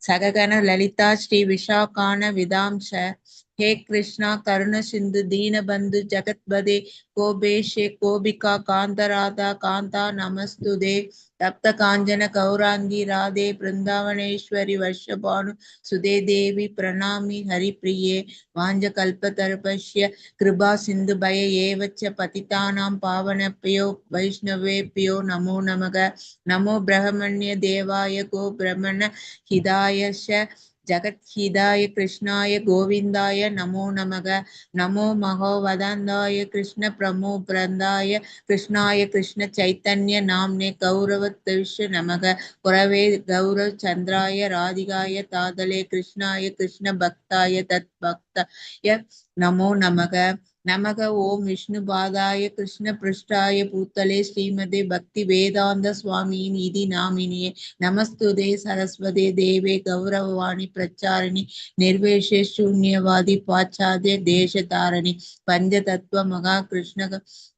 சககன லலிதா ஸ்ரீ விஷாகான விதாம்ச. हे कृष्णा करुण सिंधु दीन बंधु जगतपदे गोपेशे गोपिका कांत राधा कांता नमस्तुते तप्त कांचन गौरांगी राधे वृंदावनेश्वरी वर्षभानु सुदे देवी प्रणामि हरिप्रिये वाञ्छकल्पतरुभ्यश्च कृपा सिंधु भय एव च पतितानां पावनेभ्यो वैष्णवेभ्यो नमो नमः। नमो ब्रह्मण्य देवाय गो ब्रह्मण हिताय जगत्हिताय कृष्णाय गोविंदाय नमो नमः। नमो महोवदन्ताय कृष्ण प्रमोप्रदाय कृष्णाय कृष्ण चैतन्य नाम्ने गौरवत्विष नमः। पुरवे गौरव चंद्राय राधिकाय तादले कृष्णाय कृष्ण भक्ताय तत्भक्ताय नमो नमः। नमः ओम विष्णुपादाय कृष्ण पृष्ठाय भूतले श्रीमते भक्ति वेदांत स्वामी निधि नामिने नमस्तुते सरस्वती देवे गौरववाणी प्रचारिणी निर्वेशे शून्यवादी पाश्चात्य देशतारिणी पंचतत्व महाकृष्ण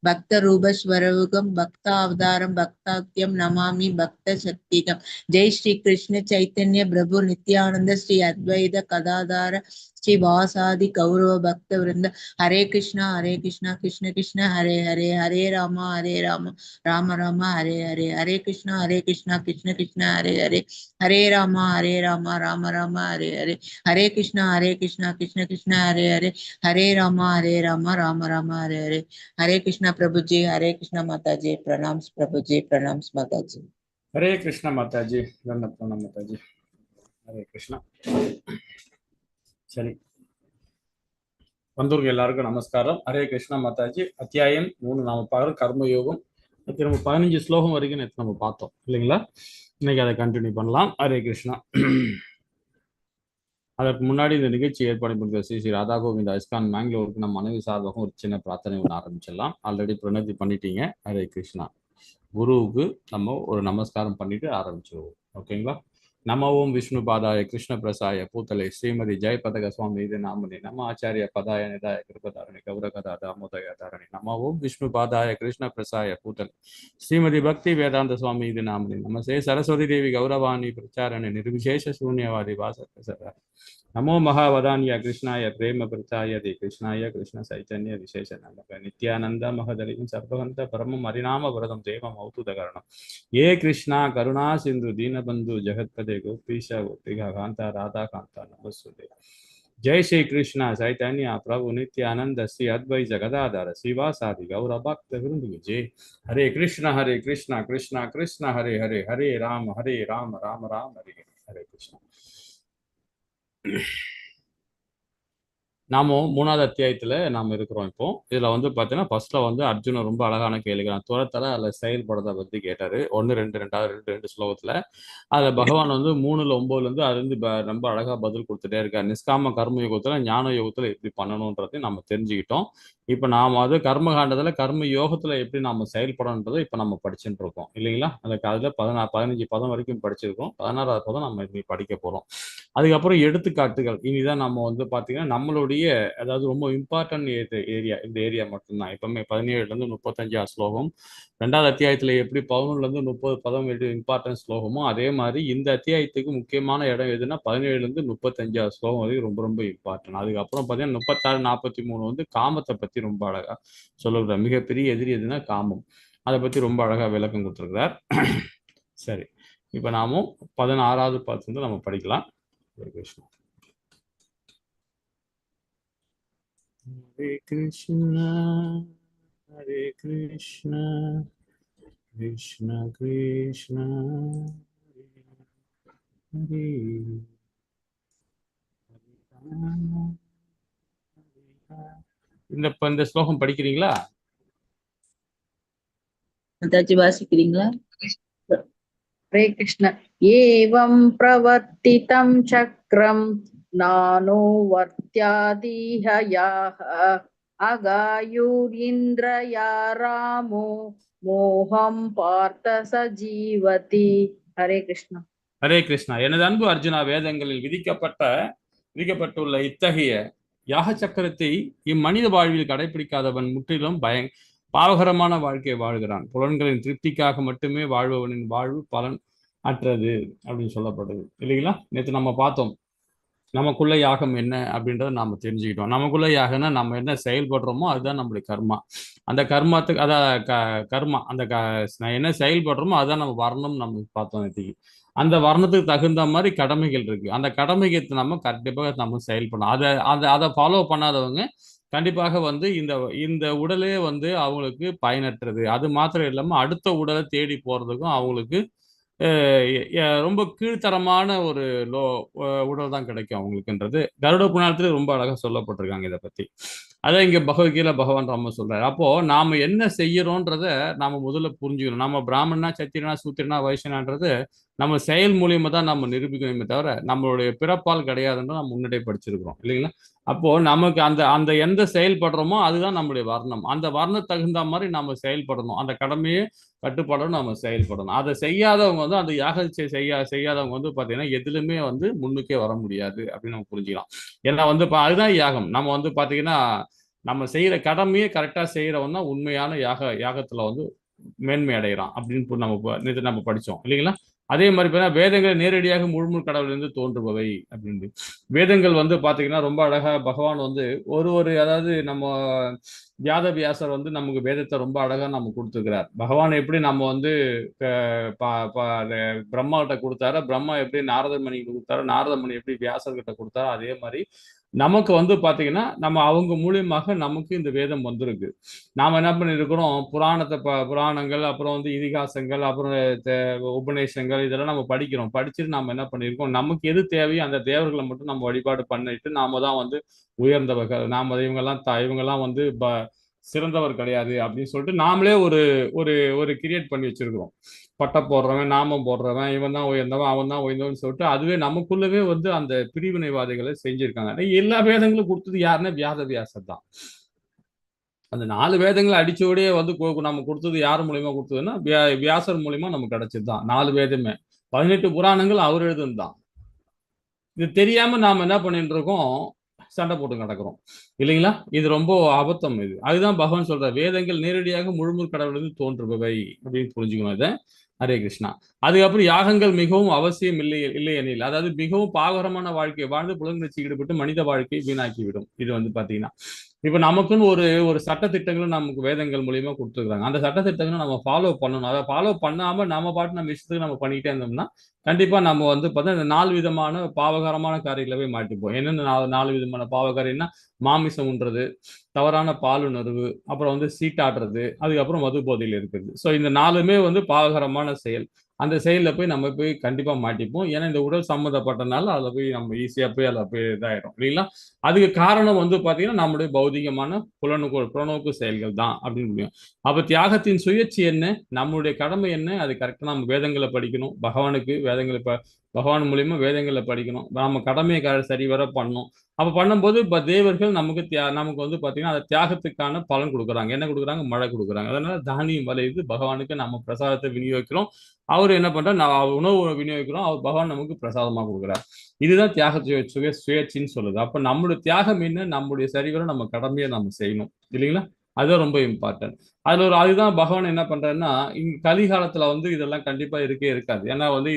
भक्त रूप स्वरूपम भक्तावतारम भक्ताख्यम नमामि भक्त शक्तिकम। जय श्री कृष्ण चैतन्य प्रभु नित्यानंद श्री अद्वैत कदाधार श्री वासादि गौरव भक्त वृंद। हरे कृष्णा कृष्ण कृष्ण हरे हरे हरे राम राम राम हरे हरे। हरे कृष्णा कृष्ण कृष्ण हरे हरे हरे राम राम राम हरे हरे। हरे कृष्णा कृष्ण कृष्ण हरे हरे हरे राम राम राम हरे हरे। हरे कृष्णा प्रभु जी, हरे कृष्णा माता जी, प्रणाम प्रभु जी, प्रणाम माता जी। हरे कृष्णा माता जी, प्रणाम माता जी। हरे कृष्णा। சரி, வந்தூர்கள் எல்லாருக்கும் நமஸ்காரம். ஹரே கிருஷ்ணா மாதாஜி. அத்தியாயம் 3 நாம பார்க்குறோம், கர்மயோகம். நம்ம 15 ஸ்லோகம் வரைக்கும் நேற்று நம்ம பார்த்தோம் இல்லைங்களா? இன்னைக்கு அதை கண்டினியூ பண்ணலாம். ஹரே கிருஷ்ணா. அதற்கு முன்னாடி இந்த நிகழ்ச்சி ஏற்பாடு பண்ணுற ஸ்ரீ ஸ்ரீ ராதா கோவிந்த் ஐஸ்கான் மேங்களூருக்கு நம்ம மனைவி சார்பாக ஒரு சின்ன பிரார்த்தனை ஒன்று ஆரம்பிச்சிடலாம். ஆல்ரெடி பிரணதி பண்ணிட்டீங்க. ஹரே கிருஷ்ணா. குருவுக்கு நம்ம ஒரு நமஸ்காரம் பண்ணிட்டு ஆரம்பிச்சிருவோம். ஓகேங்களா? நம ஓம் விஷ்ணு பாதாய கிருஷ்ண பிரசாய பூத்தலை ஸ்ரீமதி ஜெய பதக சுவாமி இது நாமனி நம ஆச்சாரிய பதாய நிதாய கிருபதாரணி கௌரகதா தாமோதய தாரணி நம ஓம் விஷ்ணு பாதாய கிருஷ்ண பிரசாய பூத்தலை ஸ்ரீமதி பக்தி வேதாந்த சுவாமி இது நாமனி நமசே சரஸ்வதி தேவி கௌரவாணி பிரச்சாரணி நிர்விசேஷ சூன்யவாதி வாசக नमो महावदान्य कृष्णाय प्रेम प्रचाय दे कृष्णाय कृष्ण चैतन्य विशेष नमः नित्यानंद महदलिं सर्वहंत परमं हरिनाम वरदं देवम् अवतुतकरणं ये कृष्णा करुणा सिंधु दीनबंधु जगत्पदे गोपीश गोपिका कांता राधा कांता नमस्ते। जय श्री कृष्ण चैतन्य प्रभु नित्यानंद श्री अद्वैत गदाधर श्रीवासादि गौर भक्त वृंद जय। हरे कृष्ण कृष्ण कृष्ण हरे हरे हरे राम राम राम हरे हरे कृष्ण। நாம 3வது அத்தியாயத்துல நாம இருக்கிறோம். இப்போ இதுல வந்து பாத்தீங்கன்னா ஃபர்ஸ்ட்ல வந்து அர்ஜுனன் ரொம்ப அழகான கேள்விகள் துரத்தல அதுல செயல்படுறத பத்தி கேட்டாரு. 1 2 2 ஸ்லோகத்துல அதுல பகவான் வந்து 3ல 9ல இருந்து அது வந்து ரொம்ப அழகா பதில் கொடுத்துட்டே இருக்காரு. நிஷ்காம கர்ம யுகத்துல ஞான யுகத்துல எப்படி பண்ணணும்ன்றதையும் நம்ம தெரிஞ்சுக்கிட்டோம். இப்ப நாம அது கர்மகாண்டத்துல கர்ம யோகத்துல எப்படி நாம செயல்படணுன்றதை இப்ப நம்ம படிச்சுட்டு இருக்கோம் இல்லைங்களா? அதுக்கு அதுல 15 பதம் வரைக்கும் படிச்சிருக்கோம். 16வது பதம் நம்ம இன்னைக்கு படிக்க போறோம். அதுக்கப்புறம் எடுத்துக்காட்டுகள். இனிதான் நம்ம வந்து பாத்தீங்கன்னா நம்மளுடைய அதாவது ரொம்ப இம்பார்ட்டன்ட் ஏரியா இந்த ஏரியா மட்டும்தான். எப்பவுமே 17ல இருந்து 35 ஸ்லோகம் 2வது அத்தியாயத்துல எப்படி 11ல இருந்து 30 பதம் இம்பார்ட்டன்ட் ஸ்லோகமோ அதே மாதிரி இந்த அத்தியாயத்துக்கு முக்கியமான இடம் எதுன்னா 17ல இருந்து 35 ஸ்லோகம் வரைக்கும் ரொம்ப ரொம்ப இம்பார்ட்டன்ட். அதுக்கப்புறம் பாத்தீங்கன்னா 36 43 வந்து காமத்தை பத்தி ரொம்ப அழகா சொல்லுகிறார். மிகப்பெரிய எதிரி எதுனா காமம். அதை பத்தி ரொம்ப அழகா விளக்கம் கொடுத்துருக்கிறார். சரி, இப்ப நாமும் 16வது பாத்து வந்து நம்ம படிக்கலாம். हरे कृष्ण हरे कृष्ण हरे कृष्ण कृष्ण कृष्ण हरे இந்த ஸ்லோகம் படிக்கிறீங்களா? மாதாஜி வாசிக்கிறீங்களா? हरे कृष्ण। एवं प्रवर्तितं चक्रं नानुवर्त्यादिह याः अगायुरिन्द्रया रामो मोहं पार्थ सजीवति। हरे कृष्ण। ஹரே கிருஷ்ணா. எனது அன்பு அர்ஜுனா, வேதங்களில் விதிக்கப்பட்டுள்ள இத்தகைய யாக சக்கரத்தை இம்மனித வாழ்வில் கடைபிடிக்காதவன் முற்றிலும் பாவகரமான வாழ்க்கையை வாழ்கிறான். புலன்களின் திருப்திக்காக மட்டுமே வாழ்பவனின் வாழ்வு பலன் அற்றது அப்படின்னு சொல்லப்படுது இல்லைங்களா. நேற்று நம்ம பார்த்தோம் நமக்குள்ள யாகம் என்ன அப்படின்றத நாம தெரிஞ்சுக்கிட்டோம். நமக்குள்ள யாகம்னா நம்ம என்ன செயல்படுறோமோ அதுதான் நம்மளுடைய கர்மா. அந்த கர்மாத்துக்கு அதான் கர்மா அந்த என்ன செயல்படுறோமோ அதுதான் நம்ம வரணும் நம்ம பார்த்தோம் நேற்றுக்கு. அந்த வர்ணத்துக்கு தகுந்த மாதிரி கடமைகள் இருக்கு. அந்த கடமைக்கு நம்ம கண்டிப்பாக நம்ம செயல்படணும். அதை அதை அதை ஃபாலோ பண்ணாதவங்க கண்டிப்பாக வந்து இந்த இந்த உடலே வந்து அவங்களுக்கு பயனற்றது. அது மாத்திரம் இல்லாம அடுத்த உடலை தேடி போறதுக்கும் அவங்களுக்கு ரொம்ப கீழ்த்தரமான ஒரு லோ உடல் தான் கிடைக்கும் அவங்களுக்குன்றது கருட புராணத்துல ரொம்ப அழகா சொல்லப்பட்டிருக்காங்க இதை பத்தி. அதான் இங்க பகவத்கீதை பகவான் ராம சொல்றாரு. அப்போ நாம என்ன செய்யறோன்றத நாம முதல்ல புரிஞ்சுக்கணும். நம்ம பிராமணனா சத்திரனா சூத்திரனா வைசியனான்றது நம்ம செயல் மூலியமா தான் நம்ம நிரூபிக்கணுமே தவிர நம்மளுடைய பிறப்பால் கிடையாதுன்னு நம்ம முன்னாடியே படிச்சிருக்கிறோம் இல்லைங்களா. அப்போ நமக்கு அந்த அந்த எந்த செயல்படுறோமோ அதுதான் நம்மளுடைய வர்ணம். அந்த வர்ண தகுந்த மாதிரி நம்ம செயல்படணும். அந்த கடமையை கட்டுப்பாடும் நம்ம செயல்படணும். அதை செய்யாதவங்க வந்து அந்த யாகத்தை செய்யாதவங்க வந்து பார்த்தீங்கன்னா எதுலுமே வந்து முன்னுக்கே வர முடியாது அப்படின்னு நம்ம புரிஞ்சுக்கலாம். ஏன்னா வந்து அதுதான் யாகம். நம்ம வந்து பார்த்தீங்கன்னா நம்ம செய்யற கடமையை கரெக்டா செய்யறவன் தான் உண்மையான யாகத்துல வந்து மேன்மை அடைகிறான் அப்படின்னு நேற்று நம்ம படிச்சோம் இல்லைங்களா. அதே மாதிரி பார்த்தீங்கன்னா வேதங்கள் நேரடியாக முழுமுழு கடவுளிலிருந்து தோன்றுபவை அப்படின்னு. வேதங்கள் வந்து பாத்தீங்கன்னா ரொம்ப அழகா பகவான் வந்து ஒரு அதாவது நம்ம வியாத வியாசர் வந்து நமக்கு வேதத்தை ரொம்ப அழகா நம்ம கொடுத்துருக்கிறார். பகவான் எப்படி நம்ம வந்து பிரம்மா கிட்ட கொடுத்தாரோ, பிரம்மா எப்படி நாரத மணி கொடுத்தாரோ, நாரத மணி எப்படி வியாசர் கிட்ட கொடுத்தாரோ, அதே மாதிரி நமக்கு வந்து பாத்தீங்கன்னா நம்ம அவங்க மூலியமாக நமக்கு இந்த வேதம் வந்திருக்கு. நாம என்ன பண்ணிருக்கிறோம், புராணங்கள் அப்புறம் வந்து இதிகாசங்கள் அப்புறம் உபநேசங்கள் இதெல்லாம் நம்ம படிக்கிறோம். படிச்சுட்டு நாம என்ன பண்ணிருக்கோம், நமக்கு எது தேவையோ அந்த தேவர்களை மட்டும் நம்ம வழிபாடு பண்ணிட்டு நாம தான் வந்து உயர்ந்தவர்கள், நாம இவங்கெல்லாம் வந்து சிறந்தவர் கிடையாது அப்படின்னு சொல்லிட்டு நாமளே ஒரு ஒரு ஒரு கிரியேட் பண்ணி வச்சிருக்கிறோம். பட்டை போடுறவன், நாமம் போடுறவன், இவன் தான் உயர்ந்தவன், அவன் தான் உயர்ந்தவன் சொல்லிட்டு அதுவே நமக்குள்ளவே வந்து அந்த பிரிவினைவாதிகளை செஞ்சிருக்காங்க. எல்லா வேதங்களும் கொடுத்தது யாருன்னா வியாசர் தான். அந்த 4 வேதங்களை அடிச்சோடே வந்து நம்ம கொடுத்தது யார் மூலியமா கொடுத்ததுன்னா வியாசர் மூலியமா நமக்கு கிடைச்சதுதான் 4 வேதமே. 18 புராணங்கள் அவர் எழுதுனதுதான். இது தெரியாம நாம என்ன பண்ணிட்டு இருக்கோம், சண்டை போட்டு நடக்கிறோம் இல்லைங்களா. இது ரொம்ப அபத்தம். இது அதுதான் பகவான் சொல்ற வேதங்கள் நேரடியாக முழுமுழு கடவுளிலிருந்து தோன்றுபவை அப்படின்னு புரிஞ்சுக்கணும் இதை. ஹரே கிருஷ்ணா. அதுக்கப்புறம் யாகங்கள் மிகவும் அவசியம் இல்லை எனில், அதாவது மிகவும் பாகரமான வாழ்க்கையை வாழ்ந்து புலங்கட்சி ஈடுபட்டு மனித வாழ்க்கையை வீணாக்கிவிடும். இது வந்து பாத்தீங்கன்னா இப்ப நமக்குன்னு ஒரு சட்டத்திட்டங்களும் நமக்கு வேதங்கள் மூலியமா கொடுத்துருக்காங்க. அந்த சட்டத்திட்டங்களை நம்ம ஃபாலோ பண்ணணும். அதை ஃபாலோ பண்ணாம நம்ம பாட்டு நம்ம இஷ்டத்துக்கு நம்ம பண்ணிக்கிட்டே இருந்தோம்னா கண்டிப்பா நம்ம வந்து பார்த்தா இந்த 4 விதமான பாவகரமான காரியங்களை போய் மாட்டிப்போம். என்னென்ன 4 விதமான பாவகாரியம்னா மாமிசம் உண்றது, தவறான பாலுணர்வு, அப்புறம் வந்து சீட்டாடுறது, அதுக்கப்புறம் மது போதையில் இருக்கிறது. ஸோ இந்த 4மே வந்து பாவகரமான செயல். அந்த செயல்ல போய் நம்ம போய் கண்டிப்பா மாட்டிப்போம். ஏன்னா இந்த உடல் சம்மந்தப்பட்டனால அதில் போய் நம்ம ஈஸியா போய் அதில் போய் இதாயிடும் இல்லைங்களா. அதுக்கு காரணம் வந்து பார்த்தீங்கன்னா நம்முடைய பௌதிகமான புலனோக்கு செயல்கள் தான் அப்படின்னு முடியும். அப்ப தியாகத்தின் சுயேட்சை என்ன, நம்மளுடைய கடமை என்ன, அது கரெக்டா நம்ம வேதங்களை படிக்கணும். பகவான் மூலியமா வேதங்களை படிக்கணும். நம்ம கடமையை சரிவர பண்ணணும். அப்ப பண்ணும்போது தேவர்கள் நமக்கு வந்து பாத்தீங்கன்னா அந்த தியாகத்துக்கான பலன் கொடுக்குறாங்க. என்ன கொடுக்குறாங்க, மழை கொடுக்குறாங்க. அதனால தானியம் விளையுது, பகவானுக்கு நம்ம பிரசாதத்தை விநியோகிக்கிறோம். அவர் என்ன பண்றாரு, உணவு விநியோகிக்கிறோம், அவர் பகவான் நமக்கு பிரசாதமா கொடுக்குறார். இதுதான் தியாக சுயேட்சைன்னு சொல்லுது. அப்ப நம்மளுடைய தியாகம் என்ன, நம்முடைய சரிவர நம்ம கடமையை நம்ம செய்யணும் இல்லைங்களா. அதுதான் ரொம்ப இம்பார்ட்டன்ட். அதுதான் பகவான் என்ன பண்றாருன்னா கலிகாலத்துல வந்து இதெல்லாம் கண்டிப்பா இருக்காது. ஏன்னா வந்து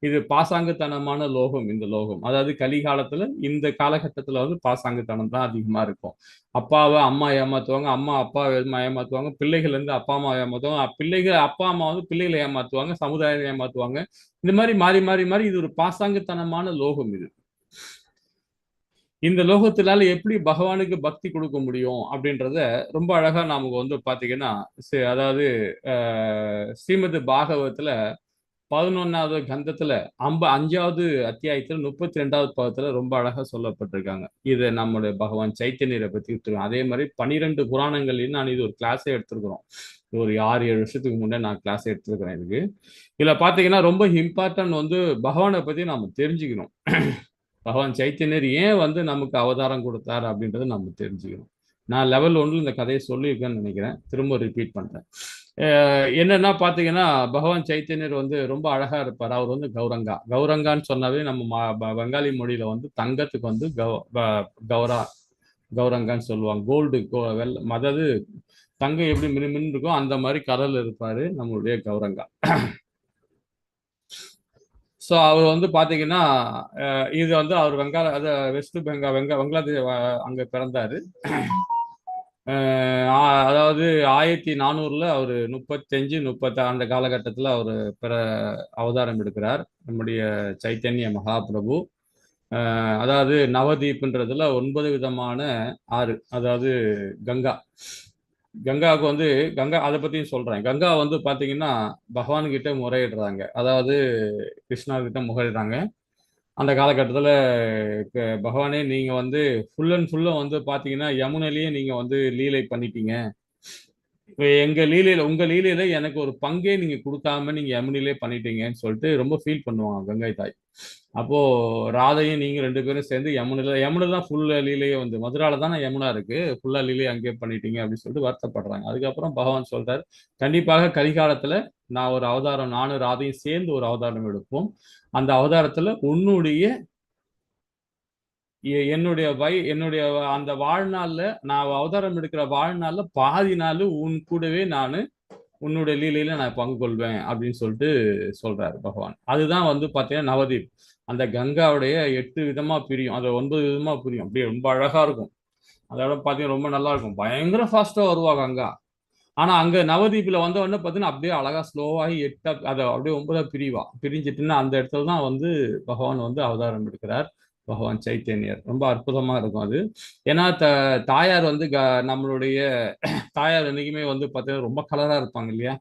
இது பாசாங்குத்தனமான லோகம். இந்த லோகம் அதாவது கலிகாலத்துல இந்த காலகட்டத்துல வந்து பாசாங்குத்தனம் தான் அதிகமா இருக்கும். அப்பாவை அம்மா ஏமாத்துவாங்க, அம்மா அப்பாவை ஏமாத்துவாங்க, பிள்ளைகள் இருந்து அப்பா அம்மா ஏமாத்துவாங்க, பிள்ளைகள் அப்பா அம்மா வந்து பிள்ளைகளை ஏமாத்துவாங்க, சமுதாயம் ஏமாத்துவாங்க. இந்த மாதிரி மாறி மாறி மாறி இது ஒரு பாசாங்குத்தனமான லோகம். இந்த லோகத்தினால எப்படி பகவானுக்கு பக்தி கொடுக்க முடியும் அப்படின்றத ரொம்ப அழகா நமக்கு வந்து பாத்தீங்கன்னா அதாவது ஸ்ரீமத் பாகவத்துல 11வது கந்தத்துல 5வது அத்தியாயத்துல 32வது பதத்துல ரொம்ப அழகா சொல்லப்பட்டிருக்காங்க. இதை நம்முடைய பகவான் சைத்தன்யரை பத்தி எடுத்துருக்கோம். அதே மாதிரி 12 புராணங்கள்லயும் நான் இது ஒரு கிளாஸே எடுத்திருக்கிறோம். ஒரு 6-7 வருஷத்துக்கு முன்னே நான் கிளாஸ் எடுத்திருக்கிறேன். இதுல பாத்தீங்கன்னா ரொம்ப இம்பார்ட்டன்ட் வந்து பகவானை பத்தி நாம தெரிஞ்சுக்கணும். பகவான் சைத்தன்யர் ஏன் வந்து நமக்கு அவதாரம் கொடுத்தார் அப்படின்றத நம்ம தெரிஞ்சுக்கணும். நான் லெவல் 1 இந்த கதையை சொல்லியிருக்கேன்னு நினைக்கிறேன். திரும்ப ரிப்பீட் பண்றேன். என்னன்னா பாத்தீங்கன்னா பகவான் சைத்தன்யர் வந்து ரொம்ப அழகா இருப்பார். அவர் வந்து கௌரங்கான்னு சொன்னாவே நம்ம பெங்காலி மொழியில வந்து தங்கத்துக்கு வந்து கௌரங்கான்னு சொல்லுவாங்க. கோல்டு அதாவது தங்கம் எப்படி மின்னு இருக்கோ அந்த மாதிரி கடல் இருப்பாரு நம்மளுடைய கௌரங்கா. ஸோ அவர் வந்து பார்த்தீங்கன்னா இது வந்து அவர் வெஸ்ட் வங்காளதேஷ் அங்கே பிறந்தாரு. அதாவது 1400 அவர் 35-30 அந்த காலகட்டத்தில் அவர் அவதாரம் எடுக்கிறார் நம்முடைய சைத்தன்ய மகாபிரபு. அதாவது நவதீப்ன்றதுல 9 விதமான ஆறு, அதாவது கங்காவுக்கு வந்து அதை பற்றியும் சொல்கிறேன். கங்கா வந்து பார்த்தீங்கன்னா பகவான் கிட்ட முறையிடுறாங்க, அதாவது கிருஷ்ணா கிட்ட முறையிடுறாங்க. அந்த காலகட்டத்தில் பகவானே நீங்கள் வந்து ஃபுல் அண்ட் ஃபுல்லாக வந்து பார்த்தீங்கன்னா யமுனையிலேயே நீங்கள் வந்து லீலை பண்ணிட்டீங்க. உங்க லீலையில எனக்கு ஒரு பங்கே நீங்க கொடுக்காம நீங்க யமுனிலே பண்ணிட்டீங்கன்னு சொல்லிட்டு ரொம்ப ஃபீல் பண்ணுவாங்க கங்கை தாய். அப்போ ராதையும் நீங்க 2 பேரும் சேர்ந்து யமுனை தான் ஃபுல் லீலையே வந்து மதுரால தானே யமுனா இருக்கு, ஃபுல்லா லீலையை அங்கேயே பண்ணிட்டீங்க அப்படின்னு சொல்லிட்டு வருத்தப்படுறாங்க. அதுக்கப்புறம் பகவான் சொல்றாரு, கண்டிப்பாக கலிகாலத்துல நான் ஒரு அவதாரம், நானும் ராதையும் சேர்ந்து ஒரு அவதாரம் எடுப்போம். அந்த அவதாரத்துல என்னுடைய அந்த வாழ்நாள்ல நான் அவதாரம் எடுக்கிற வாழ்நாள்ல பாதி நாள் உன் கூடவே நான் உன்னுடைய லீலையில நான் பங்கு கொள்வேன் அப்படின்னு சொல்லிட்டு சொல்றாரு பகவான். அதுதான் வந்து பாத்தீங்கன்னா நவதீப். அந்த கங்காவுடைய 8 விதமா பிரியும், அது 9 விதமா பிரியும். அப்படியே ரொம்ப அழகா இருக்கும். அதோட பாத்தீங்கன்னா ரொம்ப நல்லா இருக்கும், பயங்கர ஃபாஸ்டா வருவா கங்கா. ஆனா அங்க நவதீப்ல வந்த உடனே பாத்தீங்கன்னா அப்படியே அழகா ஸ்லோவாகி 8 அதை அப்படியே 9 பிரிவா. பிரிஞ்சிட்டுன்னா அந்த இடத்துல தான் வந்து பகவான் வந்து அவதாரம் எடுக்கிறார், பகவான் சைத்தன்யர். ரொம்ப அற்புதமா இருக்கும் அது. ஏன்னா தாயார் வந்து நம்மளுடைய தாயார் என்னைக்குமே வந்து பார்த்தீங்கன்னா ரொம்ப கலரா இருப்பாங்க இல்லையா,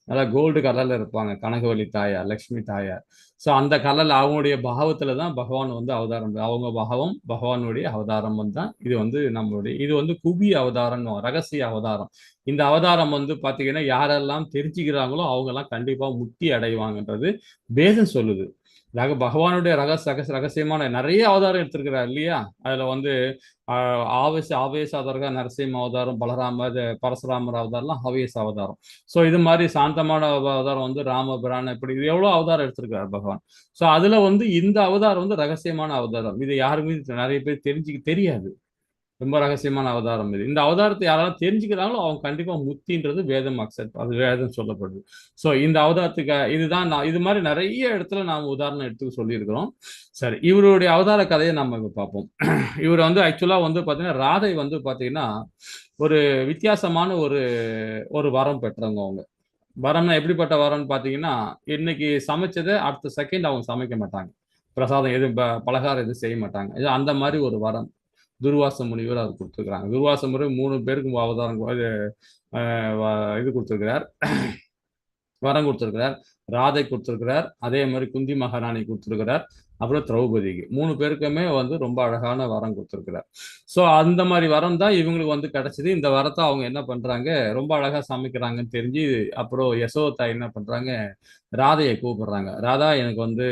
நல்லா கோல்டு கலர்ல இருப்பாங்க, கனகவல்லி தாயார், லக்ஷ்மி தாயார். ஸோ அந்த கலர்ல அவங்களுடைய பாவத்துல தான் பகவான் வந்து அவதாரம், அவங்க பாவம் பகவானுடைய அவதாரம் தான் இது வந்து இது வந்து குபி அவதாரம், ரகசிய அவதாரம். இந்த அவதாரம் வந்து பாத்தீங்கன்னா யாரெல்லாம் தெரிஞ்சுக்கிறாங்களோ அவங்க எல்லாம் கண்டிப்பா முக்தி அடைவாங்கன்றது வேதம் சொல்லுது. பகவானுடைய ரகசியமான நிறைய அவதாரம் எடுத்திருக்கிறார் இல்லையா. அதுல வந்து ஆவேச அவதாரம், நரசிம்ம அவதாரம், பரசுராமர் அவதாரம்லாம் ஆவேச அவதாரம். ஸோ இது மாதிரி சாந்தமான அவதாரம் வந்து ராமபிரான், இப்படி இது எவ்வளவு அவதாரம் எடுத்திருக்கிறார் பகவான். ஸோ அதுல வந்து இந்த அவதாரம் வந்து ரகசியமான அவதாரம். இது யாருமே நிறைய பேர் தெரியாது. ரொம்ப ரகசியமான அவதாரம் இது. இந்த அவதாரத்தை யாராவது தெரிஞ்சுக்கிறாங்களோ அவங்க கண்டிப்பா முக்தின்றது வேதம் அக்செப்ட், அது வேதம் சொல்லப்படுது. ஸோ இந்த அவதாரத்துக்கு இதுதான் இது மாதிரி நிறைய இடத்துல நாம் உதாரணம் எடுத்து சொல்லியிருக்கிறோம். சரி, இவருடைய அவதார கதையை நம்ம இப்ப பார்ப்போம். இவர் வந்து ஆக்சுவலா வந்து பாத்தீங்கன்னா ராதை வந்து பாத்தீங்கன்னா ஒரு வித்தியாசமான ஒரு வரம் பெற்றவங்க. அவங்க வரம்னா எப்படிப்பட்ட வரம்னு பாத்தீங்கன்னா, இன்னைக்கு சமைச்சதை அடுத்த செகண்ட் அவங்க சமைக்க மாட்டாங்க, பிரசாதம் எதுவும் பலகாரம் எதுவும் செய்ய மாட்டாங்க. இது அந்த மாதிரி ஒரு வரம் துர்வாச முனிவர் அவர் கொடுத்துருக்கிறாங்க. துர்வாச முறை 3 பேருக்கு அவதாரம் இது கொடுத்துருக்கிறார், வரம் கொடுத்துருக்கிறார். ராதை கொடுத்துருக்கிறார், அதே மாதிரி குந்தி மகாராணி கொடுத்துருக்கிறார், அப்புறம் திரௌபதிக்கு 3 பேருக்குமே வந்து ரொம்ப அழகான வரம் கொடுத்துருக்கிறார். ஸோ அந்த மாதிரி வரம் தான் இவங்களுக்கு வந்து கிடைச்சது. இந்த வரத்தை அவங்க என்ன பண்றாங்க, ரொம்ப அழகா சமைக்கிறாங்கன்னு தெரிஞ்சு அப்புறம் யசோதா என்ன பண்றாங்க, ராதையை கூப்பிடுறாங்க. ராதா, எனக்கு வந்து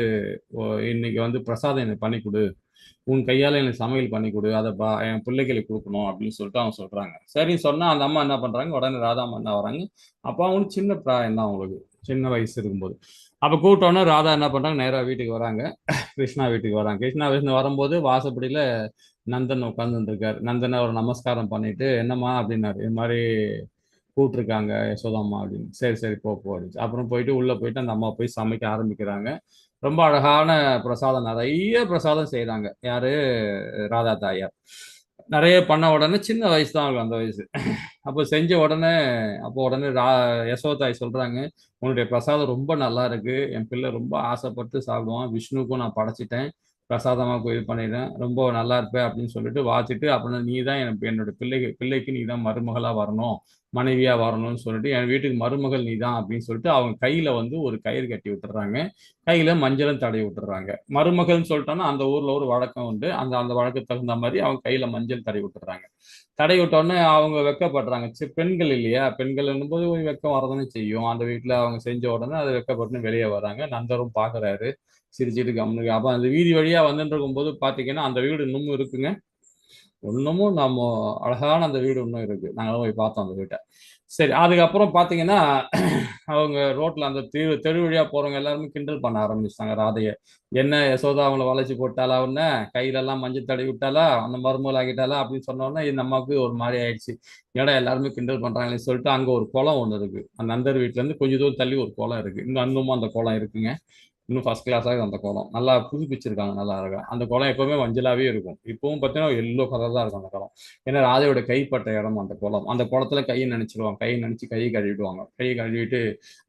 இன்னைக்கு வந்து பிரசாதம் எனக்கு பண்ணி கொடு, உன் கையால எனக்கு சமையல் பண்ணி கொடு, அதை என் பிள்ளைகளுக்கு கொடுக்கணும் அப்படின்னு சொல்லிட்டு அவங்க சொல்றாங்க. சரின்னு சொன்னா அந்த அம்மா என்ன பண்றாங்க, உடனே ராதா அம்மா என்ன வராங்க. அப்போ அவங்களுக்கு சின்ன பிராயம் தான், அவங்களுக்கு சின்ன வயசு இருக்கும்போது. அப்போ கூப்பிட்டோன்னே ராதா என்ன பண்றாங்க, நேராக வீட்டுக்கு வராங்க, கிருஷ்ணா வீட்டுக்கு வராங்க. கிருஷ்ணா வீட்டுக்கு வரும்போது வாசப்படியில நந்தன் உட்கார்ந்துட்டு இருக்காரு. நந்தனை ஒரு நமஸ்காரம் பண்ணிட்டு, என்னம்மா அப்படின்னாரு. இது மாதிரி கூப்பிட்டுருக்காங்க யசோதாம்மா அப்படின்னு. சரி சரி போ அப்படின்னு அப்புறம் போயிட்டு உள்ள போயிட்டு அந்த அம்மா போய் சமைக்க ஆரம்பிக்கிறாங்க. ரொம்ப அழகான பிரசாதம், நிறைய பிரசாதம் செய்யறாங்க. யாரு, ராதா தாயார். நிறைய பண்ண உடனே சின்ன வயசு தான் அவங்களுக்கு, அந்த வயசு. அப்போ செஞ்ச உடனே யசோதாய் சொல்றாங்க, உன்னுடைய பிரசாதம் ரொம்ப நல்லா இருக்கு, என் பிள்ளை ரொம்ப ஆசைப்பட்டு சாப்பிடுவான், விஷ்ணுக்கும் நான் படைச்சிட்டேன், பிரசாதமா இது பண்ணிடுறேன், ரொம்ப நல்லா இருப்பேன் அப்படின்னு சொல்லிட்டு வாச்சிட்டு, அப்புறம் நீ தான் என்னோட பிள்ளைக்கு நீ தான் மருமகளா வரணும், மனைவியா வரணும்னு சொல்லிட்டு, என் வீட்டுக்கு மருமகள் நீ தான் அப்படின்னு சொல்லிட்டு அவங்க கையில வந்து ஒரு கயிறு கட்டி விட்டுறாங்க, கையில மஞ்சளும் தடவி விட்டுறாங்க. மருமகள்னு சொல்லிட்டோம்னா அந்த ஊர்ல ஒரு வழக்கம் உண்டு, அந்த வழக்கத்துக்கு தகுந்த மாதிரி அவங்க கையில மஞ்சள் தடவி விட்டுறாங்க. தடவி விட்டோடனே அவங்க வெக்கப்படுறாங்க. பெண்கள் இல்லையா, பெண்கள் போது வெக்கம் வரதானே செய்யும். அந்த வீட்டுல அவங்க செஞ்ச உடனே அது வெக்கப்பட்டு வெளியே வராங்க. நந்தரும் பாக்குறாரு, சிரிச்சிட்டு கம்முனுக்கு. அப்ப அந்த வீதி வழியா வந்துட்டு இருக்கும் போது பாத்தீங்கன்னா அந்த வீடு இன்னமும் இருக்குங்க, இன்னமும் நம்ம அழகான அந்த வீடு இன்னும் இருக்கு. நாங்களும் போய் பார்த்தோம் அந்த வீட்டை. சரி, அதுக்கப்புறம் பாத்தீங்கன்னா அவங்க ரோட்ல அந்த தெரு வழியா போறவங்க எல்லாருமே கிண்டல் பண்ண ஆரம்பிச்சிட்டாங்க ராதைய. என்ன யசோதா அவங்கள வளைச்சு போட்டாலா, உடனே கையில எல்லாம் மஞ்சள் தடவி விட்டாலா, அந்த மருமகள் ஆகிட்டாலா அப்படின்னு சொன்ன உடனே இந்த அம்மாவுக்கு ஒரு மாதிரி ஆயிடுச்சு. ஏடா எல்லாருமே கிண்டல் பண்றாங்கன்னு சொல்லிட்டு அங்க ஒரு குளம் ஒண்ணு இருக்கு, அந்த நந்தர் வீட்டுல இருந்து கொஞ்சம் தூரம் தள்ளி ஒரு குளம் இருக்கு, இன்னும் அந்த குளம் இருக்குங்க. இன்னும் ஃபர்ஸ்ட் கிளாஸாக அந்த குளம் நல்லா புதுப்பிச்சிருக்காங்க, நல்லா அழகா. அந்த குளம் எப்பவுமே மஞ்சளாவே இருக்கும். இப்பவும் பார்த்தீங்கன்னா எல்லோ கலர் தான் இருக்கும் அந்த குளம். ஏன்னா ராதையோட கைப்பட்ட இடம் அந்த குளம். அந்த குளத்துல கையை நினைச்சிருவாங்க, கையை நினைச்சு கையை கழுவிடுவாங்க. கையை கழுவிட்டு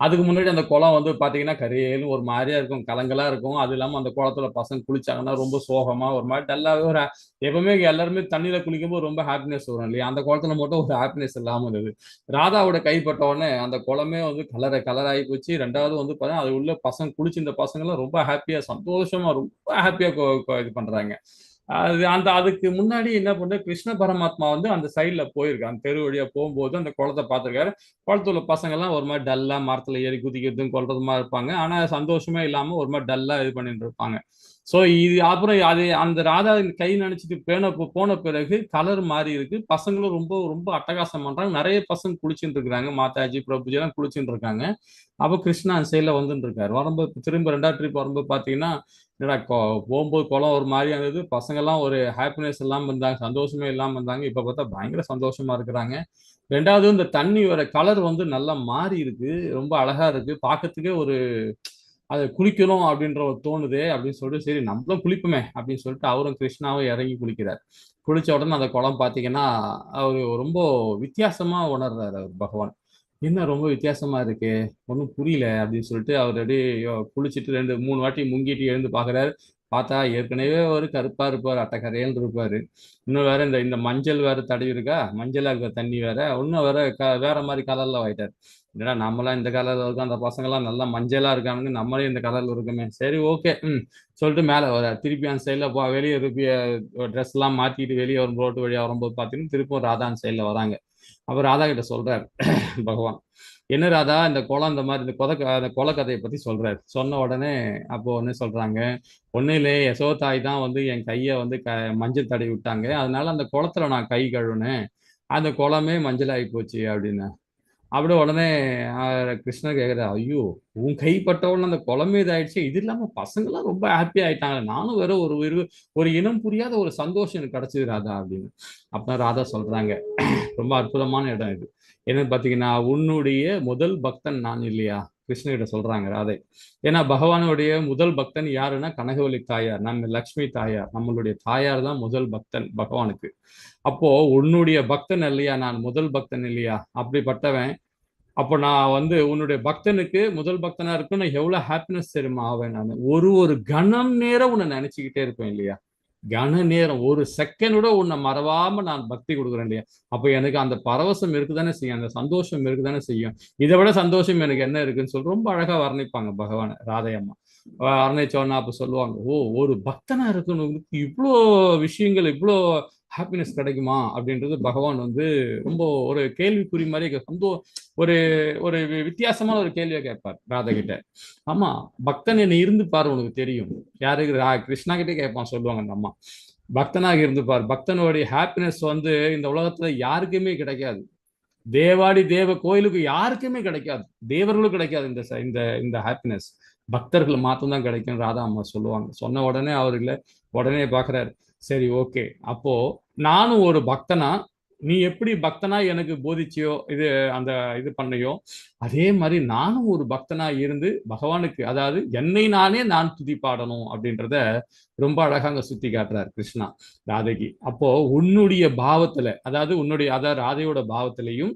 அதுக்கு முன்னாடி அந்த குளம் வந்து பாத்தீங்கன்னா கரையேன்னு ஒரு மாதிரியா இருக்கும், கலங்கலா இருக்கும். அது இல்லாம அந்த குளத்துல பசங்க குளிச்சாங்கன்னா ரொம்ப சோகமா ஒரு மாதிரி டல்லாவே ஒரு எப்பவுமே எல்லாருமே தண்ணியில குளிக்கும்போது ரொம்ப ஹாப்பினஸ் வரும் இல்லையா, அந்த குளத்துல மட்டும் ஒரு ஹாப்பினஸ் இல்லாம இருந்தது. ராதாவோட கைப்பட்ட உடனே அந்த குளமே வந்து கலராகி போச்சு. ரெண்டாவது வந்து பாத்தீங்கன்னா அது உள்ள பசங்க குளிச்சு இந்த பசங்க எல்லாம் ரொம்ப ஹாப்பியா சந்தோஷமா ரொம்ப ஹாப்பியா இது பண்றாங்க. அதுக்கு முன்னாடி என்ன பண்ண கிருஷ்ண பரமாத்மா வந்து அந்த சைட்ல போயிருக்காரு. அந்த தெரு வழியா போகும்போது அந்த குளத்தை பார்த்திருக்காரு. குளத்துல உள்ள பசங்க எல்லாம் ஒரு மாதிரி டல்லா மரத்துல ஏறி குதிக்கிறதும் கொல்றதுமா இருப்பாங்க. ஆனா சந்தோஷமே இல்லாம ஒரு மாதிரி டல்லா இது பண்ணிட்டு இருப்பாங்க. சோ இது அப்புறம் அது அந்த ராதா கை நினைச்சிட்டு போன பிறகு கலர் மாறி இருக்கு. பசங்களும் ரொம்ப ரொம்ப அட்டகாசம் பண்றாங்க. நிறைய பசங்க குளிச்சுட்டு இருக்காங்க. மாதாஜி பிரபுஜி எல்லாம் குளிச்சுட்டு இருக்காங்க. அப்ப கிருஷ்ணா அந்த சைட்ல வந்துட்டு இருக்காரு. வரும்போது திரும்ப 2வது ட்ரிப் வரும்போது பாத்தீங்கன்னா என்னடா போகும்போது குளம் ஒரு மாதிரியா இருந்தது. பசங்க எல்லாம் ஒரு ஹாப்பினஸ் இல்லாம இருந்தாங்க, சந்தோஷமே இல்லாம இருந்தாங்க. இப்ப பார்த்தா பயங்கர சந்தோஷமா இருக்கிறாங்க. 2வது இந்த தண்ணி வர கலர் வந்து நல்லா மாறி இருக்கு, ரொம்ப அழகா இருக்கு பார்க்கறதுக்கே. ஒரு அது குளிக்கணும் அப்படின்ற ஒரு தோணுதே அப்படின்னு சொல்லிட்டு சரி நம்மளும் குளிப்போமே அப்படின்னு சொல்லிட்டு அவரும் கிருஷ்ணாவும் இறங்கி குளிக்கிறார். குளிச்ச உடனே அந்த குளம் பார்த்தீங்கன்னா அவரு ரொம்ப வித்தியாசமா உணர்றாரு அவர் பகவான். என்ன ரொம்ப வித்தியாசமா இருக்கு, ஒன்றும் புரியல அப்படின்னு சொல்லிட்டு அவர் அப்படியே குளிச்சுட்டு 2 3 வாட்டி முங்கிட்டு எழுந்து பார்க்குறாரு. பார்த்தா ஏற்கனவே ஒரு கருப்பா இருப்பார், அட்டக்கரையல் இருப்பாரு. இன்னும் வேற இந்த இந்த மஞ்சள் வேற தடவி இருக்கா, மஞ்சளா இருக்க தண்ணி வேற இன்னும் வேற வேற மாதிரி கலர்ல ஆயிட்டார். என்னடா நம்மளாம் இந்த கலர்ல இருக்கோம், அந்த பசங்க எல்லாம் நல்லா மஞ்சளா இருக்கானுங்க, நம்மளே இந்த கலர்ல இருக்குமே, சரி ஓகே சொல்லிட்டு மேல வர திருப்பி அந்த சைட்ல வெளியே இருப்பி ட்ரெஸ் எல்லாம் மாத்திட்டு வெளியே வரும் ரோட்டு வழியா வரும்போது பாத்தீங்கன்னா திருப்பும் ராதா அந்த சைட்ல வராங்க. அப்ப ராதா கிட்ட சொல்றாரு பகவான், என்ன ராதா இந்த குளம் இந்த மாதிரி அந்த கொலை கதையை பத்தி சொல்றாரு. சொன்ன உடனே அப்போ என்ன சொல்றாங்க, ஒன்னும் இல்லை யசோதாய் தான் வந்து என் கையை வந்து மஞ்சள் தடவி விட்டாங்க, அதனால அந்த குளத்துல நான் கை கழுவுனேன், அந்த குளமே மஞ்சள் ஆகி போச்சு அப்படின்னு. அப்படியே உடனே கிருஷ்ணர் கேக்குறாரு, ஐயோ உன் கைப்பட்ட உடனே அந்த குழம்பு இதாயிடுச்சு, இது இல்லாம பசங்க எல்லாம் ரொம்ப ஹாப்பி ஆயிட்டாங்க, நானும் வேற ஒரு இனம் புரியாத ஒரு சந்தோஷம் எனக்கு கிடைச்சது ராதா அப்படின்னு. அப்ப ராதா சொல்றாங்க, ரொம்ப அற்புதமான இடம் இது. என்னன்னு பாத்தீங்கன்னா உன்னுடைய முதல் பக்தன் நான் இல்லையா, கிருஷ்ணகிட்ட சொல்றாங்க ராதை. ஏன்னா பகவானுடைய முதல் பக்தன் யாருன்னா கனகவல்லி தாயார், நம்ம லக்ஷ்மி தாயார், நம்மளுடைய தாயார் தான் முதல் பக்தன் பகவானுக்கு. அப்போ உன்னுடைய பக்தன் இல்லையா, நான் முதல் பக்தன் இல்லையா, அப்படிப்பட்டவன். அப்போ நான் வந்து உன்னுடைய பக்தனுக்கு முதல் பக்தனா இருக்கும், நான் எவ்வளவு ஹாப்பினஸ் தெரியுமா ஆவேன். நான் ஒரு கணம் நேரம் உன்னை நினைச்சுக்கிட்டே இருப்பேன் இல்லையா, கன நேரம் ஒரு செகண்டோட உன்னை மறவாம நான் பக்தி கொடுக்குறேன் இல்லையா, அப்ப எனக்கு அந்த பரவசம் இருக்குதானே செய்யும், அந்த சந்தோஷம் இருக்குதானே செய்யும். இதை விட சந்தோஷம் எனக்கு என்ன இருக்குன்னு சொல்லி ரொம்ப அழகா வர்ணிப்பாங்க பகவான் ராதையம்மா. வர்ணிச்சோன்னா அப்ப சொல்லுவாங்க, ஓ ஒரு பக்தனா இருக்கணும் இவ்வளோ விஷயங்கள் இவ்வளோ ஹாப்பினஸ் கிடைக்குமா அப்படின்றது பகவான் வந்து ரொம்ப ஒரு கேள்விக்குறி மாதிரி ஒரு ஒரு வித்தியாசமான ஒரு கேள்வியை கேட்பார் ராதா கிட்ட. ஆமா பக்தன் என்னை இருந்து பாரு உனக்கு தெரியும். யாருக்கு கிருஷ்ணா கிட்டே கேட்பான், சொல்லுவாங்க அந்த அம்மா. பக்தனாக இருந்து பார், பக்தனுடைய ஹாப்பினஸ் வந்து இந்த உலகத்துல யாருக்குமே கிடைக்காது. தேவாடி தேவ கோயிலுக்கு யாருக்குமே கிடைக்காது, தேவர்களும் கிடைக்காது இந்த இந்த இந்த ஹாப்பினஸ், பக்தர்கள் மாத்திரம் கிடைக்கும் ராதா அம்மா சொல்லுவாங்க. சொன்ன உடனே அவர்களை உடனே பாக்குறாரு. சரி ஓகே, அப்போ நானும் ஒரு பக்தனா, நீ எப்படி பக்தனா எனக்கு போதிச்சியோ இது அந்த இது பண்ணையோ, அதே மாதிரி நானும் ஒரு பக்தனா இருந்து பகவானுக்கு, அதாவது என்னை நானே நான் துதி பாடணும் அப்படின்றத ரொம்ப அழகா அங்க சுத்தி காட்டுறாரு கிருஷ்ணா ராதைக்கு. அப்போ உன்னுடைய பாவத்துல, அதாவது ராதையோட பாவத்திலையும்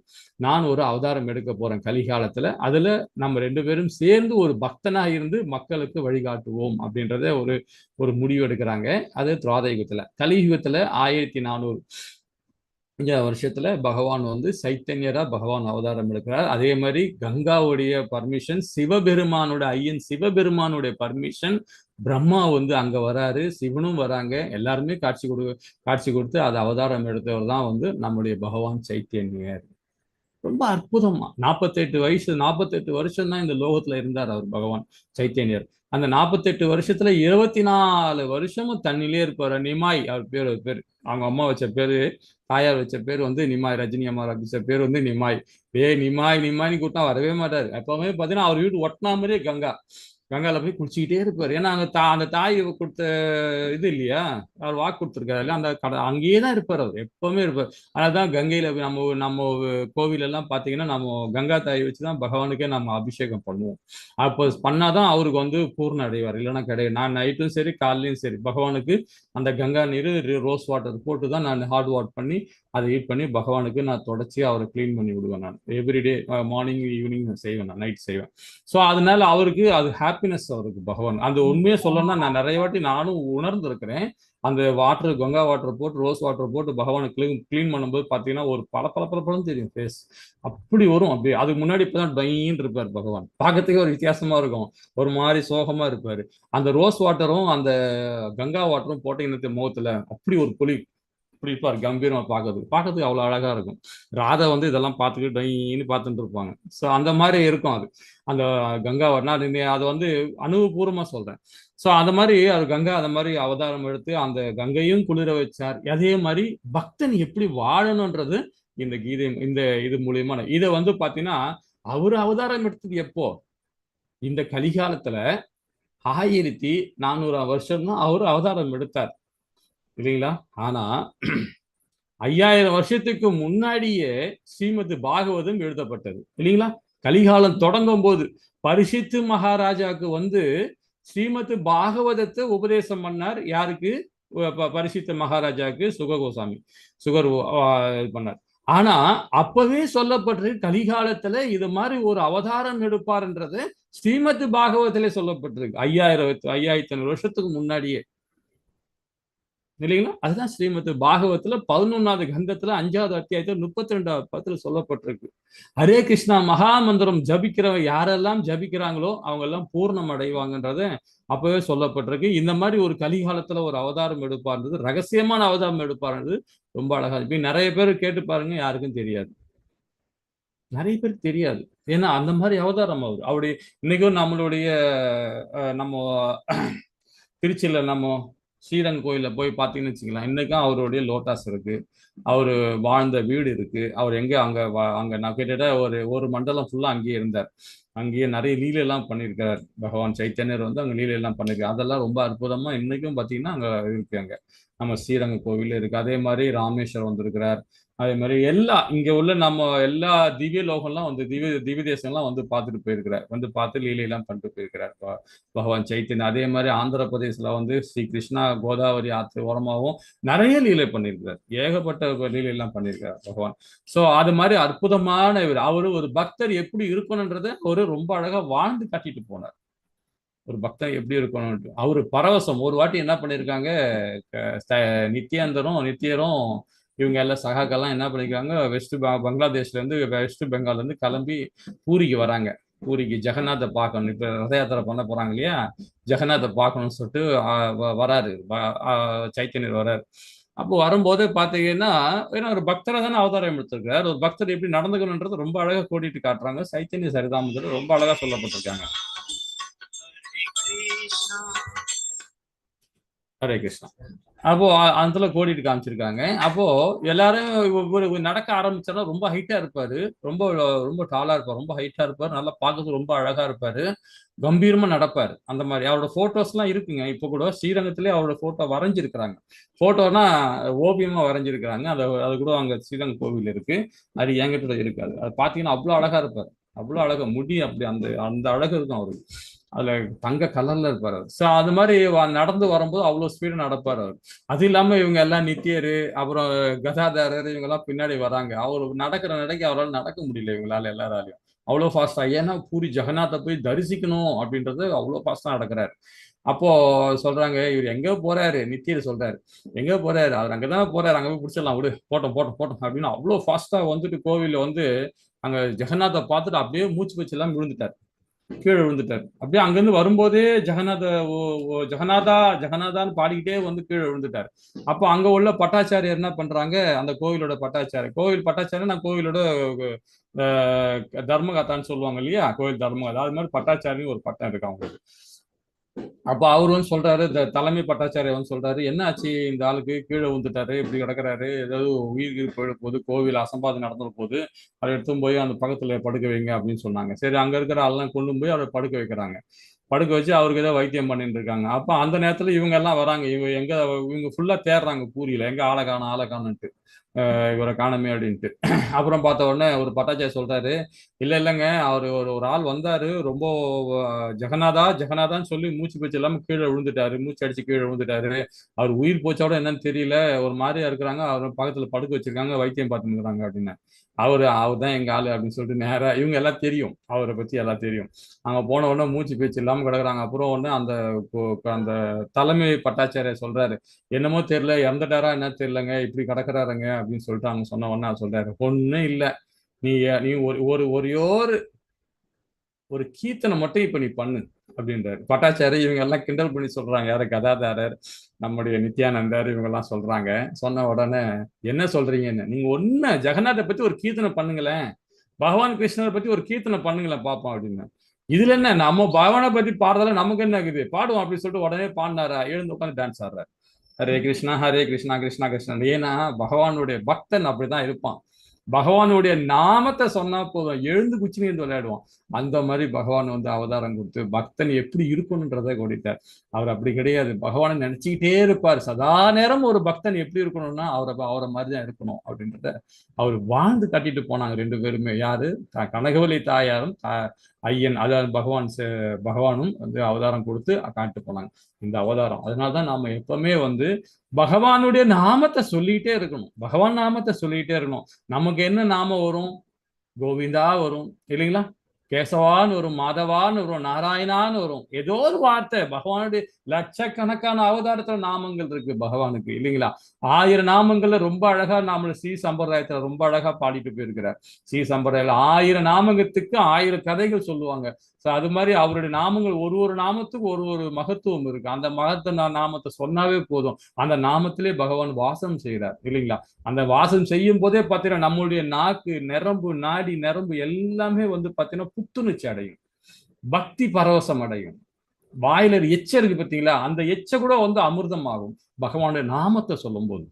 நான் ஒரு அவதாரம் எடுக்க போறேன் கலிகாலத்துல, அதுல நம்ம 2 பேரும் சேர்ந்து ஒரு பக்தனா இருந்து மக்களுக்கு வழிகாட்டுவோம் அப்படின்றத ஒரு ஒரு முடிவு எடுக்கிறாங்க. அது திராதயுகத்துல. கலியுகத்துல 1400 வருஷத்துல பகவான் வந்து சைத்தன்யரா பகவான் அவதாரம் எடுக்கிறார். அதே மாதிரி கங்காவுடைய பர்மிஷன், சிவபெருமானோட ஐயன் சிவபெருமானுடைய பர்மிஷன், பிரம்மா வந்து அங்க வராரு, சிவனும் வராங்க, எல்லாருமே காட்சி கொடுத்து அது அவதாரம் எடுத்தவர் தான் வந்து நம்முடைய பகவான் சைத்தன்யர். ரொம்ப அற்புதமா 48 வருஷம் தான் இந்த லோகத்துல இருந்தார் அவர் பகவான் சைத்தன்யர். அந்த 48 வருஷத்துல 24 வருஷமும் தண்ணிலே இருப்பாரு. நிமாய் அவர் பேர், அவங்க அம்மா வச்ச பேரு, தாயார் வச்ச பேர் வந்து நிமாய், ரஜினி அம்மா வச்ச பேர் வந்து நிமாய். நிமாய் நிமாய்னு கூட்டம் வரவே மாட்டாரு. எப்பவுமே பாத்தீங்கன்னா அவர் வீட்டு ஒட்டினா மாதிரியே கங்கா. கங்கால போய் குளிச்சுக்கிட்டே இருப்பாரு. ஏன்னா அந்த தாய் கொடுத்த இது இல்லையா, அவர் வாக்கு கொடுத்துருக்காரு இல்லையா, அந்த கடை அங்கேயே தான் இருப்பார், அவர் எப்பவுமே இருப்பார். அதனாலதான் கங்கையில நம்ம நம்ம கோவில் எல்லாம் பாத்தீங்கன்னா நம்ம கங்கா தாயை வச்சுதான் பகவானுக்கே நம்ம அபிஷேகம் பண்ணுவோம். அப்போ பண்ணாதான் அவருக்கு வந்து பூர்ண அடைவார், இல்லைன்னா கிடையாது. நான் நைட்டும் சரி காலையிலும் சரி பகவானுக்கு அந்த கங்கா நீர் ரோஸ் வாட்டர் போட்டு தான் நான் ஹாட் வாட்டர் பண்ணி அதை ஹீட் பண்ணி பகவானுக்கு நான் தொடச்சி அவரை கிளீன் பண்ணி விடுவேன். நான் எவ்ரிடே மார்னிங் ஈவினிங் செய்வேன், நான் நைட் செய்வேன். ஸோ அதனால அவருக்கு அது ஹாப்பினஸ், அவருக்கு பகவான். அந்த உண்மையை சொல்லணும்னா நான் நிறைய வாட்டி நானும் உணர்ந்திருக்கிறேன். அந்த வாட்டர் கங்கா வாட்டர் போட்டு ரோஸ் வாட்டர் போட்டு பகவானை கிளீன் பண்ணும்போது பார்த்தீங்கன்னா ஒரு பளபளன்னு தெரியும் ஃபேஸ். அப்படி வரும். அப்படி அதுக்கு முன்னாடி இப்பதான் டொயின்னு இருப்பார் பகவான். பார்க்கறதுக்கே ஒரு வித்தியாசமா இருக்கும், ஒரு மாதிரி சோகமா இருப்பாரு. அந்த ரோஸ் வாட்டரும் அந்த கங்கா வாட்டரும் போட்டீங்கன்னா முகத்துல அப்படி ஒரு பொலி, இப்படி இருப்பார் கம்பீரமா, பார்க்கறதுக்கு அவ்வளவு அழகா இருக்கும். ராதா வந்து இதெல்லாம் பார்த்துக்கிட்டு டொயின்னு பார்த்துட்டு இருப்பாங்க. ஸோ அந்த மாதிரி இருக்கும் அது. அந்த கங்கா வரனா அதை வந்து அனுபவபூர்வமா சொல்றேன். ஸோ அந்த மாதிரி அது கங்கா அந்த மாதிரி அவதாரம் எடுத்து அந்த கங்கையும் குளிர வச்சார். அதே மாதிரி பக்தன் எப்படி வாழணும்ன்றது இந்த கீதை, இந்த இது மூலியமா இதை வந்து பாத்தீங்கன்னா அவரு அவதாரம் எடுத்தது எப்போ, இந்த கலிகாலத்துல 1400 வருஷம் தான் அவரு அவதாரம் எடுத்தார் இல்லைங்களா. ஆனா 5000 வருஷத்துக்கு முன்னாடியே ஸ்ரீமத் பாகவதம் எழுதப்பட்டது இல்லைங்களா. கலிகாலம் தொடங்கும் போது பரிசித்து மகாராஜாவுக்கு வந்து ஸ்ரீமத் பாகவதத்தை உபதேசம் பண்ணார். யாருக்கு? பரிசித்த மகாராஜாவுக்கு சுகர் பண்ணார். ஆனா அப்பவே சொல்லப்பட்டிருக்கு கலிகாலத்துல இது மாதிரி ஒரு அவதாரம் எடுப்பார்ன்றது ஸ்ரீமத் பாகவதத்திலே சொல்லப்பட்டிருக்கு 5500 வருஷத்துக்கு முன்னாடியே இல்லைங்களா. அதுதான் ஸ்ரீமத் பாகவத்துல 11வது கந்தத்துல 5வது அத்தியாயத்துல 32வது பத்துல சொல்லப்பட்டிருக்கு. ஹரே கிருஷ்ணா மகாமந்திரம் ஜபிக்கிறவங்க யாரெல்லாம் ஜபிக்கிறாங்களோ அவங்க எல்லாம் பூர்ணம் அடைவாங்கன்றத அப்பவே சொல்லப்பட்டிருக்கு. இந்த மாதிரி ஒரு கலிகாலத்துல ஒரு அவதாரம் எடுப்பார்ன்றது, ரகசியமான அவதாரம் எடுப்பார்ன்றது ரொம்ப அழகா. இப்ப நிறைய பேர் கேட்டு பாருங்க, யாருக்கும் தெரியாது, நிறைய பேருக்கு தெரியாது. ஏன்னா அந்த மாதிரி அவதாரம் அவருடைய இன்னைக்கும் நம்மளுடைய நம்ம திருச்சியில நம்ம ஸ்ரீரங்க கோயில போய் பார்த்தீங்கன்னு வச்சுக்கலாம், இன்னைக்கும் அவருடைய லோட்டாஸ் இருக்கு, அவரு வாழ்ந்த வீடு இருக்கு. அவர் எங்க அங்க நான் கிட்டத்தட்ட ஒரு மண்டலம் ஃபுல்லா அங்கேயே இருந்தார். அங்கேயே நிறைய லீலை எல்லாம் பண்ணியிருக்கார். பகவான் சைத்தன்யர் வந்து அங்க லீலை எல்லாம் பண்ணிருக்காரு. அதெல்லாம் ரொம்ப அற்புதமா இன்னைக்கும் பார்த்தீங்கன்னா அங்க இருக்கு. அங்க நம்ம ஸ்ரீரங்க கோவில் இருக்கு. அதே மாதிரி ராமேஸ்வரம் வந்திருக்கிறார். அதே மாதிரி இங்க உள்ள நம்ம எல்லா திவ்ய லோகம்லாம் வந்து திவ்ய தேசம்லாம் வந்து பார்த்துட்டு போயிருக்கிறார். வந்து பார்த்து லீலையெல்லாம் பண்ணிட்டு போயிருக்கிறார் பகவான் சைத்தன்யா. அதே மாதிரி ஆந்திர பிரதேசல வந்து ஸ்ரீ கிருஷ்ணா கோதாவரி ஆற்று ஓரமாகவும் நிறைய லீலை பண்ணியிருக்கிறார். ஏகப்பட்ட லீலை எல்லாம் பண்ணியிருக்கிறார் பகவான். சோ அது மாதிரி அற்புதமான அவரு ஒரு பக்தர் எப்படி இருக்கணும்ன்றத அவரு ரொம்ப அழகா வாழ்ந்து காட்டிட்டு போனார். ஒரு பக்தன் எப்படி இருக்கணும் அவரு பரவசம். ஒரு வாட்டி என்ன பண்ணிருக்காங்க, நித்தியரும் இவங்க எல்லாம் சகாக்கெல்லாம் என்ன பண்ணிருக்காங்க, பங்களாதேஷ்ல இருந்து வெஸ்ட் பெங்கால்ல இருந்து கிளம்பி பூரிக்கு வராங்க. பூரிக்கு ஜெகநாத்தை பார்க்கணும், இப்ப ரத யாத்திரை பண்ண போறாங்க இல்லையா, ஜெகநாத்தை பார்க்கணும்னு சொல்லிட்டு வராரு, சைத்தன்யர் வராரு. அப்போ வரும்போது பாத்தீங்கன்னா ஏன்னா ஒரு பக்தரை தானே அவதாரம் எடுத்திருக்காரு. ஒரு பக்தர் எப்படி நடந்துக்கணும்ன்றது ரொம்ப அழகா கோடிட்டு காட்டுறாங்க. சைத்தன்ய சரிதாமத்தில் ரொம்ப அழகா சொல்லப்பட்டிருக்காங்க. ஹரே கிருஷ்ணா. அப்போ அந்த கோடிட்டு காமிச்சிருக்காங்க. அப்போ எல்லாரும் நடக்க ஆரம்பிச்சாலும் ரொம்ப ஹைட்டா இருப்பாரு, ரொம்ப ரொம்ப டாலா இருப்பாரு, ரொம்ப ஹைட்டா இருப்பாரு, நல்லா பார்க்கறது ரொம்ப அழகா இருப்பாரு, கம்பீரமா நடப்பாரு. அந்த மாதிரி அவரோட போட்டோஸ் எல்லாம் இருக்குங்க. இப்போ கூட ஸ்ரீரங்கத்திலே அவரோட போட்டோ வரைஞ்சிருக்கிறாங்க. போட்டோனா ஓவியமா வரைஞ்சிருக்கிறாங்க. அது கூட அங்க ஸ்ரீரங்க கோவில் இருக்கு. அது என்கிட்ட இருக்காது. அது பாத்தீங்கன்னா அவ்வளவு அழகா இருப்பாரு, அவ்வளவு அழகா முடி அப்படி அந்த அந்த அழகு இருக்கும் அவருக்கு. அதுல தங்க கலர்ல இருப்பாரு. சோ அது மாதிரி நடந்து வரும்போது அவ்வளவு ஸ்பீடு நடப்பாரு அவர். அது இல்லாம இவங்க எல்லாம் நித்தியரு, அப்புறம் கதாதாரர், இவங்க எல்லாம் பின்னாடி வராங்க. அவர் நடக்கிற அவரால் நடக்க முடியல இவங்களால எல்லாராலையும். அவ்வளவு ஃபாஸ்டா. ஏன்னா பூரி ஜெகநாத்தை போய் தரிசிக்கணும் அப்படின்றது அவ்வளவு ஃபாஸ்டா நடக்கிறாரு. அப்போ சொல்றாங்க, இவர் எங்க போறாரு, நித்தியர் சொல்றாரு, எங்க போறாரு, அவர் அங்கதானே போறாரு, அங்க போய் பிடிச்சிடலாம் விடு, போட்டோம் அப்படின்னு அவ்வளவு ஃபாஸ்டா வந்துட்டு கோவில்ல வந்து அங்க ஜெகநாத்தை பார்த்துட்டு அப்படியே மூச்சு வச்சு எல்லாம் விழுந்துட்டார், கீழே விழுந்துட்டார். அப்படியே அங்கிருந்து வரும்போதே ஜெகநாதான்னு பாடிக்கிட்டே வந்து கீழே விழுந்துட்டார். அப்போ அங்க உள்ள பட்டாச்சாரியர் என்ன பண்றாங்க, அந்த கோவில் பட்டாச்சாரியர் நான் கோவிலோட தர்மகத்தான்னு சொல்லுவாங்க இல்லையா, கோவில் தர்மகதா, அது மாதிரி பட்டாச்சாரியும் ஒரு பட்டம் இருக்கு அவங்களுக்கு. அப்ப அவர் வந்து சொல்றாரு, தலைமை பட்டாச்சாரியர் வந்து சொல்றாரு, என்ன ஆச்சு இந்த ஆளுக்கு, கீழே விழுந்துட்டாரு, இப்படி கிடக்குறாரு, ஏதாவது உயிர் போயிட போகுது, கோவில் அசம்பாதம் நடந்துட போகுது, அதை எடுத்து போய் அந்த பக்கத்துல படுக்க வைங்க அப்படின்னு சொன்னாங்க. சரி, அங்க இருக்கிற ஆள்லாம் கொண்டு போய் அவரை படுக்க வைக்கிறாங்க. படுக்க வச்சு அவருக்கு ஏதோ வைத்தியம் பண்ணிட்டு இருக்காங்க. அப்ப அந்த நேரத்துல இவங்க எல்லாம் வராங்க. இவங்க ஃபுல்லா தேடுறாங்க பூரியில, எங்க ஆளை காணுன்ட்டு, இவரை காணமே அப்படின்ட்டு. அப்புறம் பார்த்த உடனே ஒரு பட்டாச்சாரி சொல்றாரு, இல்லைங்க, அவர் ஒரு ஆள் வந்தாரு, ரொம்ப ஜெகநாதான்னு சொல்லி மூச்சு பேச்சு இல்லாம கீழே விழுந்துட்டாரு, மூச்சு அடிச்சு கீழே விழுந்துட்டாரு. அவர் உயிர் போச்சோட என்னன்னு தெரியல, ஒரு மாதிரியா இருக்கிறாங்க, அவர் பக்கத்துல படுக்க வச்சிருக்காங்க, வைத்தியம் பார்த்துன்னு இருக்கிறாங்க அப்படின்னு. அவர் தான் எங்க ஆளு அப்படின்னு சொல்லிட்டு நேரா இவங்க எல்லாம் தெரியும், அவரை பத்தி எல்லாம் தெரியும். அங்க போன உடனே மூச்சு பேச்சு இல்லாம கிடக்குறாங்க. அப்புறம் உடனே அந்த தலைமை பட்டாச்சாரிய சொல்றாரு, என்னமோ தெரியல, இறந்துட்டாரா என்ன தெரியலங்க, இப்படி கிடக்குறாருங்க அப்படின்னு சொல்லிட்டு அவங்க சொன்ன உடனே அவர் சொல்றாரு, ஒண்ணும் இல்ல, நீ நீ ஒரு கீர்த்தனை மட்டும் இப்ப நீ பண்ணு அப்படின்றாரு பட்டாச்சாரி. இவங்க எல்லாம் கிண்டல் பண்ணி சொல்றாங்க, யாரு கதாதாரர், நம்முடைய நித்யானந்தர், இவங்க எல்லாம் சொல்றாங்க. சொன்ன உடனே என்ன சொல்றீங்கன்னு, நீங்க ஒண்ணு ஜெகநாதை பத்தி ஒரு கீர்த்தனை பண்ணுங்களேன், பகவான் கிருஷ்ணரை பத்தி ஒரு கீர்த்தனை பண்ணுங்களேன் பாப்போம் அப்படின்னு. இதுல என்ன, நம்ம பகவானை பத்தி பாடுறதால நமக்கு என்ன இருக்குது, பாடுவோம் அப்படின்னு சொல்லிட்டு உடனே பாடினாரா, எழுந்து உட்காந்து டான்ஸ் ஆடுறாரு. ஹரே கிருஷ்ணா கிருஷ்ணா கிருஷ்ணா. ஏன்னா பகவானுடைய பக்தன் அப்படிதான் இருப்பான். பகவானுடைய நாமத்தை சொன்னா போதும், எழுந்து குச்சினு விளையாடுவான். அந்த மாதிரி பகவான் அவதாரம் கொடுத்து பக்தன் எப்படி இருக்கணும்ன்றதை கொடுத்தார். அவர் அப்படி கிடையாது, பகவானை நினைச்சுக்கிட்டே இருப்பார் சதா நேரம். ஒரு பக்தன் எப்படி இருக்கணும்னா அவரை மாதிரிதான் இருக்கணும் அப்படின்றத அவர் வாழ்ந்து கட்டிட்டு போனாங்க ரெண்டு பேருமே. யாரு, கனகவல்லி தாயாரும் ஐயன், அதாவது பகவானும் அவதாரம் கொடுத்து காட்டு போனாங்க இந்த அவதாரம். அதனாலதான் நாம எப்பவுமே பகவானுடைய நாமத்தை சொல்லிட்டே இருக்கணும், பகவான் நாமத்தை சொல்லிட்டே இருக்கணும். நமக்கு என்ன நாமம் வரும், கோவிந்தா வரும் இல்லைங்களா, கேசவான்னு வரும், மாதவான்னு வரும், நாராயணான்னு வரும், ஏதோ ஒரு வார்த்தை. பகவானுடைய லட்சக்கணக்கான அவதாரத்துல நாமங்கள் இருக்கு பகவானுக்கு இல்லைங்களா. 1000 நாமங்கள்ல ரொம்ப அழகா நாம ஸ்ரீ சம்பிரதாயத்துல ரொம்ப அழகா பாடிட்டு போயிருக்கிறார். ஸ்ரீ சம்பிரதாயத்துல 1000 நாமங்கத்துக்கு 1000 கதைகள் சொல்லுவாங்க. அது மாதிரி அவருடைய நாமங்கள் ஒரு நாமத்துக்கு ஒரு மகத்துவம் இருக்கு. அந்த நாமத்தை சொன்னாவே போதும், அந்த நாமத்திலே பகவான் வாசம் செய்கிறார் இல்லைங்களா. அந்த வாசம் செய்யும் போதே பார்த்தீங்கன்னா நம்மளுடைய நாக்கு நரம்பு, நாடி நரம்பு எல்லாமே பார்த்தீங்கன்னா புத்துணர்ச்சி அடையும், பக்தி பரவசம் அடையும். வாயில எச்ச இருக்கு பார்த்தீங்களா, அந்த எச்ச கூட அமிர்தம் ஆகும் பகவானுடைய நாமத்தை சொல்லும் போது.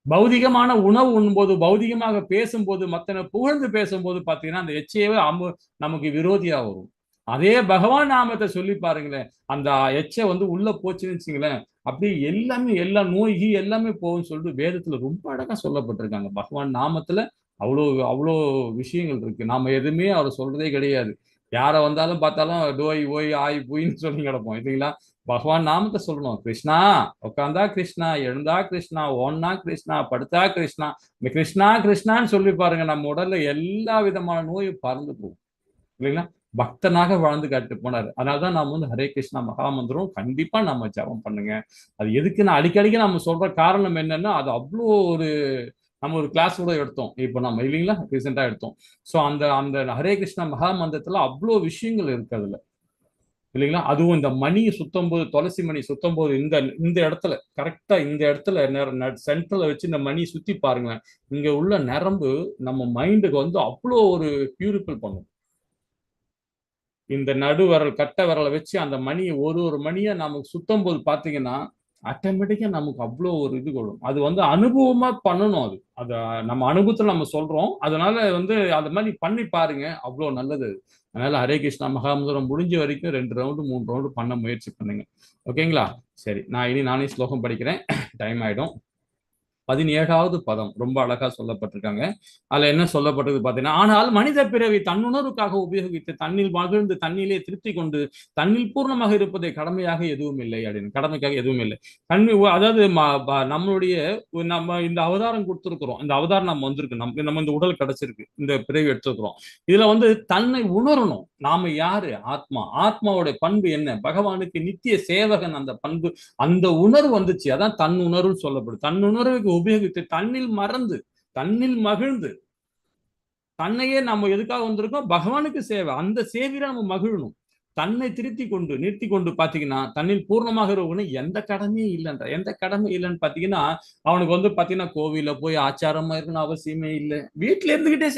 பௌதிகமான உணவு உண்ணும்போது, பௌதிகமாக பேசும்போது, மத்தனை புகழ்ந்து பேசும்போது பார்த்தீங்கன்னா அந்த எச்சையவே நமக்கு விரோதியா வரும். அதே பகவான் நாமத்தை சொல்லி பாருங்களேன், அந்த எச்சை உள்ள போச்சுன்னு வச்சுங்களேன், அப்படி எல்லாமே எல்லா நோய்கி எல்லாமே போகும்னு சொல்லிட்டு வேதத்துல ரொம்ப அழகா சொல்லப்பட்டிருக்காங்க. பகவான் நாமத்துல அவ்வளோ விஷயங்கள் இருக்கு. நாம எதுவுமே அவர் சொல்றதே கிடையாது. யாரை வந்தாலும் பார்த்தாலும் டோய் ஓய் ஆய் புயின்னு சொல்லி கிடப்போம் இல்லைங்களா. பகவான் நாமத்தை சொல்லணும். கிருஷ்ணா உட்காந்தா கிருஷ்ணா, எழுந்தா கிருஷ்ணா, ஓன்னா கிருஷ்ணா, படுத்தா கிருஷ்ணா. இந்த கிருஷ்ணா கிருஷ்ணான்னு சொல்லி பாருங்க, நம்ம உடல்ல எல்லா விதமான நோயும் பறந்து போகும் இல்லைங்களா. பக்தனாக வாழ்ந்து காட்டு போனாரு. அதனாலதான் நாம ஹரே கிருஷ்ணா மகாமந்திரம் கண்டிப்பா நம்ம ஜபம் பண்ணுங்க. அது எதுக்கு அடிக்கடிக்கு நம்ம சொல்ற காரணம் என்னன்னா, அது அவ்வளோ நம்ம ஒரு கிளாஸ் கூட எடுத்தோம் இப்போ நம்ம இல்லைங்களா, ரீசெண்டா எடுத்தோம். ஸோ அந்த ஹரே கிருஷ்ணா மகாமந்திரத்துல அவ்வளோ விஷயங்கள் இருக்கு அதுல இல்லைங்களா. அதுவும் இந்த மணி சுத்தம் போது, துளசி மணி சுத்தம் போது, இந்த இடத்துல கரெக்டா இந்த இடத்துல சென்டர்ல வச்சு இந்த மணி சுத்தி பாருங்களேன், இங்க உள்ள நரம்பு நம்ம மைண்டுக்கு அவ்வளோ ஒரு பியூரிஃபை பண்ணும். இந்த நடுவரல் கட்டை விரலை வச்சு அந்த மணியை ஒரு மணியை நமக்கு சுத்தம் போது பாத்தீங்கன்னா ஆட்டோமேட்டிக்கா நமக்கு அவ்வளோ ஒரு இது கொள்ளும். அது அனுபவமா பண்ணணும். அது நம்ம அனுபவத்துல நம்ம சொல்றோம். அதனால அது மாதிரி பண்ணி பாருங்க, அவ்வளோ நல்லது. அதனால ஹரே கிருஷ்ணா மகாமந்திரம் முடிஞ்ச வரைக்கும் 2 ரவுண்டு 3 ரவுண்டு பண்ண முயற்சி பண்ணுங்க. ஓகேங்களா. சரி, நானே ஸ்லோகம் படிக்கிறேன், டைம் ஆயிடும். 17வது பதம் ரொம்ப அழகா சொல்லப்பட்டிருக்காங்க. அதுல என்ன சொல்லப்பட்டது பாத்தீங்கன்னா, ஆனால் மனித பிறவி தன்னுணர்வுக்காக உபயோகித்து தன்னில் மகிழ்ந்து தன்னிலே திருப்தி கொண்டு தன்னில் பூர்ணமாக இருப்பதை கடமையாக எதுவும் இல்லை அப்படின்னு. கடமைக்காக எதுவும் இல்லை. அதாவது நம்ம இந்த அவதாரம் கொடுத்திருக்கிறோம், இந்த அவதாரம் நம்ம வந்திருக்கு, நம்ம இந்த உடல் கிடைச்சிருக்கு, இந்த பிறவி எடுத்துக்கிறோம். இதுல தன்னை உணரணும். நாம யாரு, ஆத்மாவோட பண்பு என்ன, பகவானுக்கு நித்திய சேவகன் அந்த பண்பு, அந்த உணர்வு வந்துச்சு. அதான் தன் உணர்வு சொல்லப்படுது. தன் உணர்வுக்கு உபயோகித்து தன்னில் மறந்து தன்னில் மகிழ்ந்து, தன்னையே நம்ம எதுக்காக வந்திருக்கோம், பகவானுக்கு சேவை, அந்த சேவையில நம்ம மகிழணும். தன்னை நிறுத்தி கொண்டு பாத்தீங்கன்னா தன்னில் பூர்ணமாக இருக்கணும். எந்த கடமை இல்லைன்னு பாத்தீங்கன்னா, அவனுக்கு பாத்தீங்கன்னா கோவில போய் ஆச்சாரமா இருக்கணும் அவசியமே இல்லை. வீட்டுல இருந்துகிட்டே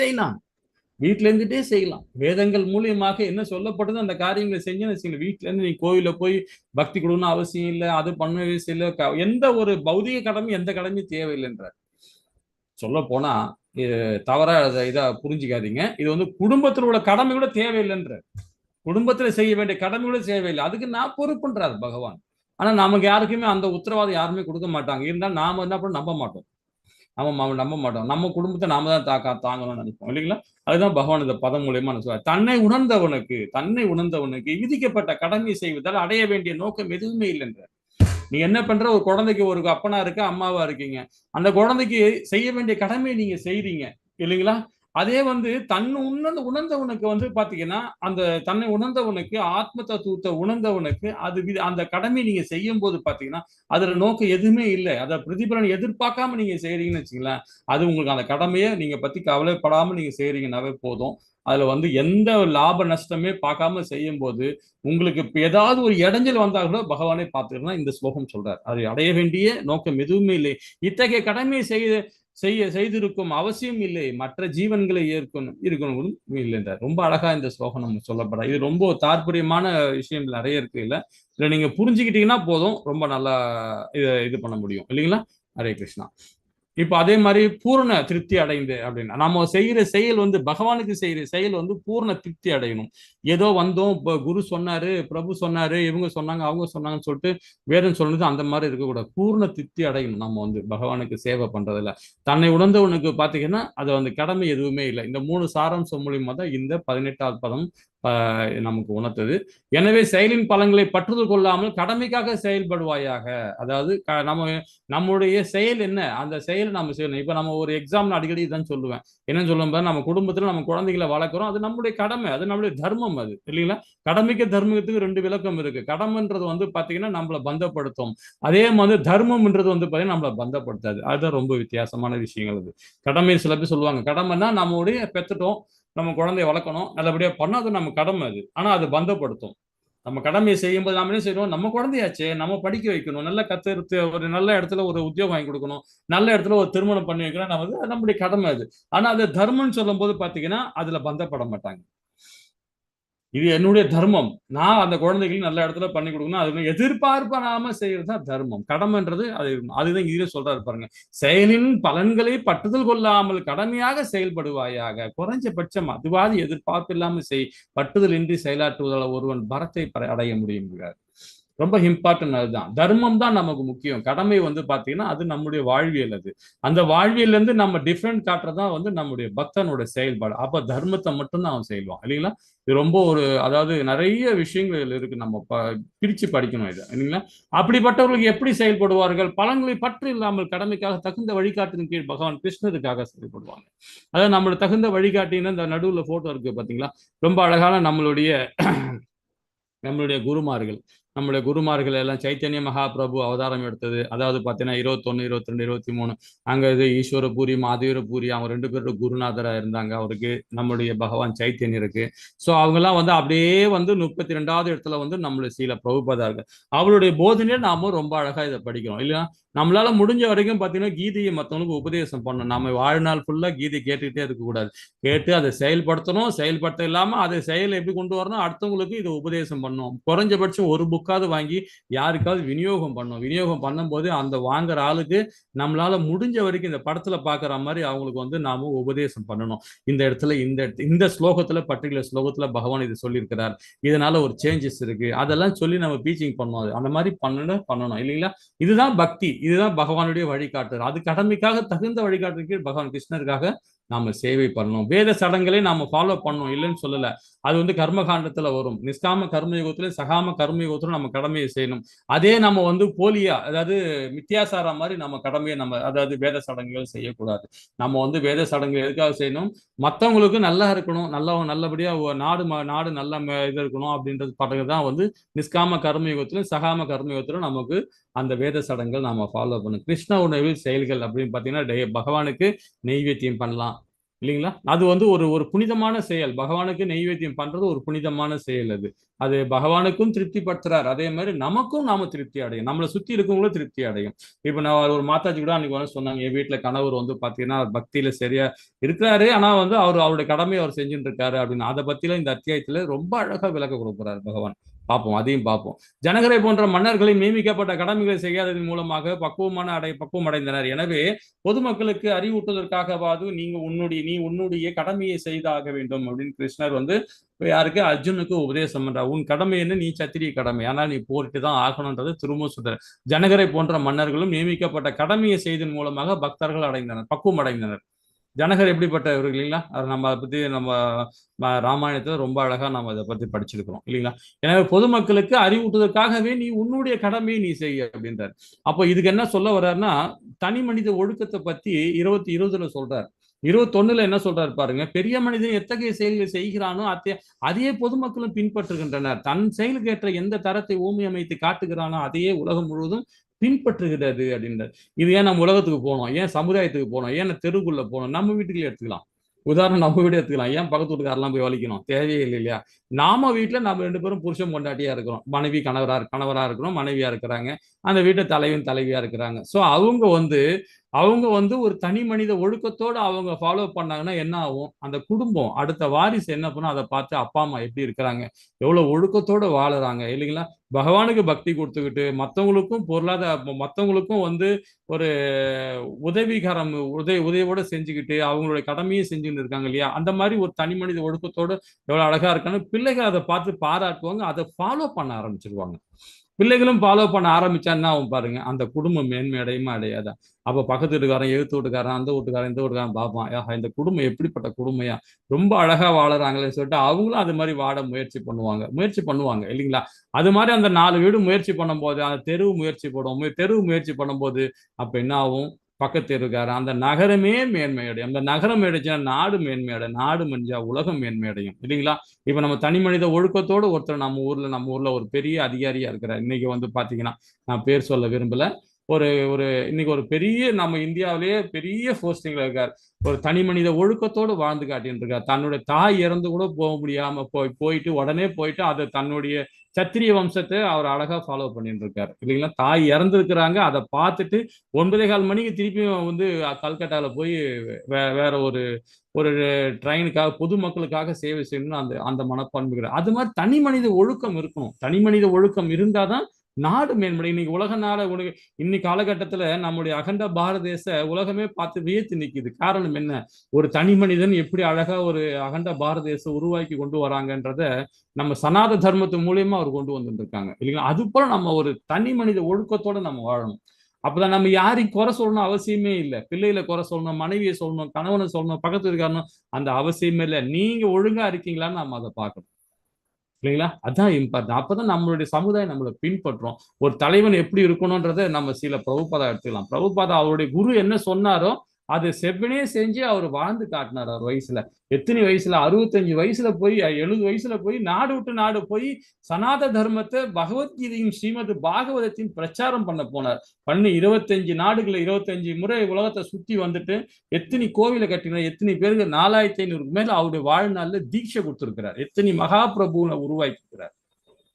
செய்யலாம். வேதங்கள் மூலியமாக என்ன சொல்லப்படுது அந்த காரியங்களை செஞ்சு வீட்டுல இருந்து நீ கோவில போய் பக்தி கொடுக்கணும் அவசியம் இல்லை, அது பண்ணவே இல்லை. எந்த ஒரு பௌதிக கடமை எந்த கடமையும் தேவையில்லைன்ற சொல்ல போனா தவறா இதா புரிஞ்சுக்காதீங்க. இது குடும்பத்தில் உள்ள கடமை கூட தேவையில்லைன்ற. குடும்பத்துல செய்ய வேண்டிய கடமைகளும் செய்யவில்லை, அதுக்கு நான் பொறுப்புன்றார் பகவான். ஆனா நமக்கு யாருக்குமே அந்த உத்தரவாதம் யாருமே கொடுக்க மாட்டாங்க. இருந்தாலும் நாம என்ன பண்ண நம்ப மாட்டோம். நம்ப மாட்டோம். நம்ம குடும்பத்தை நாம தான் தாங்கணும்னு நினைப்போம் இல்லைங்களா? அதுதான் பகவான் இந்த பதம் மூலியமா சொல்றார். தன்னை உணர்ந்தவனுக்கு விதிக்கப்பட்ட கடமை செய்வதால் அடைய வேண்டிய நோக்கம் எதுவுமே இல்லைன்ற. நீ என்ன பண்ற, ஒரு குழந்தைக்கு ஒரு அப்பனா இருக்க, அம்மாவா இருக்கீங்க. அந்த குழந்தைக்கு செய்ய வேண்டிய கடமையை நீங்க செய்றீங்க இல்லைங்களா? அதே தன்னை உணர்ந்தவனுக்கு பாத்தீங்கன்னா, அந்த தன்னை உணர்ந்தவனுக்கு, ஆத்ம தத்துவத்தை உணர்ந்தவனுக்கு அந்த கடமை நீங்க செய்யும் போது பாத்தீங்கன்னா, அதுல நோக்கம் எதுவுமே இல்லை. அதை பிரதிபலன் எதிர்பார்க்காம நீங்க செய்றீங்கன்னு வச்சுங்களேன், அது உங்களுக்கு அந்த கடமையை நீங்க பத்தி கவலைப்படாம நீங்க செய்றீங்கன்னாவே போதும். அதுல எந்த லாப நஷ்டமே பார்க்காம செய்யும் போது உங்களுக்கு ஏதாவது ஒரு இடைஞ்சல் வந்தா கூட பகவானே பார்த்துக்கலாம். இந்த ஸ்லோகம் சொல்றார், அதை அடைய வேண்டிய நோக்கம் எதுவுமே இல்லை, இத்தகைய கடமையை செய்திருக்கும் அவசியம் இல்லை, மற்ற ஜீவன்களை இருக்கணும் இல்லை என்றார். ரொம்ப அழகா இந்த ஸ்லோகம் நம்ம சொல்லப்படுற. இது ரொம்ப தாற்பயமான விஷயம் நிறைய இருக்கு. இல்ல நீங்க புரிஞ்சுக்கிட்டீங்கன்னா போதும், ரொம்ப நல்லா இது பண்ண முடியும் இல்லைங்களா? ஹரே கிருஷ்ணா. இப்ப அதே மாதிரி பூர்ண திருப்தி அடைந்து அப்படின்னா, நம்ம செய்யற செயல் பகவானுக்கு செய்யற செயல் பூர்ண திருப்தி அடையணும். ஏதோ வந்தோம், குரு சொன்னாரு, பிரபு சொன்னாரு, இவங்க சொன்னாங்க, அவங்க சொன்னாங்கன்னு சொல்லிட்டு வேதம் சொல்றது அந்த மாதிரி இருக்கக்கூடாது. பூர்ண திருப்தி அடையணும் நம்ம பகவானுக்கு சேவை பண்றதுல. தன்னை உணர்ந்தவனுக்கு பாத்தீங்கன்னா அது கடமை எதுவுமே இல்லை. இந்த 3 சாராம்சம் மூலியமா தான் இந்த 18வது பதம் நமக்கு உணர்த்தது. எனவே செயலின் பலன்களை பற்றுதல் கொள்ளாமல் கடமைக்காக செயல்படுவாயாக. அதாவது நம்முடைய செயல் என்ன, அந்த செயலை நம்ம செய்யணும். இப்ப நம்ம ஒரு எக்ஸாம்பிள் அடிக்கடி தான் சொல்லுவேன். என்னன்னு சொல்லுவோம், நம்ம குடும்பத்துல நம்ம குழந்தைகளை வளர்க்குறோம், அது நம்முடைய கடமை, அது நம்மளுடைய தர்மம். அது இல்லைங்களா? கடமைக்கு தர்மத்துக்கு 2 விளக்கம் இருக்கு. கடமைன்றது பாத்தீங்கன்னா நம்மளை பந்தப்படுத்தும். அதே மாதிரி தர்மம்ன்றது பாத்தீங்கன்னா நம்மளை பந்தப்படுத்தாது. அதுதான் ரொம்ப வித்தியாசமான விஷயங்கள். அது கடமை சில பேர் சொல்லுவாங்க, கடமைன்னா நம்மளுடைய பெத்துட்டோம், நம்ம குழந்தைய வளர்க்கணும், நல்லபடியா பண்ண, அது நம்ம கடமை. அது ஆனா அது பந்தப்படுத்தும். நம்ம கடமையை செய்யும்போது நாம என்ன செய்யறோம், நம்ம குழந்தையாச்சே, நம்ம படிக்க வைக்கணும், நல்ல கத்து ஒரு நல்ல இடத்துல ஒரு உத்தியோகம் வாங்கி கொடுக்கணும், நல்ல இடத்துல ஒரு திருமணம் பண்ணி வைக்கணும், நம்முடைய கடமை அது. ஆனா அது தர்மம்னு சொல்லும் போது பாத்தீங்கன்னா அதுல பந்தப்பட மாட்டாங்க. இது என்னுடைய தர்மம், நான் அந்த குழந்தைகளுக்கு நல்ல இடத்துல பண்ணி கொடுக்கணும், அது எதிர்பார்ப்ப நாம செய்யறது தான் தர்மம். கடமைன்றது அதுதான் இதுல சொல்றாரு பாருங்க. செயலின் பலன்களை பற்றுதல் கொள்ளாமல் கடமையாக செயல்படுவாயாக. குறைஞ்சபட்சம் அதுவாது எதிர்பார்ப்பு இல்லாமல் பற்றுதல் இன்றி செயலாற்றுவதால் ஒருவன் பரத்தை அடைய முடியும். ரொம்ப இம்பார்ட்டன்ட். அதுதான் தர்மம் தான் நமக்கு முக்கியம். கடமை பாத்தீங்கன்னா அது நம்முடைய வாழ்வியல். அது அந்த வாழ்வியல் நம்ம டிஃபரெண்ட் காட்டுறதுதான் நம்முடைய பக்தனுடைய செயல்பாடு. அப்ப தர்மத்தை மட்டும்தான் அவன் செய்வான் இல்லைங்களா? இது ரொம்ப அதாவது நிறைய விஷயங்கள் இருக்கு, நம்ம பிரிச்சு படிக்கணும் இது இல்லைங்களா? அப்படிப்பட்டவர்களுக்கு எப்படி செயல்படுவார்கள், பலன்களை பற்று இல்லாமல் கடமைக்காக தகுந்த வழிகாட்டின் கீழ் பகவான் கிருஷ்ணருக்காக செயல்படுவாங்க. அதாவது நம்மளோட தகுந்த வழிகாட்டின்னு இந்த நடுவுல போட்டோ இருக்கு பாத்தீங்களா? ரொம்ப அழகான நம்மளுடைய குருமார்கள் எல்லாம் சைத்தன்ய மகாபிரபு அவதாரம் எடுத்தது. அதாவது பாத்தீங்கன்னா 21, 22, 23 அங்க இது ஈஸ்வரபூரி, மாதேவரபூரி, அவங்க 2 பேரோட குருநாதரா இருந்தாங்க. அவருக்கு நம்முடைய பகவான் சைத்தன்யருக்கு. ஸோ அவங்கெல்லாம் அப்படியே 32வது இடத்துல நம்மளுடைய ஸ்ரீல பிரபுபாதா இருக்கு. அவருடைய போதனையை நாம ரொம்ப அழகா இதை படிக்கிறோம் இல்லையா? நம்மளால முடிஞ்ச வரைக்கும் பாத்தீங்கன்னா கீதையை மற்றவங்களுக்கு உபதேசம் பண்ணணும். நம்ம வாழ்நாள் ஃபுல்லா கீதை கேட்டுக்கிட்டே இருக்கக்கூடாது. கேட்டு அதை செயல்படுத்தணும். செயல்படுத்த இல்லாம அதை செயல் எப்படி கொண்டு வரணும், அடுத்தவங்களுக்கு இதை உபதேசம் பண்ணணும். குறைஞ்சபட்சம் ஒரு புக்காவது வாங்கி யாருக்காவது விநியோகம் பண்ணணும். விநியோகம் பண்ணும்போது அந்த வாங்குற ஆளுக்கு நம்மளால முடிஞ்ச வரைக்கும் இந்த படத்துல பாக்குற மாதிரி அவங்களுக்கு நாம உபதேசம் பண்ணணும். இந்த இடத்துல இந்த ஸ்லோகத்துல பர்டிகுலர் ஸ்லோகத்துல பகவான் இது சொல்லியிருக்கிறார், இதனால ஒரு சேஞ்சஸ் இருக்கு, அதெல்லாம் சொல்லி நம்ம டீச்சிங் பண்ணணும். அந்த மாதிரி பண்ணணும் இல்லைங்களா? இதுதான் பக்தி, இதுதான் பகவானுடைய வழிகாட்டுதல். அது கடமைக்காக தகுந்த வழிகாட்டுக்கு பகவான் கிருஷ்ணருக்காக நாம சேவை பண்ணணும். வேத சடங்களை நாம ஃபாலோ பண்ணணும், இல்லைன்னு சொல்லல. அது கர்மகாண்டத்துல வரும். நிஷ்காம கர்மயுகத்திலும் சகாம கர்மயுகத்திலும் நம்ம கடமையை செய்யணும். அதே நம்ம போலியா, அதாவது மித்தியாசாரா மாதிரி நம்ம கடமையை அதாவது வேத சடங்குகள் செய்யக்கூடாது. நம்ம வேத சடங்குகள் எதுக்காக செய்யணும், மற்றவங்களுக்கு நல்லா இருக்கணும், நல்லபடியா நாடு நல்ல இது இருக்கணும் அப்படின்றது படகுதான் நிஷ்காம கர்மயுகத்திலும் சகாம கர்மயுகத்திலும் நமக்கு அந்த வேத சடங்குகள் நாம ஃபாலோ பண்ணணும். கிருஷ்ண உணவு செயல்கள் அப்படின்னு பாத்தீங்கன்னா பகவானுக்கு நெய்வேத்தியம் பண்ணலாம் இல்லைங்களா? அது ஒரு புனிதமான செயல். பகவானுக்கு நெய்வேத்தியம் பண்றது ஒரு புனிதமான செயல். அது பகவானுக்கும் திருப்தி படுத்துறாரு, அதே மாதிரி நமக்கும் நாம திருப்தி அடையும், நம்மளை சுத்தி இருக்கவங்களும் திருப்தி அடையும். இப்ப நான் ஒரு மாதாஜி கூட அன்னைக்கு சொன்னாங்க, என் வீட்டுல கணவர் பாத்தீங்கன்னா பக்தியில சரியா இருக்கிறாரு, ஆனா அவருடைய கடமையை அவர் செஞ்சுட்டு இருக்காரு அப்படின்னு. அதை பத்தில இந்த அத்தியாயத்துல ரொம்ப அழகா விளக்க கொடுக்குறாரு பகவான். பார்ப்போம், அதையும் பார்ப்போம். ஜனகரை போன்ற மன்னர்களை நியமிக்கப்பட்ட கடமைகளை செய்யாததன் மூலமாக பக்குவம் அடைந்தனர். எனவே பொதுமக்களுக்கு அறிவூட்டுவதற்காகவாது நீ உன்னுடைய கடமையை செய்தாக வேண்டும் அப்படின்னு கிருஷ்ணர் வந்து யாருக்கு? அர்ஜுனுக்கு உபதேசம் பண்றார். உன் கடமை என்ன? நீ சத்திரிய கடமை, ஆனால் நீ போரிட்டு தான் ஆகணும்ன்றது திரும்ப சொல்ற. ஜனகரை போன்ற மன்னர்களும் நியமிக்கப்பட்ட கடமையை செய்ததன் மூலமாக பக்தர்கள் அடைந்தனர், பக்குவம் அடைந்தனர். ஜனகர் எப்படிப்பட்டவர்கள் இல்லைங்களா? அதை நம்ம அதை பத்தி நம்ம ராமாயணத்துல ரொம்ப அழகா நம்ம அதை பத்தி படிச்சிருக்கிறோம் இல்லைங்களா? எனவே பொதுமக்களுக்கு அறிவூட்டுவதற்காகவே நீ உன்னுடைய கடமையை நீ செய்ய அப்படின்றார். அப்போ இதுக்கு என்ன சொல்ல வர்றாருன்னா, தனி மனித ஒழுக்கத்தை பத்தி 20:20 சொல்றாரு. 21 என்ன சொல்றாரு பாருங்க. பெரிய மனிதன் எத்தகைய செயல்களை செய்கிறானோ அதையே பொதுமக்களும் பின்பற்றுகின்றனர். தன் செயலுக்கு ஏற்ற எந்த தரத்தை ஊமி அமைத்து காட்டுகிறானோ அதையே உலகம் முழுவதும் பின்பற்றுகிறது அப்படின்றார். இது ஏன் நம்ம உலகத்துக்கு போகணும்? ஏன் சமுதாயத்துக்கு போகணும்? ஏன் தெருக்குள்ள போகணும்? நம்ம வீட்டுக்குள்ளே எடுத்துக்கலாம். உதாரணம் நம்ம வீடு எடுத்துக்கலாம். ஏன் பக்கத்து வீட்டுக்காரெல்லாம் போய் வலிக்கணும்? தேவையே இல்லை இல்லையா? நாம வீட்டுல நம்ம 2 பேரும் புருஷன் பொண்டாட்டியா இருக்கிறோம். மனைவி கணவரா இருக்கிறோம், மனைவியா இருக்கிறாங்க. அந்த வீட்டு தலைவியா இருக்கிறாங்க. ஸோ அவங்க வந்து ஒரு தனி மனித ஒழுக்கத்தோடு அவங்க ஃபாலோ பண்ணாங்கன்னா என்ன ஆகும்? அந்த குடும்பம் அடுத்த வாரிசு என்ன பண்ணும்? அதை பார்த்து அப்பா அம்மா எப்படி இருக்கிறாங்க, எவ்வளவு ஒழுக்கத்தோடு வாழுறாங்க இல்லைங்களா? பகவானுக்கு பக்தி கொடுத்துக்கிட்டு மற்றவங்களுக்கும் வந்து ஒரு உதவியோட செஞ்சுக்கிட்டு அவங்களுடைய கடமையை செஞ்சுட்டு இருக்காங்க இல்லையா? அந்த மாதிரி ஒரு தனி மனித ஒழுக்கத்தோடு எவ்வளவு அழகா இருக்கான்னு பிள்ளைகள் அதை பார்த்து பாராட்டுவாங்க, அதை ஃபாலோ பண்ண ஆரம்பிச்சிருவாங்க. பிள்ளைகளும் ஃபாலோ பண்ண ஆரம்பிச்சான்னா அவன் பாருங்க, அந்த குடும்பம் மேன்மை அடையுமா அடையாதா? அப்ப பக்கத்து வீட்டுக்காரன், எழுத்து வீட்டுக்காரன், அந்த வீட்டுக்காரன், இந்த வீட்டுக்காரன் பார்ப்பான், இந்த குடும்பம் எப்படிப்பட்ட குடும்பையா, ரொம்ப அழகா வாழறாங்களேன்னு சொல்லிட்டு அவங்களும் அது மாதிரி வாழ முயற்சி பண்ணுவாங்க இல்லைங்களா? அது மாதிரி அந்த 4 வீடு முயற்சி பண்ணும்போது, அந்த தெருவு முயற்சி பண்ணும்போது அப்ப என்ன ஆகும்? பக்கத்து இருக்காரு அந்த நகரமே மேன்மையடையும். அந்த நகரம் அடைச்சுன்னா நாடு மேன்மையடையும், நாடு மஞ்சா உலகம் மேன்மையடையும் இல்லைங்களா? இப்ப நம்ம தனி மனித ஒழுக்கத்தோடு ஒருத்தர் நம்ம ஊர்ல ஒரு பெரிய அதிகாரியா இருக்கிறார். இன்னைக்கு வந்து பாத்தீங்கன்னா, நான் பேர் சொல்ல விரும்பல, இன்னைக்கு ஒரு பெரிய நம்ம இந்தியாவிலேயே பெரிய போஸ்டிங்ல இருக்கார். ஒரு தனி மனித ஒழுக்கத்தோடு வாழ்ந்து காட்டின்னு இருக்கார். தன்னுடைய தாய் இறந்து கூட போக முடியாம உடனே போயிட்டு அதை தன்னுடைய சத்திரிய வம்சத்தை அவர் அழகா ஃபாலோ பண்ணிட்டு இருக்காரு இல்லைங்களா? தாய் இறந்துருக்கிறாங்க, அதை பார்த்துட்டு 9:15 மணிக்கு திருப்பியும் வந்து கல்கட்டால போய் வேற ஒரு ட்ரெயினுக்காக பொதுமக்களுக்காக சேவை செய்யணும்னு அந்த மனப்பான்மை. அது மாதிரி தனி மனித ஒழுக்கம் இருக்கணும். தனி மனித ஒழுக்கம் இருந்தாதான் நாடு மேம்படும். இன்னைக்கு உலக நாடு இன்னைக்கு காலகட்டத்துல நம்முடைய அகண்ட பாரத தேச உலகமே பார்த்து வியத்து நிக்குது. காரணம் என்ன? ஒரு தனி மனிதன் எப்படி அழகா ஒரு அகண்ட பாரத தேசம் உருவாக்கி கொண்டு வராங்கன்றத நம்ம சனாத தர்மத்து மூலியமா அவர் கொண்டு வந்துட்டு இருக்காங்க இல்லைங்களா? அது போல நம்ம ஒரு தனி மனித ஒழுக்கத்தோட நம்ம வாழணும். அப்பதான் நம்ம யாரையும் குறை சொல்லணும் அவசியமே இல்லை. பிள்ளைகளை குறை சொல்லணும், மனைவியை சொல்லணும், கணவனை சொல்லணும், பக்கத்துல இருக்காரணும், அந்த அவசியமே இல்லை. நீங்க ஒழுங்கா இருக்கீங்களான்னு நம்ம அதை பார்க்கணும் இல்லைங்களா? அதான் இம்பார்ட்டன். அப்பதான் நம்மளுடைய சமுதாயம் நம்மளை பின்பற்றோம். ஒரு தலைவன் எப்படி இருக்கணும்ன்றத நம்ம சில பிரபுபாதா எடுத்துக்கலாம். பிரபுபாதா அவருடைய குரு என்ன சொன்னாரோ அது செவ்வனே செஞ்சு அவர் வாழ்ந்து காட்டினார். அவர் வயசுல எத்தனை வயசுல 65 வயசுல போய் 70 வயசுல போய் நாடு விட்டு நாடு போய் சனாத தர்மத்தை பகவத்கீதையும் ஸ்ரீமத் பாகவதத்தையும் பிரச்சாரம் பண்ண போனார். 25 நாடுகளை 25 முறை உலகத்தை சுத்தி வந்துட்டு எத்தனை கோவிலை கட்டினார், எத்தனை பேருக்கு 4500 மேல அவருடைய வாழ்நாள்ல தீட்சை கொடுத்திருக்கிறார். எத்தனை மகாபிரபுவை உருவாக்கிக்கிறார்.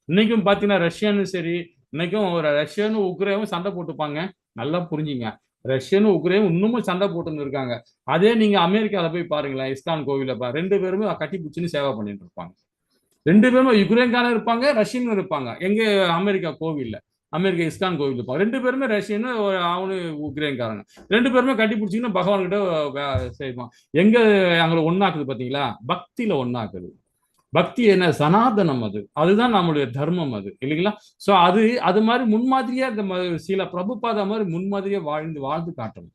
இன்னைக்கும் பாத்தீங்கன்னா ரஷ்யானும் சரி, இன்னைக்கும் ஒரு ரஷ்யானும் உக்ரைனும் சண்டை போட்டுப்பாங்க. நல்லா புரிஞ்சுங்க, ரஷ்யனும் உக்ரைனும் இன்னமும் சண்டை போட்டுன்னு இருக்காங்க. அதே நீங்க அமெரிக்கால போய் பாருங்களேன், இஸ்கான் கோவில 2 பேருமே கட்டி பிடிச்சின்னு சேவை பண்ணிட்டு இருப்பாங்க. 2 பேருமே யுக்ரைன்காரன் இருப்பாங்க, ரஷ்யனும் இருப்பாங்க. எங்க அமெரிக்கா கோவில்ல, அமெரிக்கா இஸ்கான் கோவில் இருப்பாங்க. 2 பேருமே ரஷ்யனும் அவனு உக்ரைன்காரங்க. 2 பேருமே கட்டி பிடிச்சிங்கன்னா பகவான் கிட்ட செய்வான். எங்க அங்க ஒன்னாக்குது பாத்தீங்களா? பக்தியில ஒன்னாக்குது. பக்தி என்ன? சனாதனம். அதுதான் நம்மளுடைய தர்மம் இல்லைங்களா? சோ அது மாதிரி முன்மாதிரியா சில பிரபுபாதா மாதிரி முன்மாதிரியா வாழ்ந்து காட்டணும்.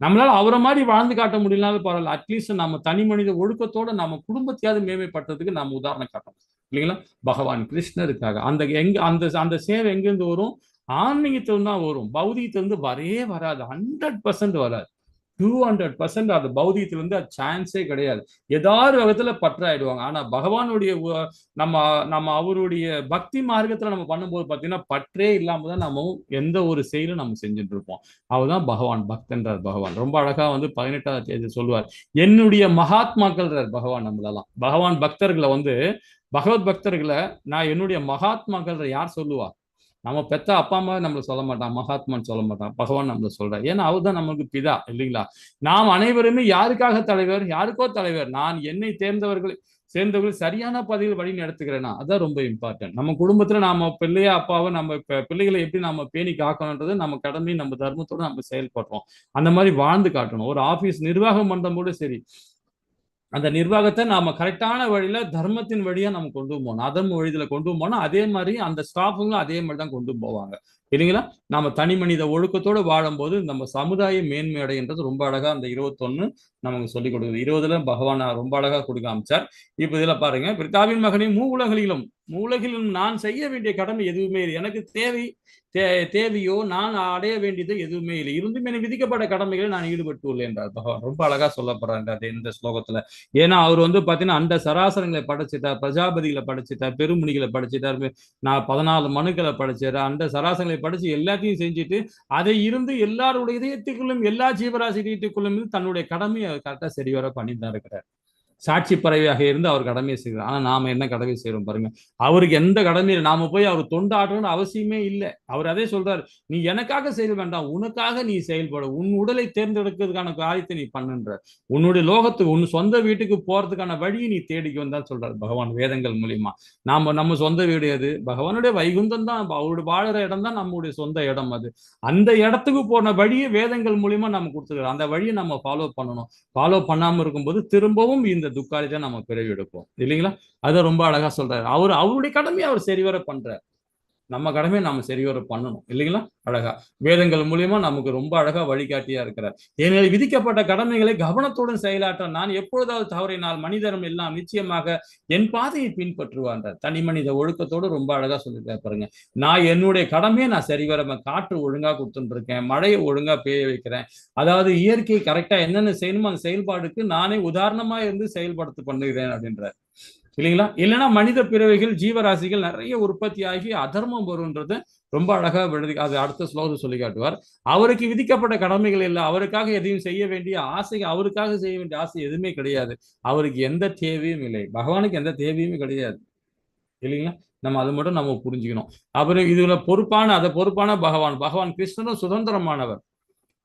நம்மளால அவரை மாதிரி வாழ்ந்து காட்ட முடியலனாலும் பரவாயில்ல, அட்லீஸ்ட் நம்ம தனி மனித ஒழுக்கத்தோட நம்ம குடும்பத்தையாவது மேம்படுத்துறதுக்கு நம்ம உதாரணம் காட்டணும் இல்லைங்களா? பகவான் கிருஷ்ணருக்காக அந்த சேவை எங்கிருந்து வரும்? ஆன்மீகத்திலிருந்து தான் வரும். பௌதிகத்திலிருந்து வராது. 100% வராது. 200% அது பௌதிகத்திலிருந்து அது சான்ஸே கிடையாது. ஏதாவது விதத்துல பற்றாயிடுவாங்க. ஆனா பகவானுடைய நம்ம அவருடைய பக்தி மார்க்கத்துல நம்ம பண்ணும்போது பாத்தீங்கன்னா பற்றே இல்லாம தான் நம்ம எந்த ஒரு செயலும் நம்ம செஞ்சுட்டு இருப்போம். அவர்தான் பகவான் பக்தன்றார். பகவான் ரொம்ப அழகா 18வது தேதி சொல்லுவார், என்னுடைய மகாத்மாக்கள்ன்றார் பகவான். நம்மளெல்லாம் பகவான் பக்தர்களை பகவத் பக்தர்களை நான் என்னுடைய மகாத்மாக்கள் யார் சொல்லுவா? நம்ம பெத்த அப்பா அம்மா நம்மள சொல்ல மாட்டான், மகாத்மான்னு சொல்ல மாட்டான், பகவான் நம்மள சொல்றார். ஏன்னா அவர் தான் நமக்கு பிதா இல்லைங்களா? நாம் அனைவருமே யாருக்காக தலைவர்? யாருக்கோ தலைவர். நான் என்னை சேர்ந்தவர்கள் சரியான பாதையில் வழி நடத்துகிறேன்னா அதான் ரொம்ப இம்பார்ட்டன்ட். நம்ம குடும்பத்துல நாம பிள்ளையா அப்பாவை நம்ம பிள்ளைகளை எப்படி நம்ம பேணி காக்கணுன்றது நம்ம கடமை, நம்ம தர்மத்தோட நம்ம செயல்படுறோம். அந்த மாதிரி வாழ்ந்து காட்டணும். ஒரு ஆபீஸ் நிர்வாகம் பண்றோம் கூட சரி, அந்த நிர்வாகத்தை நாம கரெக்டான வழியில தர்மத்தின் வழியா நம்ம கொண்டு போகணும். அதர்ம வழியில கொண்டு போனோம் அதே மாதிரி அந்த ஸ்டாஃபுங்களும் அதே மாதிரி தான் கொண்டு போவாங்க இல்லைங்களா. நாம தனி மனித ஒழுக்கத்தோடு வாழும்போது நம்ம சமுதாய மேன்மை அடைன்றது ரொம்ப அழகா அந்த 21 நமக்கு சொல்லிக் கொடுக்குது. 20ல பகவான் ரொம்ப அழகா கொடுக்க அமைச்சார். இப்ப இதுல பாருங்க, பிதாவின் மகனே மூவுலகிலும் நான் செய்ய வேண்டிய கடமை எதுவுமே இல்லை. எனக்கு தேவையோ நான் அடைய வேண்டியது எதுவுமே இல்லை. இருந்தும் எனக்கு விதிக்கப்பட்ட கடமைகளை நான் ஈடுபட்டு உள்ளேன் என்றார் பகவான். ரொம்ப அழகா சொல்லப்படுறாரு இந்த ஸ்லோகத்துல. ஏன்னா அவர் பாத்தீங்கன்னா அந்த சராசரங்களை படைச்சிட்டார், பிரஜாபதிகளை படைச்சிட்டார், பெருமுனிகளை படைச்சிட்டார், நான் 14 மனுக்களை படைச்சாரு. அந்த சராசரங்களை படிச்சு எல்லாத்தையும் செஞ்சுட்டு அதை இருந்து எல்லாருடைய இதயத்துக்குள்ளும் எல்லா ஜீவராசி இதயத்துக்குள்ளும் தன்னுடைய கடமையை கரெக்டா சரிவர பண்ணி தான் இருக்கிறார். சாட்சி பறவையாக இருந்து அவர் கடமையை செய்கிறார். ஆனா நாம என்ன கடமை செய்யறோம் பாருங்க. அவருக்கு எந்த கடமையும் நாம போய் அவர் தொண்டாற்றணும்னு அவசியமே இல்லை. அவர் அதே சொல்றாரு, நீ எனக்காக செய்ய வேண்டாம், உனக்காக நீ செயல்பட, உன் உடலை தேர்ந்தெடுக்கிறதுக்கான காரியத்தை நீ பண்ணுன்ற, உன்னுடைய லோகத்துக்கு உன் சொந்த வீட்டுக்கு போறதுக்கான வழியை நீ தேடிக்கு வந்தான்னு சொல்றாரு பகவான் வேதங்கள் மூலியமா. நம்ம சொந்த வீடு எது? பகவானுடைய வைகுந்தம் தான். அவருடைய வாழற இடம் தான் நம்முடைய சொந்த இடம். அது அந்த இடத்துக்கு போன வழியை வேதங்கள் மூலியமா நம்ம கொடுத்துருக்காரு. அந்த வழியை நம்ம ஃபாலோ பண்ணணும். ஃபாலோ பண்ணாம இருக்கும்போது திரும்பவும் இந்த துக்காரித்தை நம்ம பிறவி எடுப்போம் இல்லைங்களா. அதை ரொம்ப அழகா சொல்றாரு. அவருடைய கடமையை அவர் சரிவர பண்றார். நம்ம கடமையை நாம சரிவர பண்ணணும் இல்லைங்களா. அழகா வேதங்கள் மூலியமா நமக்கு ரொம்ப அழகா வழிகாட்டியா இருக்கிறார். ஏனெனில் விதிக்கப்பட்ட கடமைகளை கவனத்துடன் செயலாற்ற நான் எப்பொழுதாவது தவறினால் மனிதரும் எல்லாம் நிச்சயமாக என் பாதையை பின்பற்றுவான்றார். தனி மனித ஒழுக்கத்தோடு ரொம்ப அழகா சொல்லிட்டு பாருங்க. நான் என்னுடைய கடமையை நான் சரிவர காற்று ஒழுங்கா கொடுத்துட்டு இருக்கேன், மழையை ஒழுங்கா பெய்ய வைக்கிறேன். அதாவது இயற்கை கரெக்டா என்னென்ன செய்யணுமோ அந்த செயல்பாடுக்கு நானே உதாரணமா இருந்து செயல்படுத்த பண்ணுகிறேன் அப்படின்றார் இல்லைங்களா. இல்லைன்னா மனித பிறவைகள் ஜீவராசிகள் நிறைய உற்பத்தி ஆகி அதர்மம் வரும்ன்றது ரொம்ப அழகா அது அடுத்த ஸ்லோகம் சொல்லி காட்டுவார். அவருக்கு விதிக்கப்பட்ட கடமைகள் இல்லை, அவருக்காக எதையும் செய்ய வேண்டிய ஆசை, அவருக்காக செய்ய வேண்டிய ஆசை எதுவுமே கிடையாது. அவருக்கு எந்த தேவையும் இல்லை, பகவானுக்கு எந்த தேவையுமே கிடையாது இல்லைங்களா. நம்ம அது மட்டும் நம்ம புரிஞ்சுக்கணும். அப்புறம் இதுல பொறுப்பான பகவான் கிருஷ்ணனும் சுதந்திரமானவர்.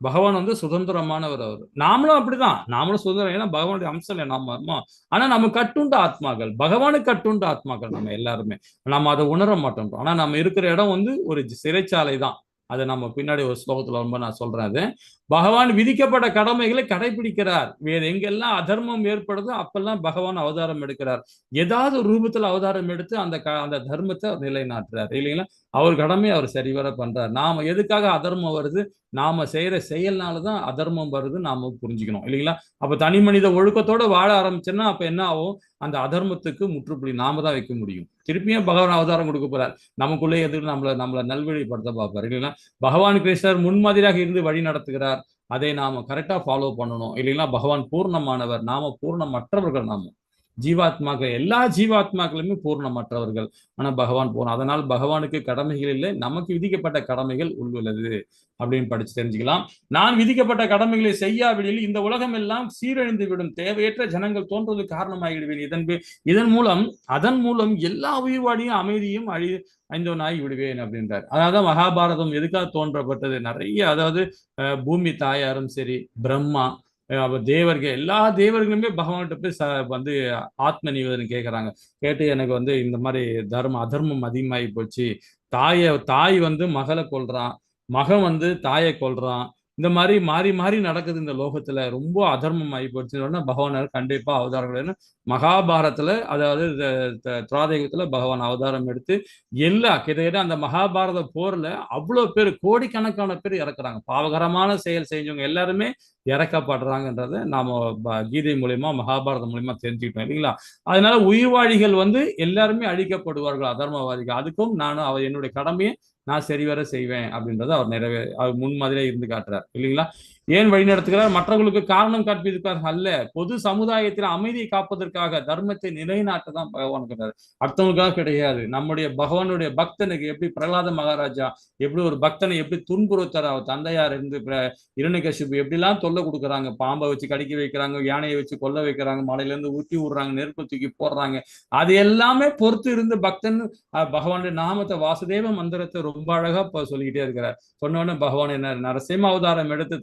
பகவான் சுதந்திரமானவர். அவர் நாமளும் அப்படிதான், நாமளும் சுதந்திரம். ஏன்னா பகவானுடைய அம்சம் இல்லை நம்ம. ஆனா நம்ம கட்டுண்ட ஆத்மாக்கள், பகவானுக்கு கட்டுண்ட ஆத்மாக்கள் நம்ம எல்லாருமே. நம்ம அதை உணர மாட்டோம். ஆனா நம்ம இருக்கிற இடம் ஒரு சிறைச்சாலை தான். அதை நம்ம பின்னாடி ஒரு ஸ்லோகத்துல ரொம்ப நான் சொல்றேன். அது பகவான் விதிக்கப்பட்ட கடமைகளை கடைபிடிக்கிறார். வேற எங்கெல்லாம் அதர்மம் ஏற்படுதோ அப்பெல்லாம் பகவான் அவதாரம் எடுக்கிறார். ஏதாவது ஒரு ரூபத்துல அவதாரம் எடுத்து அந்த தர்மத்தை நிலைநாட்டுறார் இல்லைங்களா. அவர் கடமை அவர் சரிவர பண்றார். நாம எதுக்காக அதர்மம் வருது, நாம செய்யற செயல்னாலதான் அதர்மம் வருது நாம புரிஞ்சுக்கணும் இல்லைங்களா. அப்ப தனி மனித ஒழுக்கத்தோட வாழ ஆரம்பிச்சோன்னா அப்ப என்ன ஆகும், அந்த அதர்மத்துக்கு முற்றுப்புள்ளி நாம தான் வைக்க முடியும். திருப்பியும் பகவான் அவதாரம் கொடுக்க போறார். நமக்குள்ளே எதுக்கு நம்மள நல்வழிப்படுத்த பார்ப்பார் இல்லைங்களா. பகவான் கிருஷ்ணர் முன்மாதிரியாக இருந்து வழி நடத்துகிறார். அதை நாம கரெக்டா ஃபாலோ பண்ணணும் இல்லைங்களா. பகவான் பூர்ணமானவர், நாம பூர்ணமற்றவர்கள். நாம ஜீவாத்மாக்கள், எல்லா ஜீவாத்மாக்களுமே பூர்ணமற்றவர்கள். ஆனா பகவான் பூர்ணம். அதனால் பகவானுக்கு கடமைகள் இல்லை, நமக்கு விதிக்கப்பட்ட கடமைகள் உள்ளது அப்படின்னு படிச்சு தெரிஞ்சுக்கலாம். நான் விதிக்கப்பட்ட கடமைகளை செய்யாவிடில் இந்த உலகம் எல்லாம் சீரழிந்து விடும், தேவையற்ற ஜனங்கள் தோன்றுவதற்கு காரணமாகிவிடுவேன். அதன் மூலம் எல்லா உயிர்வாடியும் அமைதியும் அழிந்தவனாகி விடுவேன் அப்படின்றார். அதாவது மகாபாரதம் எதுக்காக தோன்றப்பட்டது, நிறைய அதாவது பூமி தாயாரும் சரி, பிரம்மா, தேவர்கள், எல்லா தேவர்களுமே பகவான்கிட்ட போய் ஆத்ம நிவேதனம் கேட்கறாங்க. கேட்டு எனக்கு இந்த மாதிரி அதர்மம் அதிகமாகி போச்சு, தாய் மகளை கொல்றான், மகன் தாயை கொல்றான், இந்த மாதிரி மாறி மாறி நடக்குது இந்த லோகத்துல, ரொம்ப அதர்மம் ஆகி போச்சுன்னா பகவான் கண்டிப்பா அவதாரங்கள் மகாபாரதத்துல, அதாவது திராதயுகத்துல பகவான் அவதாரம் எடுத்து கிட்டத்தட்ட அந்த மகாபாரத போர்ல அவ்வளவு பேர், கோடிக்கணக்கான பேர் இறக்குறாங்க. பாவகரமான செயல் செஞ்சவங்க எல்லாருமே இறக்கப்படுறாங்கன்றத நாம கீதை மூலியமா மகாபாரதம் மூலியமா தெரிஞ்சுக்கிட்டோம் இல்லைங்களா. அதனால உயிர்வாழிகள் எல்லாருமே அழிக்கப்படுவார்கள், அதர்மவாதிகள். அதுக்கும் நானும் என்னுடைய கடமையை நான் சரிவர செய்வேன் அப்படின்றத அவர் முன்மாதிரியா இருந்து காட்டுறார் இல்லைங்களா. ஏன் வழி நடத்துகிறார், மற்றவர்களுக்கு காரணம் காண்பிப்பதற்காக அல்ல, பொது சமுதாயத்தில் அமைதியை காப்பதற்காக, தர்மத்தை நிலைநாட்ட தான் பகவான் இருக்கிறார், அடுத்தவங்களுக்காக கிடையாது. நம்முடைய பகவானுடைய பக்தனுக்கு எப்படி பிரகலாத மகாராஜா எப்படி ஒரு பக்தனை எப்படி துன்புறுத்தார், அவர் தந்தையார் இருந்து இரணிகசிபு எப்படிலாம் தொல்லை கொடுக்குறாங்க, பாம்பை வச்சு கடிக்க வைக்கிறாங்க, யானையை வச்சு கொல்ல வைக்கிறாங்க, மலையில இருந்து ஊட்டி விடுறாங்க, நெருப்பு தூக்கி போடுறாங்க, அது எல்லாமே பொறுத்து இருந்து பக்தன் பகவானுடைய நாமத்தை வாசுதேவ மந்திரத்தை ரொம்ப ரொம்ப அழகா சொல்லிக்கிட்டே இருக்கிறார். சொன்ன உடனே பகவான் என்ன நரசிம்ம அவதாரம் எடுத்து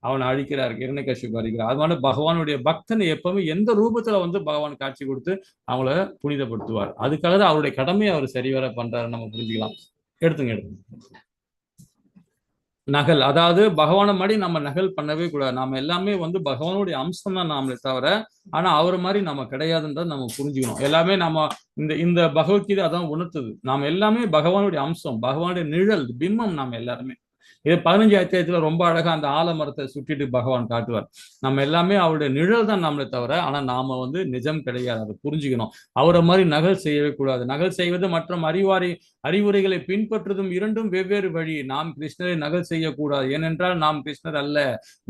அவனை அழிக்கிறார், இரண்யகசிபு அழிக்கிறார். அது மாதிரி பகவானுடைய பக்தனை எப்பவுமே எந்த ரூபத்துல வந்து பகவான் காட்சி கொடுத்து அவங்கள புனிதப்படுத்துவார். அதுக்காக தான் அவருடைய கடமையை அவர் சரிவர பண்றாரு நம்ம புரிஞ்சுக்கலாம். எடுத்துங்க. நகல், அதாவது பகவானை மாதிரி நம்ம நகல் பண்ணவே கூடாது. நாம எல்லாமே வந்து பகவானுடைய அம்சம் தான் நாமளே தவிர, ஆனா அவர் மாதிரி நம்ம கிடையாதுன்றதை நம்ம புரிஞ்சுக்கணும். எல்லாமே நம்ம இந்த பகவத்கீதை அதான் உணர்த்துது. நாம எல்லாமே பகவானுடைய அம்சம், பகவானுடைய நிழல், பிம்பம். நாம எல்லாருமே இது 15 அத்தியாயத்துல ரொம்ப அழகா அந்த ஆலமரத்தை சுட்டிட்டு பகவான் காட்டுவார். நம்ம எல்லாமே அவருடைய நிழல் தான் நம்மளை தவிர, ஆனா நாம வந்து நிஜம் கிடையாது. அதை புரிஞ்சுக்கணும். அவரை மாதிரி நகல் செய்யவே கூடாது. நகல் செய்வது மற்றும் அறிவுரைகளை பின்பற்றுவதும் இரண்டும் வெவ்வேறு வழி. நாம் கிருஷ்ணரை நகல் செய்யக்கூடாது, ஏனென்றால் நாம் கிருஷ்ணர் அல்ல.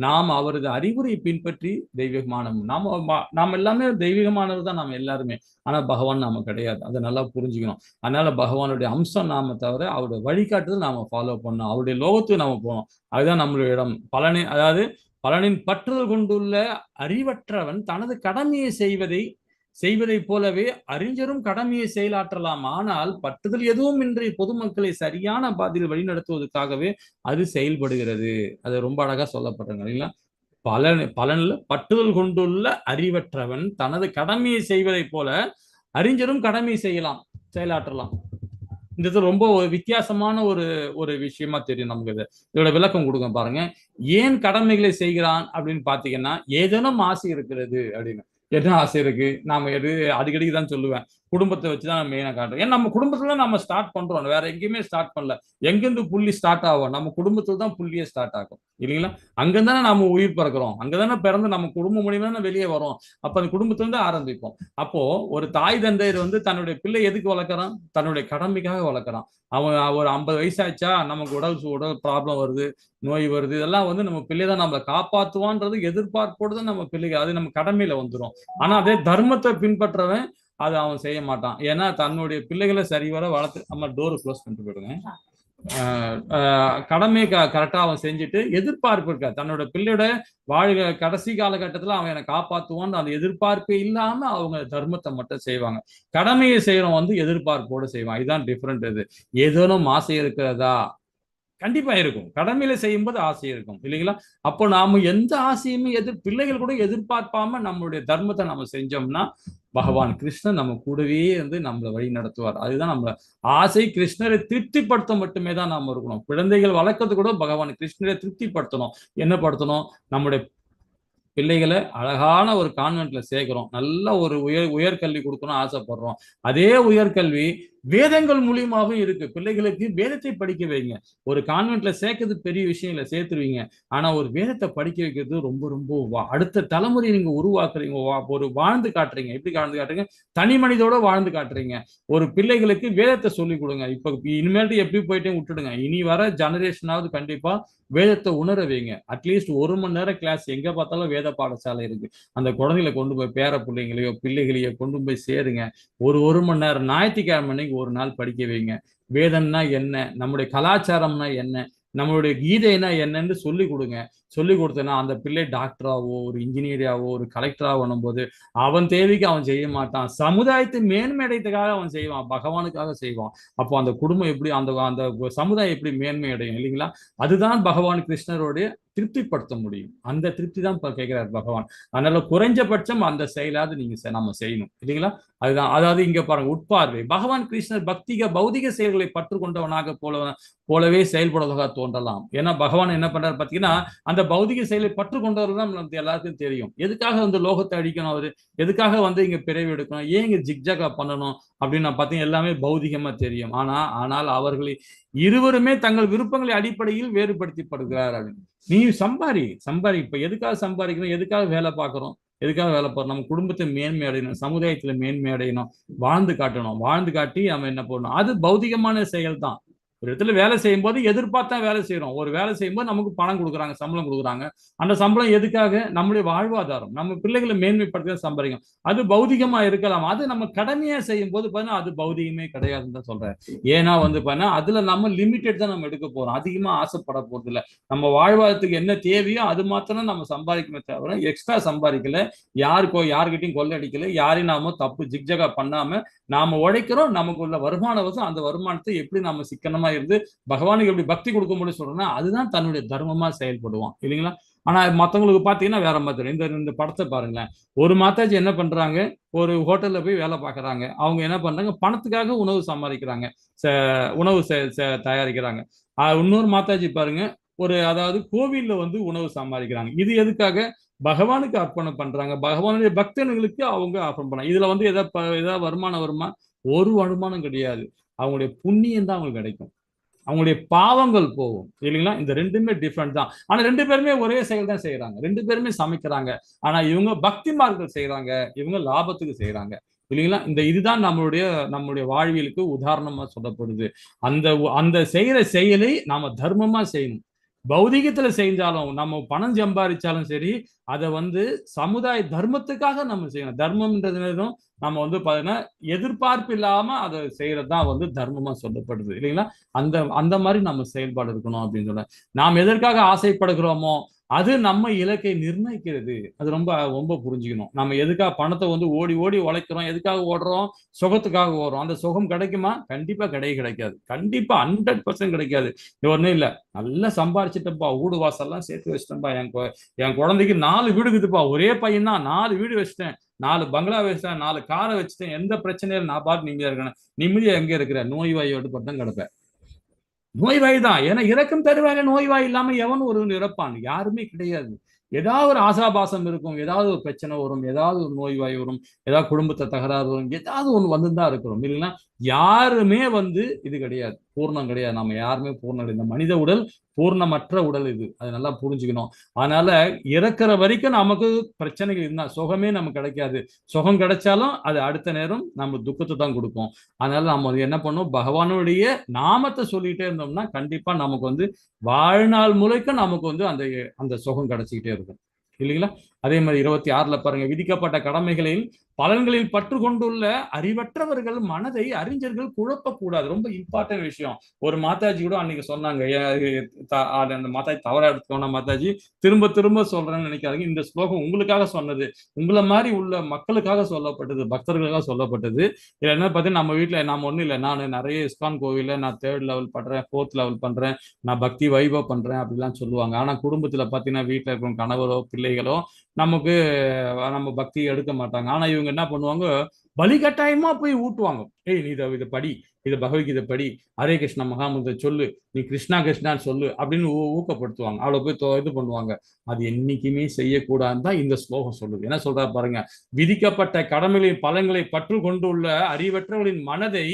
நாம் அவரது அறிவுரை பின்பற்றி தெய்வீகமானவன். நாம் எல்லாமே தெய்வீகமானவர் தான் நாம் எல்லாருமே. ஆனா பகவான் நாம கிடையாது. அதை நல்லா புரிஞ்சுக்கணும். அதனால பகவானுடைய அம்சம் நாம தவிர, அவருடைய வழிகாட்டுதல் நாம ஃபாலோ பண்ணணும். அவருடைய லோகத்துக்கு நாம போகணும். அதுதான் நம்மளுடைய இடம். பலனின் பற்றுதல் கொண்டுள்ள அறிவற்றவன் தனது கடமையை செய்வதை போலவே அறிஞரும் கடமையை செயலாற்றலாம். ஆனால் பற்றுதல் எதுவும் இன்றி பொதுமக்களை சரியான பாதையில் வழிநடத்துவதற்காகவே அது செயல்படுகிறது. அது ரொம்ப அழகா சொல்லப்படுறாங்க இல்லைங்களா? பலன்ல பற்றுதல் கொண்டுள்ள அறிவற்றவன் தனது கடமையை செய்வதை போல அறிஞரும் கடமை செயலாற்றலாம். இந்த ரொம்ப வித்தியாசமான ஒரு விஷயமா தெரியும் நமக்கு. இதோட விளக்கம் கொடுங்க பாருங்க. ஏன் கடமைகளை செய்கிறான் அப்படின்னு பாத்தீங்கன்னா, ஏதேனும் ஆசை இருக்கிறது அப்படின்னு. என்ன ஆசை இருக்கு? நாம அடிக்கடிக்கு தான் சொல்லுவேன், குடும்பத்தை வச்சுதான் மெயினா காட்டுறோம். ஏன்னா நம்ம குடும்பத்துல நம்ம ஸ்டார்ட் பண்றோம், வேற எங்கேயுமே ஸ்டார்ட் பண்ணல. எங்கிருந்து புள்ளி ஸ்டார்ட் ஆகும்? நம்ம குடும்பத்துல தான் புள்ளியே ஸ்டார்ட் ஆகும் இல்லைங்களா? அங்கதானே நம்ம உயிர் பிறக்கிறோம், அங்கதானே பிறந்து நம்ம குடும்பம் மூலியமா தானே வெளியே வரோம். அப்ப அந்த குடும்பத்துல இருந்து ஆரம்பிப்போம். அப்போ ஒரு தாய் தந்தையர் வந்து தன்னுடைய பிள்ளை எதுக்கு வளர்க்குறான்? தன்னுடைய கடமைக்காக வளர்க்குறான். அவன் ஒரு 50 வயசாச்சா நமக்கு உடல் ப்ராப்ளம் வருது, நோய் வருது, இதெல்லாம் வந்து நம்ம பிள்ளை தான் நம்மளை காப்பாற்றுவான்றது எதிர்பார்ப்போடு தான் நம்ம பிள்ளைகள், அது நம்ம கடமையில வந்துடும். ஆனா அதே தர்மத்தை பின்பற்றவன் அது அவன் செய்ய மாட்டான். ஏன்னா தன்னுடைய பிள்ளைகளை சரிவர வளர்த்து, நம்ம டோர் க்ளோஸ் பண்ணிட்டு போயிடுங்க. கடமை கரெக்டா அவன் செஞ்சுட்டு எதிர்பார்ப்பு இருக்கா, தன்னோட பிள்ளையோட கடைசி காலகட்டத்துல அவன் என்னை காப்பாத்துவான்னு அந்த எதிர்பார்ப்பே இல்லாம அவங்க தர்மத்தை மட்டும் செய்வாங்க. கடமையை செய்யறவன் வந்து எதிர்பார்ப்போடு செய்வான். இதுதான் டிஃபரெண்ட். இது ஏதோனும் ஆசை இருக்கிறதா? கண்டிப்பா இருக்கும். கடமையில செய்யும்போது ஆசை இருக்கும் இல்லைங்களா? அப்போ நாம எந்த ஆசையுமே பிள்ளைகள் கூட எதிர்பார்ப்பாம நம்மளுடைய தர்மத்தை நம்ம செஞ்சோம்னா பகவான் கிருஷ்ணன் நம்ம கூடவே வந்து நம்மளை வழி நடத்துவார். அதுதான் நம்மள ஆசை. கிருஷ்ணரை திருப்திப்படுத்த மட்டுமே தான் நாம இருக்கணும். குழந்தைகள் வளர்க்கறது கூட பகவான் கிருஷ்ணரை திருப்திப்படுத்தணும். என்ன படுத்தணும்? நம்முடைய பிள்ளைகளை அழகான ஒரு கான்வென்ட்ல சேர்க்கிறோம், நல்ல ஒரு உயர்கல்வி கொடுக்கணும் ஆசைப்படுறோம். அதே உயர்கல்வி வேதங்கள் மூலியமாகவும் இருக்கு. பிள்ளைகளுக்கு வேதத்தை படிக்க வைங்க. ஒரு கான்வென்ட்ல சேர்க்கறது பெரிய விஷயம் இல்லை, சேர்த்துருவீங்க. ஆனா ஒரு வேதத்தை படிக்க வைக்கிறது ரொம்ப ரொம்ப அடுத்த தலைமுறை நீங்க உருவாக்குறீங்க. ஒரு வாழ்ந்து காட்டுறீங்க. எப்படி வாழ்ந்து காட்டுறீங்க? தனி மனிதோட வாழ்ந்து காட்டுறீங்க. ஒரு பிள்ளைகளுக்கு வேதத்தை சொல்லிக் கொடுங்க. இப்ப இனிமேல்ட்டு எப்படி போயிட்டே விட்டுடுங்க. இனி வர ஜெனரேஷனாவது கண்டிப்பா வேதத்தை உணர வைங்க. அட்லீஸ்ட் 1 மணி நேரம் கிளாஸ், எங்க பார்த்தாலும் வேத பாடசாலை இருக்கு. அந்த குழந்தைகளை கொண்டு போய் பேர பிள்ளைகளையோ கொண்டு போய் சேருங்க. ஒரு மணி நேரம் ஞாயிற்றுக்கிழமை ஒரு நாள் படிக்க வைங்க. வேதம்னா என்ன, நம்முடைய கலாச்சாரம்னா என்ன, நம்மளுடைய கீதைனா என்னன்னு சொல்லி கொடுங்க. சொல்லி கொடுத்தனா அந்த பிள்ளை டாக்டராவோ ஒரு இன்ஜினியராவோ ஒரு கலெக்டராவோ பண்ணும்போது அவன் தேவைக்கு அவன் செய்ய மாட்டான், சமுதாயத்தை மேன்மையடைறதுக்காக அவன் செய்வான், பகவானுக்காக செய்வான். அப்போ அந்த குடும்பம் எப்படி, அந்த சமுதாயம் எப்படி மேன்மை அடையும் இல்லைங்களா? அதுதான் பகவான் கிருஷ்ணருடைய திருப்திப்படுத்த முடியும். அந்த திருப்தி தான் கேட்கிறார் பகவான். அதனால குறைஞ்சபட்சம் அந்த செயலாவது நீங்க நம்ம செய்யணும் இல்லைங்களா? அதுதான். அதாவது இங்க பாருங்க, உட்பார்வை. பகவான் கிருஷ்ணர் பௌதிக செயல்களை பற்று கொண்டவனாக போலவே செயல்படுவதாக தோன்றலாம். ஏன்னா பகவான் என்ன பண்றாரு பாத்தீங்கன்னா, அந்த பௌதிக செயலை பற்று கொண்டவர் தான் நமக்கு எல்லாருக்கும் தெரியும். எதுக்காக வந்து லோகத்தை அழிக்கணும், அவரு எதுக்காக வந்து இங்க பிறவி எடுக்கணும், ஏன் இங்க ஜிக்ஜாகா பண்ணணும் அப்படின்னு நான் பார்த்தீங்கன்னா எல்லாமே பௌதிகமா தெரியும். ஆனால் அவர்களை இருவருமே தங்கள் விருப்பங்களை அடிப்படையில் வேறுபடுத்தப்படுகிறார் அப்படின்னு. நீ சம்பாரி. இப்ப எதுக்காக சம்பாதிக்கணும், எதுக்காக வேலை பார்க்கறோம், எதுக்காக வேலை பார்க்கணும்? நம்ம குடும்பத்தை மேன்மை அடையணும், சமுதாயத்துல மேன்மை அடையணும், வாழ்ந்து காட்டி நம்ம என்ன பண்ணணும். அது பௌதிகமான செயல் தான். ஒரு இடத்துல வேலை செய்யும் போது எதிர்பார்த்தா வேலை செய்யறோம். ஒரு வேலை செய்யும்போது நமக்கு பணம் கொடுக்குறாங்க, சம்பளம் கொடுக்குறாங்க. அந்த சம்பளம் எதுக்காக? நம்மளுடைய வாழ்வாதாரம், நம்ம பிள்ளைகளை மேன்மைப்படுத்த சம்பாதிக்கும். அது பௌதிகமா இருக்கலாம். அது நம்ம கடமையா செய்யும் போது பார்த்தீங்கன்னா அது பௌதிகமே கிடையாதுன்னு தான் சொல்றேன். ஏன்னா வந்து பார்த்தீங்கன்னா அதுல நம்ம லிமிட்டட் தான் நம்ம எடுக்க போறோம். அதிகமா ஆசைப்பட போறது இல்லை. நம்ம வாழ்வாதாரத்துக்கு என்ன தேவையோ அது மாத்திரம் நம்ம சம்பாதிக்கவே தவிர எக்ஸ்ட்ரா சம்பாதிக்கல, யாருக்கிட்டையும் கொள்ளடிக்கல, யாரையும் நாம தப்பு ஜிக்ஜகா பண்ணாம நாம உழைக்கிறோம். நமக்கு உள்ள வருமானம் வச்சு அந்த வருமானத்தை எப்படி நாம சிக்கனமா இருந்து பகவானுக்கு எப்படி பக்தி கொடுக்க முடியும் சொல்றேன்னா அதுதான் தன்னுடைய தர்மமா செயல்படுவான் இல்லைங்களா. ஆனா மத்தவங்களுக்கு பாத்தீங்கன்னா வேற மாதிரி. இந்த படத்தை பாருங்களேன். ஒரு மாதாஜி என்ன பண்றாங்க, ஒரு ஹோட்டல்ல போய் வேலை பார்க்கறாங்க. அவங்க என்ன பண்றாங்க, பணத்துக்காக உணவு சம்பாதிக்கிறாங்க, உணவு தயாரிக்கிறாங்க. இன்னொரு மாதாஜி பாருங்க, அதாவது கோவில்ல உணவு சம்பாதிக்கிறாங்க. இது எதுக்காக? பகவானுக்கு அர்ப்பணம் பண்றாங்க. பகவானுடைய பக்தர்களுக்கு அவங்க அர்ப்பணம் பண்ணாங்க. இதுல ஏதாவது வருமானம் வருமா? ஒரு வருமானம் கிடையாது. அவங்களுடைய புண்ணியம் தான் அவங்களுக்கு கிடைக்கும், அவங்களுடைய பாவங்கள் போகும் இல்லைங்களா. இந்த ரெண்டுமே டிஃப்ரெண்ட் தான். ஆனா 2 பேருமே ஒரே செயல் தான் செய்யறாங்க, 2 பேருமே சமைக்கிறாங்க. ஆனா இவங்க பக்தி மார்க்கம் செய்யறாங்க, இவங்க லாபத்துக்கு செய்யறாங்க இல்லைங்களா. இதுதான் நம்மளுடைய வாழ்வியலுக்கு உதாரணமா சொல்லப்படுது. அந்த அந்த செய்யற செயலை நாம தர்மமா செய்யணும். பௌதிகத்துல செஞ்சாலும், நம்ம பணம் சம்பாதிச்சாலும் சரி, அதை சமுதாய தர்மத்துக்காக நம்ம செய்யணும். தர்மம்ன்றது நம்ம பாத்தீங்கன்னா எதிர்பார்ப்பு இல்லாம அதை செய்யறதுதான் தர்மமா சொல்லப்படுது இல்லைங்களா. அந்த மாதிரி நம்ம செயல்பாடு இருக்கணும் அப்படின்னு சொல்ல. நாம் எதற்காக ஆசைப்படுகிறோமோ அது நம்ம இலக்கை நிர்ணயிக்கிறது. அது ரொம்ப ரொம்ப புரிஞ்சுக்கணும். நம்ம எதுக்காக பணத்தை ஓடி ஓடி உழைக்கிறோம், எதுக்காக ஓடுறோம்? சுகத்துக்காக ஓடுறோம். அந்த சுகம் கிடைக்குமா? கண்டிப்பா கிடைக்காது. கண்டிப்பா 100% கிடைக்காது. இது ஒண்ணும் இல்ல, நல்லா சம்பாரிச்சிட்டப்பா, வீடு வாசல்லாம் சேர்த்து வச்சிட்டேன்ப்பா, என் குழந்தைக்கு 4 வீடு இருக்குதுப்பா, ஒரே பையன் தான், 4 வீடு வச்சிட்டேன், 4 பங்களா வச்சிட்டேன், 4 காரை வச்சுட்டேன், எந்த பிரச்சனையும் நான் பாட்டு நிம்மதியா இருக்கேன். நிம்மதியா எங்க இருக்கிற? நோய் வாயோடு பட்டம் கிடப்பேன். நோய்வாய் தான். ஏன்னா இறக்கும் தருவாங்க. நோய்வாய் இல்லாம எவன் ஒருவன் இறப்பான்? யாருமே கிடையாது. ஏதாவது ஒரு ஆசாபாசம் இருக்கும், ஏதாவது ஒரு பிரச்சனை வரும், ஏதாவது ஒரு நோய்வாய் வரும், ஏதாவது குடும்பத்தை தகராறு வரும், ஏதாவது ஒண்ணு வந்துதான் இருக்கிறோம் இல்லைன்னா. யாருமே இது கிடையாது, பூர்ணம் கிடையாது. நம்ம யாருமே பூர்ணம் கிடையாது. இந்த மனித உடல் பூர்ணமற்ற உடல் இது, அது நல்லா புரிஞ்சுக்கணும். அதனால இறக்குற வரைக்கும் நமக்கு பிரச்சனைகள் இருந்தா சுகமே நமக்கு கிடைக்காது. சுகம் கிடைச்சாலும் அது அடுத்த நேரம் நம்ம துக்கத்தை தான் கொடுக்கும். அதனால நம்ம என்ன பண்ணோம், பகவானுடைய நாமத்தை சொல்லிட்டே இருந்தோம்னா கண்டிப்பா நமக்கு வாழ்நாள் முழுக்க நமக்கு அந்த சுகம் கிடைச்சிக்கிட்டே இருக்கும் இல்லைங்களா. அதே மாதிரி 26ல பாருங்க, விதிக்கப்பட்ட கடமைகளில் பலன்களில் பற்று கொண்டுள்ள அறிவற்றவர்கள் மனதை அறிஞர்கள் குழப்பக்கூடாது. ரொம்ப இம்பார்ட்டன்ட் விஷயம். ஒரு மாதாஜி கூட அன்னைக்கு சொன்னாங்க, அந்த மாதாஜி தவறா எடுத்துக்கோனா மாதாஜி, திரும்ப திரும்ப சொல்றேன்னு நினைக்காதீங்க. இந்த ஸ்லோகம் உங்களுக்காக சொன்னது, உங்களை மாதிரி உள்ள மக்களுக்காக சொல்லப்பட்டது, பக்தர்களுக்காக சொல்லப்பட்டது. இதுல என்ன பார்த்தீங்கன்னா, நம்ம வீட்டுல நாம ஒண்ணும் இல்லை, நான் நிறைய இஸ்கான் கோவில நான் 3rd லெவல் பண்றேன், 4th லெவல் பண்றேன், நான் பக்தி வைபவ் பண்றேன் அப்படிலாம் சொல்லுவாங்க. ஆனா குடும்பத்துல பாத்தீங்கன்னா, வீட்டுல இருக்கிற கணவரோ பிள்ளைகளோ நமக்கு நம்ம பக்தி எடுக்க மாட்டாங்க. ஆனா இவங்க என்ன பண்ணுவாங்க, பலி கட்டாயமா போய் ஊட்டுவாங்க. ஏய், நீ இதை படி, இதை பகவத்கீதை படி, ஹரே கிருஷ்ண மகாமந்திர சொல்லு, நீ கிருஷ்ணா கிருஷ்ணான்னு சொல்லு அப்படின்னு ஊக்கப்படுத்துவாங்க. அவளை போய் இது பண்ணுவாங்க. அது என்னைக்குமே செய்யக்கூடாதுன்னு தான் இந்த ஸ்லோகம் சொல்லுது. என்ன சொல்றா பாருங்க, விதிக்கப்பட்ட கடமைகளின் பலன்களை பற்று கொண்டுள்ள அறிவற்றவர்களின் மனதை,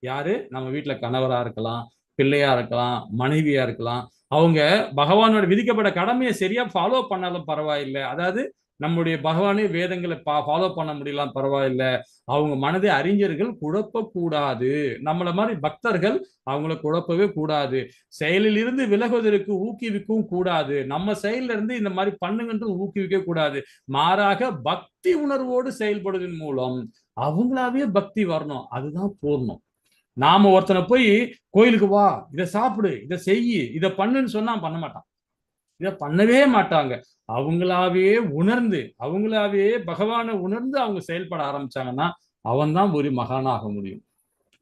யாரு? நம்ம வீட்டுல கணவரா இருக்கலாம், பிள்ளையா இருக்கலாம், மனைவியா இருக்கலாம், அவங்க பகவானோட விதிக்கப்பட்ட கடமையை சரியா ஃபாலோ பண்ணாலும் பரவாயில்லை, அதாவது நம்முடைய பகவானே வேதங்களை ஃபாலோ பண்ண முடியலாம் பரவாயில்லை, அவங்க மனதை அறிஞர்கள் குழப்பக்கூடாது. நம்மள மாதிரி பக்தர்கள் அவங்கள குழப்பவே கூடாது. செயலில் இருந்து விலகுவதற்கு ஊக்குவிக்கவும் கூடாது. நம்ம செயல்ல இருந்து இந்த மாதிரி பண்ணுங்கன்னு ஊக்குவிக்க கூடாது. மாறாக பக்தி உணர்வோடு செயல்படுவதன் மூலம் அவங்களாவே பக்தி வரணும். அதுதான் பூர்ணம். நாம ஒருத்தனை போய் கோயிலுக்கு வா, இதை சாப்பிடு, இதை செய்யி, இதை பண்ணுன்னு சொன்னா பண்ண மாட்டான். இதை பண்ணவே மாட்டாங்க. அவங்களாவே உணர்ந்து, அவங்களாவே பகவானை உணர்ந்து அவங்க செயல்பட ஆரம்பிச்சாங்கன்னா அவன் தான் ஒரு மகானாக முடியும்.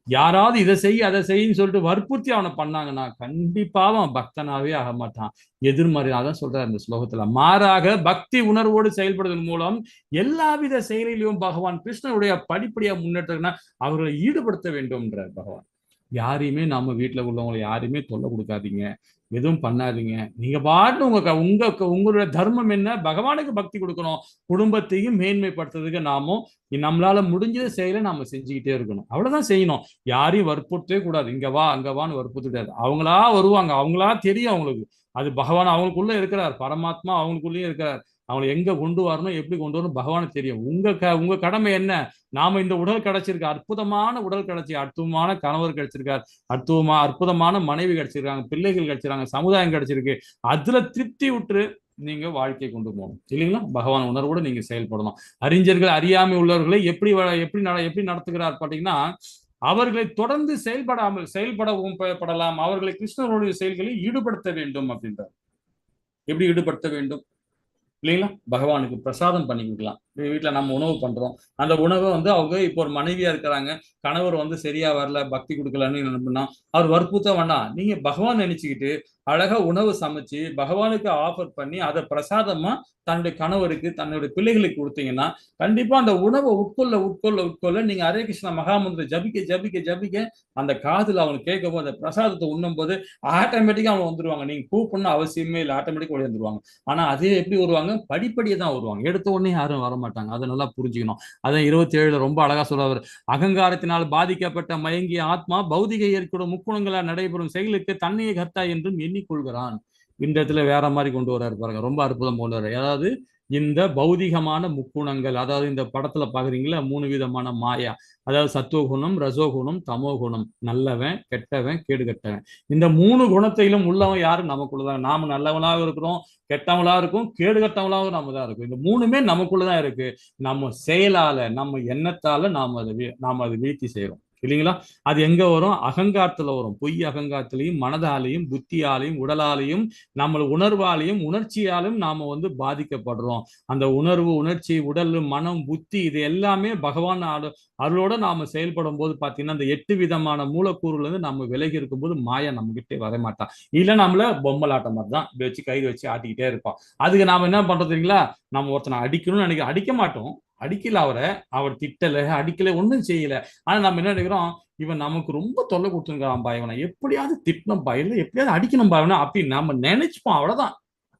யாராவது இதை செய்ய அதை செய்யன்னு சொல்லிட்டு வற்புறுத்தி அவனை பண்ணாங்கன்னா கண்டிப்பா அவன் பக்தனாவே ஆக மாட்டான். எதிர்மறையாதான் சொல்றாரு இந்த ஸ்லோகத்துல. மாறாக பக்தி உணர்வோடு செயல்படுவதன் மூலம் எல்லாவித செயலிலும் பகவான் கிருஷ்ணனுடைய படிப்படியா முன்னேற்றம்னா அவர்களை ஈடுபடுத்த வேண்டும்ன்றார் பகவான். யாரையுமே நம்ம வீட்டுல உள்ளவங்களை யாரையுமே தொல்லை கொடுக்காதீங்க, எதுவும் பண்ணாதீங்க. நீங்க பாட்டு உங்களுடைய தர்மம் என்ன, பகவானுக்கு பக்தி கொடுக்கணும், குடும்பத்தையும் மேன்மைப்படுத்துறதுக்கு நாமும் நம்மளால முடிஞ்ச செயலை நாம செஞ்சுக்கிட்டே இருக்கணும். அவ்வளவுதான் செய்யணும். யாரையும் வற்புறுத்தவே கூடாது. இங்க வா அங்க வான்னு வற்புறுத்தாது. அவங்களா வருவாங்க, அவங்களா தெரியும் அவங்களுக்கு. அது பகவான் அவங்களுக்குள்ள இருக்கிறார், பரமாத்மா அவங்களுக்குள்ளேயும் இருக்கிறார். அவங்களை எங்க கொண்டு வரணும், எப்படி கொண்டு வரணும் பகவானுக்கு தெரியும். உங்க கடமை என்ன? நாம இந்த உடல் கிடைச்சிருக்க, அற்புதமான உடல் கிடைச்சி, அற்புதமான கணவர் கிடைச்சிருக்கார், அற்புதமான மனைவி கிடைச்சிருக்காங்க, பிள்ளைகள் கிடைச்சிருக்காங்க, சமுதாயம் கிடைச்சிருக்கு. அதுல திருப்தி விட்டு நீங்க வாழ்க்கையை கொண்டு போகணும் இல்லைங்களா. பகவான் உணர்வோடு நீங்க செயல்படணும். அறிஞர்கள் அறியாமை உள்ளவர்களை எப்படி நடத்துகிறார் பாத்தீங்கன்னா, அவர்களை தொடர்ந்து செயல்படவும் படலாம், அவர்களை கிருஷ்ணனுடைய செயல்களில் ஈடுபடுத்த வேண்டும் அப்படின்றார். எப்படி ஈடுபடுத்த வேண்டும் இல்லைங்களா? பகவானுக்கு பிரசாதம் பண்ணி கொடுக்கலாம். வீட்டுல நம்ம உணவு பண்றோம். அந்த உணவை வந்து அவங்க இப்போ ஒரு மனைவியா இருக்கிறாங்க, கணவர் வந்து சரியா வரல, பக்தி கொடுக்கலன்னு நினைப்புனா அவர் வற்புறுத்த வேண்டாம். நீங்க பகவான் நினைச்சுக்கிட்டு அழகா உணவு சமைச்சு பகவானுக்கு ஆஃபர் பண்ணி அதை பிரசாதமா தன்னுடைய கணவருக்கு தன்னுடைய பிள்ளைகளுக்கு கொடுத்தீங்கன்னா கண்டிப்பா அந்த உணவை உட்கொள்ள உட்கொள்ள உட்கொள்ள நீங்க ஹரே கிருஷ்ணா மகாமந்திரம் ஜபிக்க ஜபிக்க ஜபிக்க அந்த காதுல அவனுக்கு கேட்கும் போது அந்த பிரசாதத்தை உண்ணும் போது ஆட்டோமேட்டிக்கா அவங்க வந்துருவாங்க. நீங்க கூப்பிடணும் அவசியமே இல்லை, ஆட்டோமேட்டிக்கா ஓடி வந்துருவாங்க. ஆனா அதே எப்படி வருவாங்க, படிப்படியே தான் வருவாங்க. எடுத்த உடனே யாரும் வர மாட்டாங்க. அதை நல்லா புரிஞ்சுக்கணும். அதான் 27 ரொம்ப அழகா சொல்றாரு. அகங்காரத்தினால் பாதிக்கப்பட்ட மயங்கிய ஆத்மா பௌதிக இயற்கையோட முக்குணங்களால் நடைபெறும் செயலுக்கு தன்னையே கர்த்தா என்றும் எண்ணிக்கொள்கிறான். இந்த இடத்துல வேற மாதிரி கொண்டு வர்றாரு பாருங்க, ரொம்ப அற்புதம் கொண்டு வர்றாரு. அதாவது இந்த பௌதிகமான முக்குணங்கள், அதாவது இந்த படத்துல பாக்குறீங்களா 3 விதமான மாயா, அதாவது சத்துவகுணம், ரசோகுணம், தமோகுணம், நல்லவன் கெட்டவன் கேடு கெட்டவன். இந்த 3 குணத்தையிலும் உள்ளவன் யாரு, நமக்குள்ளதான். நாம நல்லவனாக இருக்கிறோம், கெட்டவங்களா இருக்கும், கேடு கட்டவங்களாகவும் நாம தான் இருக்கும். இந்த 3மே நமக்குள்ளதான் இருக்கு. நம்ம செயலால நம்ம எண்ணத்தால நாம அதை வீழ்த்தி செய்யறோம் இல்லைங்களா? அது எங்க வரும், அகங்காரத்துல வரும். பொய் அகங்காரத்திலையும் மனதாலையும் புத்தியாலையும் உடலாலையும் நம்ம உணர்வாலையும் உணர்ச்சியாலும் நாம வந்து பாதிக்கப்படுறோம். அந்த உணர்வு உணர்ச்சி உடல் மனம் புத்தி இது எல்லாமே பகவான் அருளோட நாம செயல்படும் போது பாத்தீங்கன்னா அந்த 8 விதமான மூலக்கூறுல இருந்து நம்ம விலகி இருக்கும் போது மாயா நம்ம கிட்டே வரமாட்டான். இல்ல நம்மள பொம்மலாட்டம் மாதிரி தான் வச்சு கயிறு வச்சு ஆட்டிக்கிட்டே இருப்போம். அதுக்கு நாம என்ன பண்றது தெரியுங்களா, நம்ம ஒருத்தனை அடிக்கணும்னு நினைக்க அடிக்க மாட்டோம், அடிக்கல அவர் திட்டல அடிக்கல ஒன்றும் செய்யல. ஆனா நம்ம என்ன நினைக்கிறோம், இவன் நமக்கு ரொம்ப தொல்லை கொடுத்துருக்கான் பா, இவனை எப்படியாவது திட்டணும் பா, இல்லை எப்படியாவது அடிக்கணும் பா இவனை அப்படின்னு நம்ம நினைச்சுப்போம். அவ்வளவுதான்,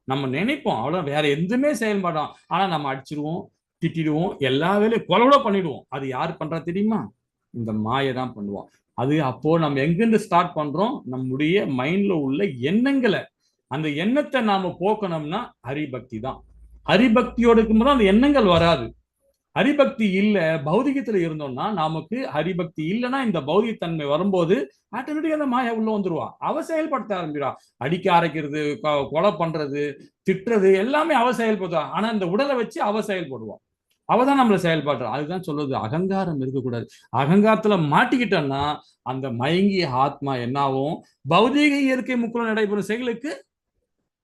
நம்ம நினைப்போம் அவ்வளவு, வேற எதுவுமே செயல்படும். ஆனா நம்ம அடிச்சிருவோம், திட்டிடுவோம், எல்லா வேலையும் கொலை பண்ணிடுவோம். அது யார் பண்றா தெரியுமா, இந்த மாயை தான் பண்ணுவோம். அது அப்போ நம்ம எங்கிருந்து ஸ்டார்ட் பண்றோம், நம்முடைய மைண்ட்ல உள்ள எண்ணங்களை, அந்த எண்ணத்தை நாம போக்கணும்னா ஹரிபக்தி தான். ஹரிபக்தியோடு இருக்கும்போது அந்த எண்ணங்கள் வராது. ஹரிபக்தி இல்ல பௌதிகத்துல இருந்தோம்னா, நமக்கு ஹரிபக்தி இல்லைன்னா இந்த பௌதிகத்தன்மை வரும்போது ஆட்டோமேட்டிக்கா அந்த மாயா உள்ள வந்துருவா. அவ செயல்படுத்த ஆரம்பிடுவா. அடிக்க ஆரம்பிக்கிறது, கொலை பண்றது, திட்டுறது எல்லாமே அவ செயல்படுவா. ஆனா இந்த உடலை வச்சு அவ செயல்படுவா. அவதான் நம்மள செயல்படுறா. அதுதான் சொல்லுது, அகங்காரம் இருக்கக்கூடாது. அகங்காரத்துல மாட்டிக்கிட்டோம்னா அந்த மயங்கிய ஆத்மா என்னாவும் பௌதீக இயற்கை முக்குள்ள நடைபெறும் செயலுக்கு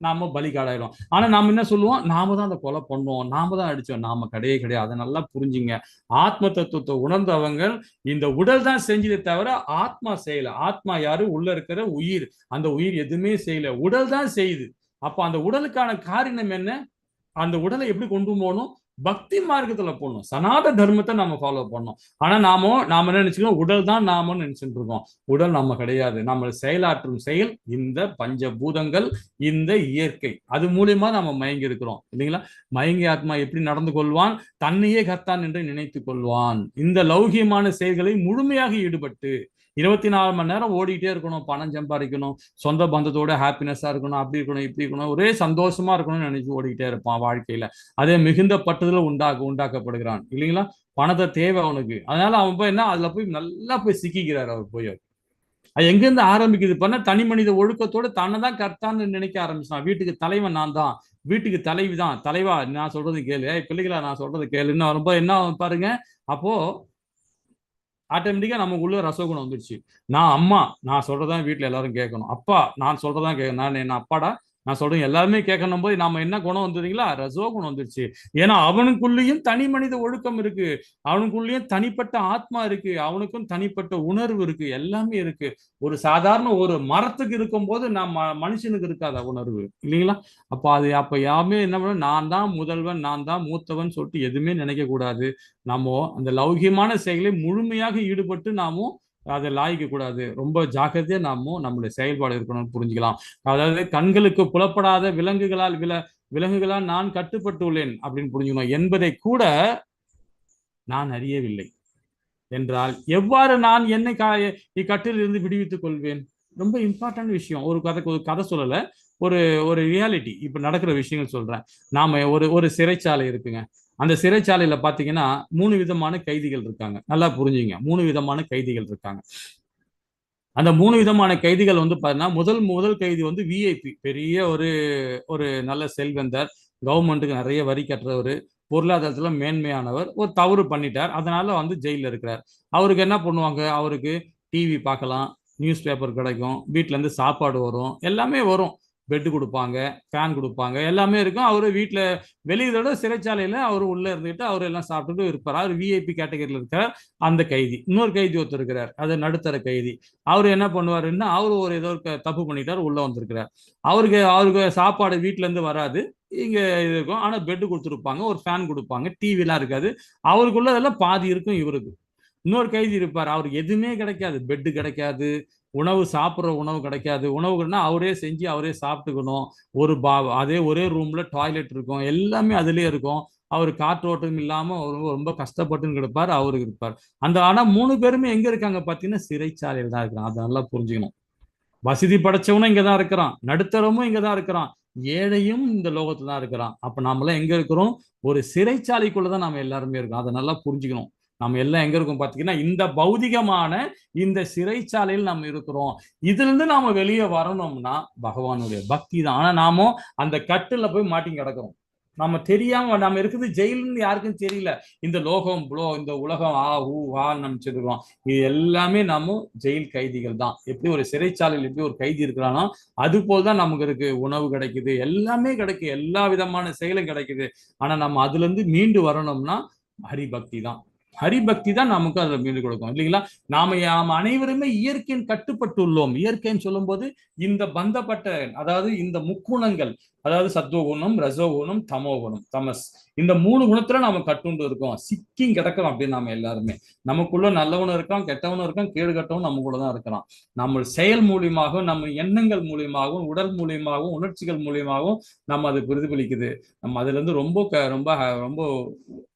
நாம பலிகாடாயிடும். ஆனா நாம என்ன சொல்லுவோம், நாம தான் அந்த கொலை பண்ணோம், நாம தான் அடிச்சோம். நாம கிடையாது. அதை நல்லா புரிஞ்சுங்க. ஆத்ம தத்துவத்தை உணர்ந்தவங்க இந்த உடல் தான் செஞ்சதே தவிர ஆத்மா செய்யல. ஆத்மா யாரு, உள்ள இருக்கிற உயிர். அந்த உயிர் எதுவுமே செய்யல, உடல் தான் செய்யுது. அப்ப அந்த உடலுக்கான காரணம் என்ன, அந்த உடலை எப்படி கொண்டு போகணும், பக்தி மார்க்கத்துல போடணும், சனாத தர்மத்தை நம்ம ஃபாலோ பண்ணணும். ஆனா நாம என்ன நினைச்சுக்கோம், உடல் தான் நாம நினைச்சுட்டு இருக்கோம். உடல் நம்ம கிடையாது. நம்ம செயலாற்றும் செயல் இந்த பஞ்சபூதங்கள், இந்த இயற்கை, அது மூலியமா நம்ம மயங்கி இருக்கிறோம் இல்லைங்களா? மயங்கி ஆத்மா எப்படி நடந்து கொள்வான், தன்னையே கர்த்தான் என்று நினைத்து கொள்வான். இந்த லௌகியமான செயல்களை முழுமையாக ஈடுபட்டு 24 மணி நேரம் ஓடிக்கிட்டே இருக்கணும், பணம் சம்பாதிக்கணும், சொந்த பந்தத்தோட ஹாப்பினஸா இருக்கணும், அப்படி இருக்கணும் இப்படி இருக்கணும், ஒரே சந்தோஷமா இருக்கணும்னு நினைச்சு ஓடிக்கிட்டே இருப்பான் வாழ்க்கையில. அதே மிகுந்த பட்டுதல உண்டாக்கப்படுகிறான் இல்லைங்களா? பணத்தை தேவை அவனுக்கு. அதனால அவன் போய் என்ன, அதுல போய் நல்லா போய் சிக்கிக்கிறார். அவர் போய் அது எங்கிருந்து ஆரம்பிக்குது பண்ண, தனி மனித ஒழுக்கத்தோடு தன்னை தான் கர்த்தான்னு நினைக்க ஆரம்பிச்சான். வீட்டுக்கு தலைவன் நான் தான், வீட்டுக்கு தலைவி தான், தலைவா நான் சொல்றது கேளு, பிள்ளைகளா நான் சொல்றது கேளுன்னு வரும்போது என்ன பாருங்க, அப்போ ஆட்டோமேட்டிக்கா நமக்குள்ள ரசகுணம் வந்துருச்சு. நான் அம்மா நான் சொல்றதான் வீட்டுல எல்லாரும் கேட்கணும், அப்பா நான் சொல்றதான் கேட்கணும், நான் என்ன அப்பாடா நான் சொல்றேன் எல்லாருமே கேட்கணும் போது நாம என்ன குணம் வந்துருங்களா, ரசோகுணம் வந்துருச்சு. ஏன்னா அவனுக்குள்ளேயும் தனி மனித ஒழுக்கம் இருக்கு, அவனுக்குள்ளேயும் தனிப்பட்ட ஆத்மா இருக்கு, அவனுக்கும் தனிப்பட்ட உணர்வு இருக்கு, எல்லாமே இருக்கு. ஒரு சாதாரண ஒரு மரத்துக்கு இருக்கும் போது நம்ம மனுஷனுக்கு இருக்காத உணர்வு இல்லைங்களா? அப்ப யாருமே என்ன பண்ண, நான் தான் முதல்வன், நான் தான் மூத்தவன் சொல்லிட்டு எதுவுமே நினைக்க கூடாது. நம்ம அந்த லௌகியமான செயலை முழுமையாக ஈடுபட்டு நாமும் அதை லாய்க்க கூடாது. ரொம்ப ஜாக்கிரதையா நம்மளுடைய செயல்பாடு இருக்கணும்னு புரிஞ்சுக்கலாம். அதாவது கண்களுக்கு புலப்படாத விலங்குகளால் நான் கட்டுப்பட்டு உள்ளேன் அப்படின்னு புரிஞ்சுக்கணும். என்பதை கூட நான் அறியவில்லை என்றால் எவ்வாறு நான் என்னை இக்கட்டிலிருந்து விடுவித்துக் கொள்வேன்? ரொம்ப இம்பார்ட்டன்ட் விஷயம். ஒரு கதை சொல்லல, ஒரு ரியாலிட்டி இப்ப நடக்கிற விஷயங்கள் சொல்றேன். நாம ஒரு சிறைச்சாலை இருக்குங்க. அந்த சிறைச்சாலையில பாத்தீங்கன்னா 3 விதமான கைதிகள் இருக்காங்க. நல்லா புரிஞ்சுங்க, 3 விதமான கைதிகள் இருக்காங்க. அந்த 3 விதமான கைதிகள் வந்து பாத்தீங்கன்னா, முதல் கைதி வந்து விஐபி, பெரிய ஒரு நல்ல செல்வந்தர், கவர்மெண்ட்டுக்கு நிறைய வரி கட்டுறவர், பொருளாதாரத்துல மேன்மையானவர். ஒரு தவறு பண்ணிட்டார், அதனால வந்து ஜெயில இருக்கிறார். அவருக்கு என்ன பண்ணுவாங்க, அவருக்கு டிவி பார்க்கலாம், நியூஸ் பேப்பர் கிடைக்கும், வீட்டுல இருந்து சாப்பாடு வரும், எல்லாமே வரும். பெட் கொடுப்பாங்க, ஃபேன் கொடுப்பாங்க, எல்லாமே இருக்கும். அவரு வீட்டுல வெளியிலோட சிறைச்சாலையில அவரு உள்ள இருந்துட்டு அவரு எல்லாம் சாப்பிட்டுட்டு இருப்பார். அவர் விஐபி கேட்டகரியில் இருக்கிற அந்த கைதி. இன்னொரு கைதி ஒருத்தர் இருக்கிறார், அது நடுத்தர கைதி. அவரு என்ன பண்ணுவாருன்னா, அவரு ஒரு ஏதோ தப்பு பண்ணிட்டாரு, உள்ள வந்திருக்கிறார். அவருக்கு சாப்பாடு வீட்டுல இருந்து வராது, இங்க இருக்கும். ஆனா பெட் கொடுத்துருப்பாங்க, ஒரு ஃபேன் கொடுப்பாங்க, டிவி எல்லாம் இருக்காது. அவருக்குள்ளதெல்லாம் பாதி இருக்கும் இவருக்கு. இன்னொரு கைதி இருப்பார், அவருக்கு எதுவுமே கிடைக்காது, பெட்டு கிடைக்காது, உணவு சாப்பிட்ற உணவு கிடைக்காது. உணவுகள்னா அவரே செஞ்சு அவரே சாப்பிட்டுக்கணும். அதே ஒரே ரூம்ல டாய்லெட் இருக்கும், எல்லாமே அதுலயே இருக்கும். அவர் காற்றோட்டம் இல்லாம ரொம்ப கஷ்டப்பட்டுன்னு கிடப்பார், அவருக்கு இருப்பார். ஆனா 3 பேருமே எங்க இருக்காங்க பாத்தீங்கன்னா சிறைச்சாலையில் தான் இருக்கிறான். அதை நல்லா புரிஞ்சுக்கணும். வசதி படைச்சவனும் இங்கதான் இருக்கிறான், நடுத்தரமும் இங்கதான் இருக்கிறான், ஏழையும் இந்த லோகத்துல தான் இருக்கிறான். அப்ப நாமெல்லாம் எங்க இருக்கிறோம்? ஒரு சிறைச்சாலைக்குள்ளதான் நாம எல்லாருமே இருக்கோம். அதை நல்லா புரிஞ்சுக்கணும். நம்ம எல்லாம் எங்க இருக்கோம் பாத்தீங்கன்னா இந்த பௌதிகமான இந்த சிறைச்சாலையில் நம்ம இருக்கிறோம். இதுல இருந்து நாம வெளியே வரணும்னா பகவானுடைய பக்தி தான். ஆனா நாம அந்த கட்டுல போய் மாட்டி கிடக்கிறோம். நம்ம தெரியாம நம்ம இருக்குது ஜெயிலுன்னு யாருக்கும் தெரியல. இந்த லோகம் இந்த உலகம் நினைச்சிருக்கிறோம். இது எல்லாமே நம்ம ஜெயில் கைதிகள் தான். எப்படி ஒரு சிறைச்சாலையில் எப்படி ஒரு கைதி இருக்கிறானோ அது போல்தான் நமக்கு இருக்கு. உணவு கிடைக்குது, எல்லாமே கிடைக்கும், எல்லா விதமான செயலும் கிடைக்குது. ஆனா நம்ம அதுல இருந்து மீண்டு வரணும்னா ஹரிபக்தி தான். ஹரிபக்தி தான் நமக்கு அதுல மீண்டு கொடுக்கும், இல்லைங்களா? நாம அனைவருமே இயற்கையின் கட்டுப்பட்டு உள்ளோம். இயற்கைன்னு சொல்லும் போது இந்த பந்தப்பட்ட, அதாவது இந்த முக்குணங்கள், அதாவது சத்துவகுணம், ரசோகுணம், தமோகுணம், தமஸ், இந்த 3 குணத்துல நாம கட்டுண்டு இருக்கோம், சிக்கி கிடக்கிறோம். அப்படின்னு நாம எல்லாருமே நமக்குள்ள நல்லவனும் இருக்கான், கெட்டவனும் இருக்கான், கேடு கட்டவனும் நமக்குள்ளதான் இருக்கிறான். நம்ம செயல் மூலியமாகவும், நம்ம எண்ணங்கள் மூலியமாகவும், உடல் மூலியமாகவும், உணர்ச்சிகள் மூலியமாகவும் நம்ம அது பிரதிபலிக்குது. நம்ம அதுல இருந்து ரொம்ப ரொம்ப ரொம்ப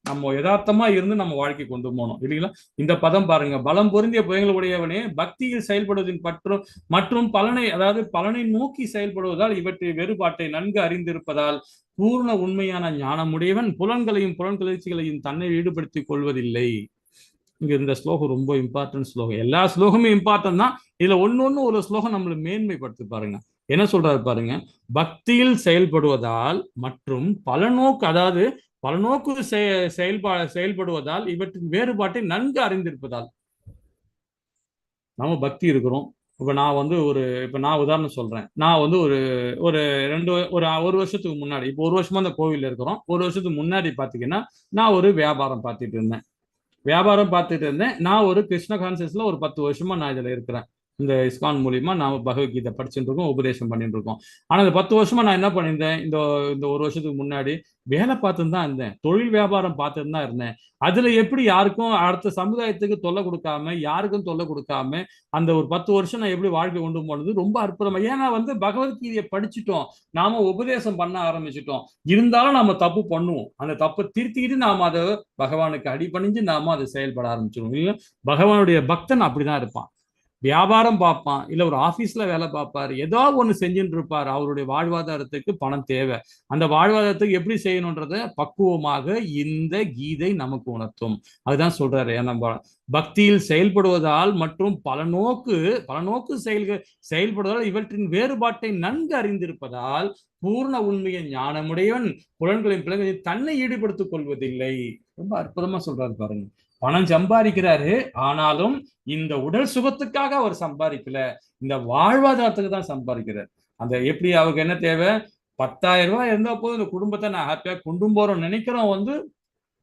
நம்ம யதார்த்தமா இருந்து நம்ம வாழ்க்கை கொண்டு போகணும், இல்லைங்களா? இந்த பதம் பாருங்க, பலம் பொருந்திய புயங்களுடையவனே பக்தியில் செயல்படுவதின் மற்றும் பலனை, அதாவது பலனை நோக்கி செயல்படுவதால் இவற்றை வேறுபாட்டை நன்கு அறிந்திருப்பதால் பூர்ண உண்மையான ஞானமுடையவன் புலன்களையும் புலன்கிளர்ச்சிகளையும் தன்னை ஈடுபடுத்திக் கொள்வதில்லை. இங்க இந்த ஸ்லோகம் ரொம்ப இம்பார்ட்டன்ட் ஸ்லோகம். எல்லா ஸ்லோகமும் இம்பார்ட்டன்ட் தான். இதுல ஒன்னொன்னு ஒரு ஸ்லோகம் நம்மளை மேன்மைப்படுத்தி பாருங்க. என்ன சொல்றாரு பாருங்க, பக்தியில் செயல்படுவதால் மற்றும் பலநோக்கு, அதாவது பலநோக்கு செயல்படுவதால் இவற்றின் வேறுபாட்டை நன்கு அறிந்திருப்பதால். நம்ம பக்தி இருக்கிறோம். இப்ப நான் நான் உதாரணம் சொல்றேன். நான் ஒரு வருஷத்துக்கு முன்னாடி, இப்போ 1 வருஷமா அந்த கோவில்ல இருக்கிறோம். 1 வருஷத்துக்கு முன்னாடி பாத்தீங்கன்னா நான் ஒரு வியாபாரம் பார்த்துட்டு இருந்தேன். நான் ஒரு கிருஷ்ண கான்சியஸ்ல ஒரு 10 வருஷமா நான் இதுல இருக்கிறேன். இந்த இஸ்கான் மூலியமா நாம பகவத்கீதை படிச்சுட்டு இருக்கோம், உபதேசம் பண்ணிட்டு இருக்கோம். ஆனா இந்த 10 வருஷமா நான் என்ன பண்ணியிருந்தேன்? இந்த 1 வருஷத்துக்கு முன்னாடி வேலை பார்த்துன்னு தான் இருந்தேன், தொழில் வியாபாரம் பார்த்துட்டு தான் இருந்தேன். அதுல எப்படி யாருக்கும் அடுத்த சமுதாயத்துக்கு தொல்லை கொடுக்காம, யாருக்கும் தொல்லை கொடுக்காம அந்த ஒரு 10 வருஷம் நான் எப்படி வாழ்க்கை கொண்டு போனது ரொம்ப அற்புதமா. ஏன்னா பகவத்கீதையை படிச்சுட்டோம், நாம உபதேசம் பண்ண ஆரம்பிச்சிட்டோம். இருந்தாலும் நாம தப்பு பண்ணுவோம். அந்த தப்பை திருத்திக்கிட்டு நாம அதை பகவானுக்கு அடிபணிஞ்சு நாம அதை செயல்பட ஆரம்பிச்சிடுவோம். பகவானுடைய பக்தன் அப்படிதான் இருப்பான். வியாபாரம் பார்ப்பான், இல்ல ஒரு ஆபீஸ்ல வேலை பார்ப்பாரு, ஏதோ ஒண்ணு செஞ்சுட்டு இருப்பாரு. அவருடைய வாழ்வாதாரத்துக்கு பணம் தேவை. அந்த வாழ்வாதாரத்துக்கு எப்படி செய்யணும்ன்றத பக்குவமாக இந்த கீதை நமக்கு உணர்த்தும். அதுதான் சொல்றாரு, நம்ம பக்தியில் செயல்படுவதால் மற்றும் பலநோக்கு செயல்படுவதால் இவற்றின் வேறுபாட்டை நன்கு அறிந்திருப்பதால் பூர்ண உண்மையை ஞானமுடையவன் புலன்களின் பிள்ளைகளை தன்னை ஈடுபடுத்திக் கொள்வதில்லை. ரொம்ப அற்புதமா சொல்றாரு பாருங்க. பணம் சம்பாதிக்கிறாரு, ஆனாலும் இந்த உடல் சுகத்துக்காக அவர் சம்பாதிக்கல, இந்த வாழ்வாதாரத்துக்கு தான் சம்பாதிக்கிறார். அந்த எப்படி அவருக்கு என்ன தேவை? 10,000 ரூபாய் இருந்தா போதும், இந்த குடும்பத்தை நான் ஹாப்பியா கொண்டு போறோம் நினைக்கிறோம்,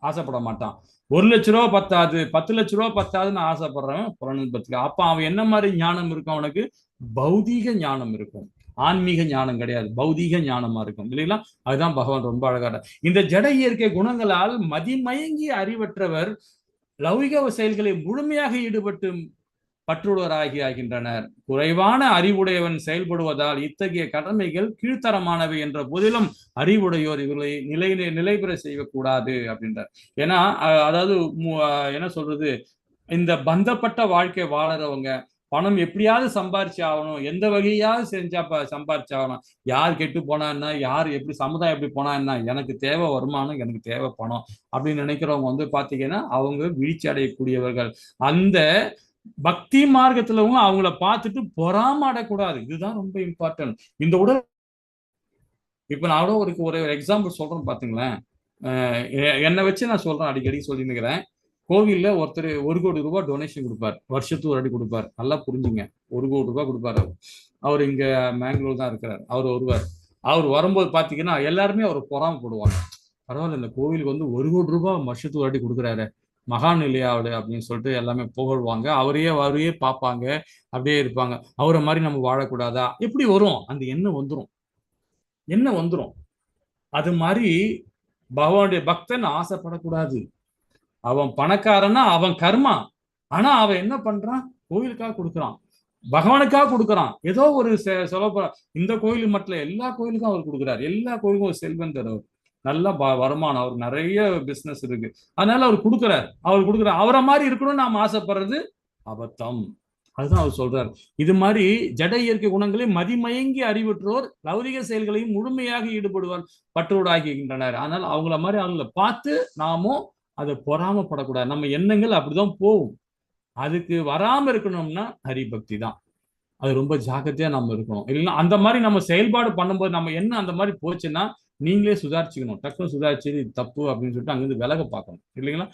ஆசைப்பட மாட்டான். 1 லட்ச ரூபா பத்தாது, 10 லட்ச ரூபா பத்தாதுன்னு ஆசைப்படுறவன் புலனுபத்துக்கு. அப்ப அவன் என்ன மாதிரி ஞானம் இருக்கும்? அவனுக்கு பௌதீக ஞானம் இருக்கும், ஆன்மீக ஞானம் கிடையாது, பௌதீக ஞானமா இருக்கும், இல்லைங்களா? அதுதான் பகவான் ரொம்ப அழகான. இந்த ஜட இயற்கை குணங்களால் மதிமயங்கி அறிவற்றவர் லௌகிக செயல்களை முழுமையாக ஈடுபட்டு பற்றுள்ளவராகின்றனர். குறைவான அறிவுடையவன் செயல்படுவதால் இத்தகைய கடமைகள் கீழ்த்தரமானவை என்ற போதிலும் அறிவுடையோர் இவர்களை நிலைபெற செய்யக்கூடாது அப்படின்றார். ஏன்னா அதாவது என்ன சொல்றது, இந்த பந்தப்பட்ட வாழ்க்கை வாழறவங்க பணம் எப்படியாவது சம்பாரிச்சு ஆகணும், எந்த வகையாவது செஞ்சா சம்பாரிச்சாகணும். யார் கெட்டு போனா என்ன, யார் எப்படி சமுதாயம் எப்படி போனா என்ன, எனக்கு தேவை வருமானம், எனக்கு தேவை பணம் அப்படின்னு நினைக்கிறவங்க பாத்தீங்கன்னா அவங்க வீழ்ச்சி அடையக்கூடியவர்கள். அந்த பக்தி மார்க்கத்துல அவங்கள பார்த்துட்டு பொறாமடக்கூடாது. இதுதான் ரொம்ப இம்பார்ட்டன்ட். இந்த உடல் இப்ப நான் ஒரு எக்ஸாம்பிள் சொல்றேன் பாத்தீங்களேன். என்னை வச்சு நான் சொல்றேன், அடிக்கடி சொல்லிருக்கிறேன். கோவில்ல ஒருத்தர் 1 கோடி ரூபாய் டொனேஷன் கொடுப்பார், வருஷத்துக்கு ஒரு அடி கொடுப்பார். நல்லா புரிஞ்சுங்க, 1 கோடி ரூபாய் கொடுப்பாரு. அவர் இங்க மேங்களூர் தான் இருக்கிறார். அவர் வருவார். அவர் வரும்போது பாத்தீங்கன்னா எல்லாருமே அவர் பொறாமப்படுவாங்க. பரவாயில்ல, இந்த கோவிலுக்கு வந்து 1 கோடி ரூபாய் வருஷத்துக்கு ஒரு அடி கொடுக்குறாரு, மகான் இல்லையா அவரு அப்படின்னு சொல்லிட்டு எல்லாமே புகழ்வாங்க. அவரையே பார்ப்பாங்க, அப்படியே இருப்பாங்க. அவரை மாதிரி நம்ம வாழக்கூடாதா? எப்படி வரும் அந்த எண்ணம்? வந்துரும். அது மாதிரி பகவானுடைய பக்தன் ஆசைப்படக்கூடாது. அவன் பணக்காரனா அவன் கர்மா. ஆனா அவன் என்ன பண்றான்? கோயிலுக்காக கொடுக்குறான், பகவானுக்காக கொடுக்குறான். ஏதோ ஒரு செலவு. இந்த கோயிலுக்கு மட்டும் எல்லா கோயிலுக்கும் அவர் கொடுக்குறாரு. எல்லா கோயிலுக்கும் ஒரு செல்வந்தர், நல்ல வருமானம், அவருக்கு நிறைய பிசினஸ் இருக்கு. அதனால அவர் கொடுக்குறாரு. அவரை மாதிரி இருக்கணும்னு நாம ஆசைப்படுறது அபத்தம். அதுதான் அவர் சொல்றாரு. இது மாதிரி ஜட இயற்கை குணங்களை மதிமயங்கி அறிவுற்றோர் லௌகிக செயல்களையும் முழுமையாக ஈடுபடுவார் பற்றோடாகின்றனர். அதனால அவங்கள மாதிரி அவங்கள பார்த்து நாமும் அதை பொறாமப்படக்கூடாது. நம்ம எண்ணங்கள் அப்படிதான் போகும். அதுக்கு வராம இருக்கணும்னா ஹரிபக்தி தான். அது ரொம்ப ஜாக்கிரதையா நம்ம இருக்கணும். இல்லைன்னா அந்த மாதிரி நம்ம செயல்பாடு பண்ணும்போது நம்ம என்ன அந்த மாதிரி போச்சுன்னா நீங்களே சுதாரிச்சுக்கணும். டக்குனு சுதாரிச்சு இது தப்பு அப்படின்னு சொல்லிட்டு அங்கிருந்து விலக பார்க்கணும், இல்லைங்களா?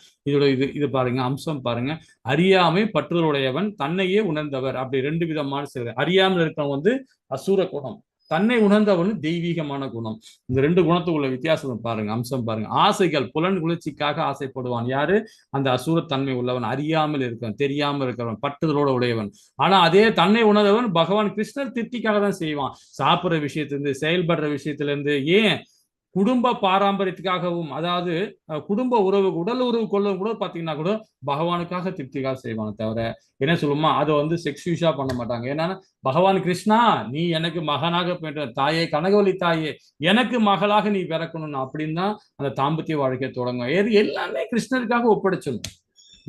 இது பாருங்க, அம்சம் பாருங்க. அறியாமை பற்றுடையவன் தன்னையே உணர்ந்தவர். அப்படி 2 விதமான செயல். அறியாமல் இருக்கவன் வந்து அசூர குணம், தன்னை உணர்ந்தவன் தெய்வீகமான குணம். இந்த 2 குணத்துக்குள்ள வித்தியாசம் பாருங்க, அம்சம் பாருங்க. ஆசைகள், புலன் குளிர்ச்சிக்காக ஆசைப்படுவான். யாரு? அந்த அசூரத்தன்மை உள்ளவன், அறியாமல் இருக்கிறவன், தெரியாமல் இருக்கிறவன், பற்றுதலோட உடையவன். ஆனா அதே தன்னை உணர்ந்தவன் பகவான் கிருஷ்ணர் திருப்திக்காக தான் செய்வான். சாப்பிடுற விஷயத்திலிருந்து, செயல்படுற விஷயத்திலிருந்து, ஏன் குடும்ப பாரம்பரியத்துக்காகவும், அதாவது குடும்ப உறவு, உடல் உறவு கொள்ளவும் கூட பாத்தீங்கன்னா கூட பகவானுக்காக திருப்திக்காக செய்வாங்க. தவிர என்ன சொல்லுமா அதை வந்து செக்ஸ்யூஷா பண்ண மாட்டாங்க. ஏன்னா பகவான் கிருஷ்ணா, நீ எனக்கு மகனாக தாயே, கனகவல்லி தாயே, எனக்கு மகளாக நீ பிறக்கணும் அப்படின்னு தான் அந்த தாம்பத்திய வாழ்க்கையை தொடங்கும். எல்லாமே கிருஷ்ணருக்காக ஒப்படைச்சிடணும்.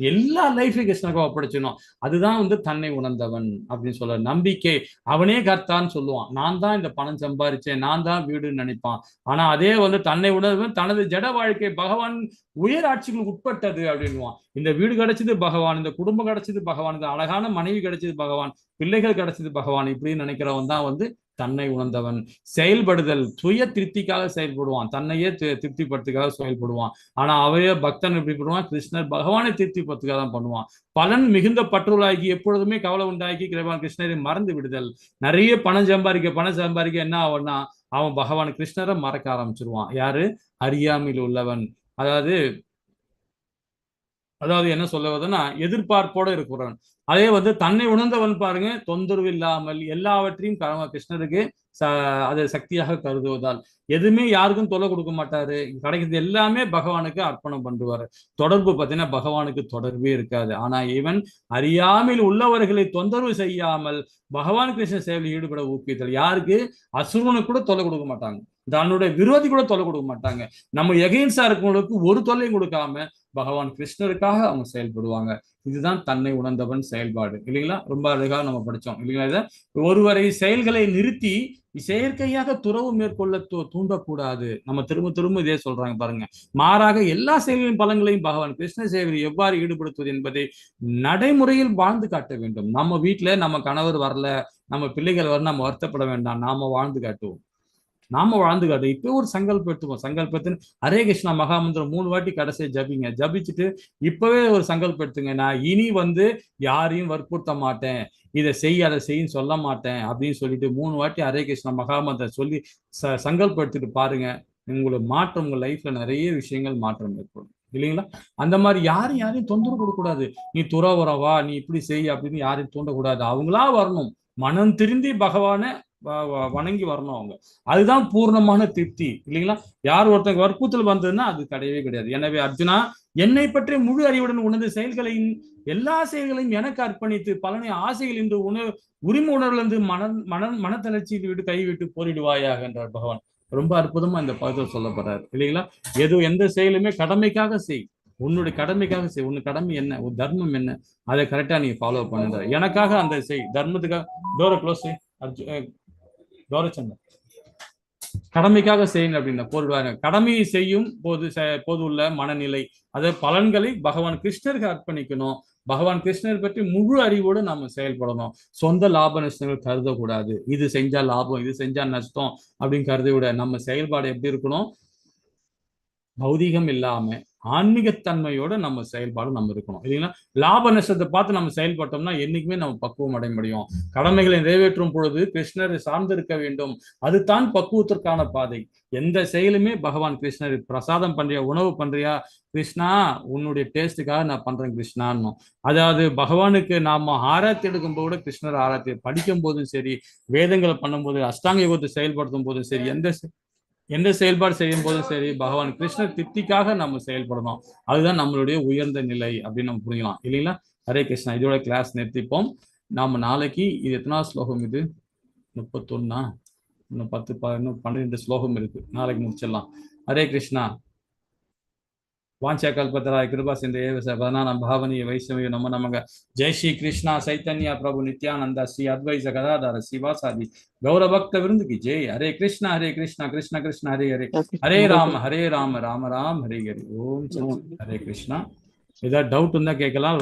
எல்லா லைஃபையும் கிருஷ்ணனுக்காக ஒப்படைச்சிடணும். அதுதான் வந்து தன்னை உணர்ந்தவன் அப்படின்னு சொல்ல நம்பிக்கை. அவனே கர்த்தான்னு சொல்லுவான். நான் தான் இந்த பணம் சம்பாதிச்சேன், நான் தான் வீடுன்னு நினைப்பான். ஆனா அதே வந்து தன்னை உணர்வன் தனது ஜட வாழ்க்கை பகவான் உயர் ஆட்சிகளுக்கு உட்பட்டது அப்படின்வான். இந்த வீடு கிடைச்சது பகவான், இந்த குடும்பம் கிடைச்சது பகவான், இந்த அழகான மனைவி கிடைச்சது பகவான், பிள்ளைகள் கிடைச்சது பகவான், இப்படின்னு நினைக்கிறவன் தான் வந்து தன்னை உணர்ந்தவன். செயல்படுதல், சுய திருப்திக்காக செயல்படுவான், தன்னையே திருப்திப்படுத்துக்காக செயல்படுவான். ஆனா அவைய பக்தன் எப்படி பண்ணுவான்? கிருஷ்ணர் பகவானை திருப்திப்படுத்துக்காக தான் பண்ணுவான். பலன் மிகுந்த பற்றுள்ளாகி எப்பொழுதுமே கவலை உண்டாக்கி கிருஷ்ணரை மறந்து விடுதல். நிறைய பணம் சம்பாதிக்க என்ன ஆகும்னா அவன் பகவான் கிருஷ்ணரை மறக்க ஆரம்பிச்சிருவான். யாரு? அறியாமையில் உள்ளவன். அதாவது என்ன சொல்லுவதுன்னா எதிர்பார்ப்போட இருக்கிறவன். அதே வந்து தன்னை உணர்ந்தவன் பாருங்க, தொந்தரவு இல்லாமல் எல்லாவற்றையும் கிருஷ்ணருக்கு அதை சக்தியாக கருதுவதால் எதுவுமே யாருக்கும் தொலை கொடுக்க மாட்டாரு. கிடைக்கிறது எல்லாமே பகவானுக்கு அர்ப்பணம் பண்ணுவாரு. தொடர்பு பார்த்தீங்கன்னா பகவானுக்கு தொடர்பே இருக்காது. ஆனா இவன் அறியாமல் உள்ளவர்களை தொந்தரவு செய்யாமல் பகவான் கிருஷ்ண சேவையில் ஈடுபட ஊக்குவித்தல். யாருக்கு? அசுரனுக்கு கூட தொலை கொடுக்க மாட்டாங்க, தன்னுடைய விரோதி கூட தொலை கொடுக்க மாட்டாங்க. நம்ம எகெயின்ஸ்டா இருக்கவங்களுக்கு ஒரு தொல்லையும் கொடுக்காம பகவான் கிருஷ்ணருக்காக அவங்க செயல்படுவாங்க. இதுதான் தன்னை உணர்ந்தவன் செயல்பாடு, இல்லைங்களா? ரொம்ப அழகாக நம்ம படிச்சோம், இல்லைங்களா? இதை ஒருவரை செயல்களை நிறுத்தி செயற்கையாக துறவு மேற்கொள்ள தூண்டக்கூடாது. நம்ம திரும்ப இதே சொல்றாங்க பாருங்க. மாறாக எல்லா செயல்களின் பலன்களையும் பகவான் கிருஷ்ண சேவையில் எவ்வாறு ஈடுபடுத்துவது என்பதை நடைமுறையில் வாழ்ந்து காட்ட வேண்டும். நம்ம வீட்டுல நம்ம கணவர் வரல, நம்ம பிள்ளைகள் வர நம்ம வருத்தப்பட வேண்டாம், நாம வாழ்ந்து காட்டுவோம். இப்போ ஒரு சங்கல்பம் எடுத்துப்போம். சங்கல்பத்தின் ஹரே கிருஷ்ணா மகாமந்திரம் 3 வாட்டி கடைசியை ஜபிங்க. ஜபிச்சுட்டு இப்பவே ஒரு சங்கல்பம் எடுத்துங்க. நான் இனி வந்து யாரையும் வற்புறுத்த மாட்டேன், இதை அதை செய்யும் சொல்ல மாட்டேன் அப்படின்னு சொல்லிட்டு 3 வாட்டி ஹரே கிருஷ்ணா மகாமந்திரம் சொல்லி சங்கல்பம் எடுத்துட்டு பாருங்க. உங்களுக்கு மாற்றம், உங்க லைஃப்ல நிறைய விஷயங்கள் மாற்றம் ஏற்படும், இல்லைங்களா? அந்த மாதிரி யாரையும் தொந்தரவு கொடுக்கூடாது. நீ துறவரவா, நீ இப்படி செய் அப்படின்னு யாரையும் தூண்டக்கூடாது. அவங்களா வரணும், மனம் திருந்தி பகவானை வணங்கி வரணும் அவங்க. அதுதான் பூர்ணமான திருப்தி, இல்லைங்களா? யார் ஒருத்தங்க வற்புறுத்தல் வந்ததுன்னா அது கிடையவே கிடையாது. எனவே அர்ஜுனா, என்னை பற்றி முழு அறிவுடன் உணர்ந்து செயல்களையும் எல்லா செயல்களையும் எனக்கு அர்ப்பணித்து பலனை ஆசைகள் என்று உரிமை உணர்விலிருந்து மனத்தளர்ச்சியை விட்டு கைவிட்டு போரிடுவாயாக என்றார் பகவான். ரொம்ப அற்புதமா இந்த பதத்தில் சொல்லப்படுறாரு, இல்லைங்களா? எந்த செயலுமே கடமைக்காக செய், உன்னுடைய கடமைக்காக செய். உன் கடமை என்ன, உன் தர்மம் என்ன, அதை கரெக்டா நீ ஃபாலோ பண்ணுற. எனக்காக அந்த செய், தர்மத்துக்காக. டோரை க்ளோஸ் செய் கௌரச்சந்திரன். கடமைக்காக செய்யுங்க அப்படின்னா போடுவாங்க. கடமையை செய்யும் போது உள்ள மனநிலை, அதாவது பலன்களை பகவான் கிருஷ்ணருக்கு அர்ப்பணிக்கணும். பகவான் கிருஷ்ணர் பற்றி முழு அறிவோடு நாம செயல்படணும். சொந்த லாப நஷ்டங்கள் கருதக்கூடாது. இது செஞ்சா லாபம், இது செஞ்சா நஷ்டம் அப்படின்னு கருத விட நம்ம செயல்பாடு எப்படி இருக்கணும்? பௌதிகம் இல்லாம ஆன்மீகத்தன்மையோட நம்ம செயல்பாடு நம்ம இருக்கணும் இல்லைங்களா. லாப நஷ்டத்தை பார்த்து நம்ம செயல்பட்டோம்னா என்னைக்குமே நம்ம பக்குவம் அடைய முடியும். கடமைகளை நிறைவேற்றும் பொழுது கிருஷ்ணரை சார்ந்திருக்க வேண்டும். அதுதான் பக்குவத்திற்கான பாதை. எந்த செயலுமே பகவான் கிருஷ்ணர் பிரசாதம் பண்றியா, உணவு பண்றியா, கிருஷ்ணா உன்னுடைய டேஸ்டுக்காக நான் பண்றேன் கிருஷ்ணான்னு. அதாவது பகவானுக்கு நாம ஆராய்ச்சி எடுக்கும் போது கிருஷ்ணர் ஆராய்ச்சி படிக்கும் போதும் சரி, வேதங்களை பண்ணும்போது, அஷ்டாங்க யோகத்தை செயல்படுத்தும் போதும் சரி, எந்த செயல்பாடு செய்யும் போதும் சரி, பகவான் கிருஷ்ணர் திருப்திக்காக நம்ம செயல்படணும். அதுதான் நம்மளுடைய உயர்ந்த நிலை அப்படின்னு நம்ம புரிஞ்சுக்கலாம் இல்லைங்களா. ஹரே கிருஷ்ணா. இதோட கிளாஸ் நிறுத்திப்போம். நாம நாளைக்கு இது எத்தனாவது ஸ்லோகம்? இது 31. இன்னும் 10 இன்னும் 12 ஸ்லோகம் இருக்கு. நாளைக்கு முடிச்சிடலாம். ஹரே கிருஷ்ணா. वाञ्छाकल्पतराय कृपा सिन्धुभ्यो पतितानां पावनेभ्यो वैष्णवेभ्यो नमो नमः। जय श्री कृष्णा चैतन्य प्रभु नित्यानंद श्री अद्वैत गदाधर श्रीवासादि गौर भक्त वृंद की जय। हरे कृष्णा कृष्ण कृष्ण हरे हरे, हरे राम राम राम हरे हरे। ओम हरे कृष्णा. ஏதாவது டவுட் இருந்தா கேட்கலாம்.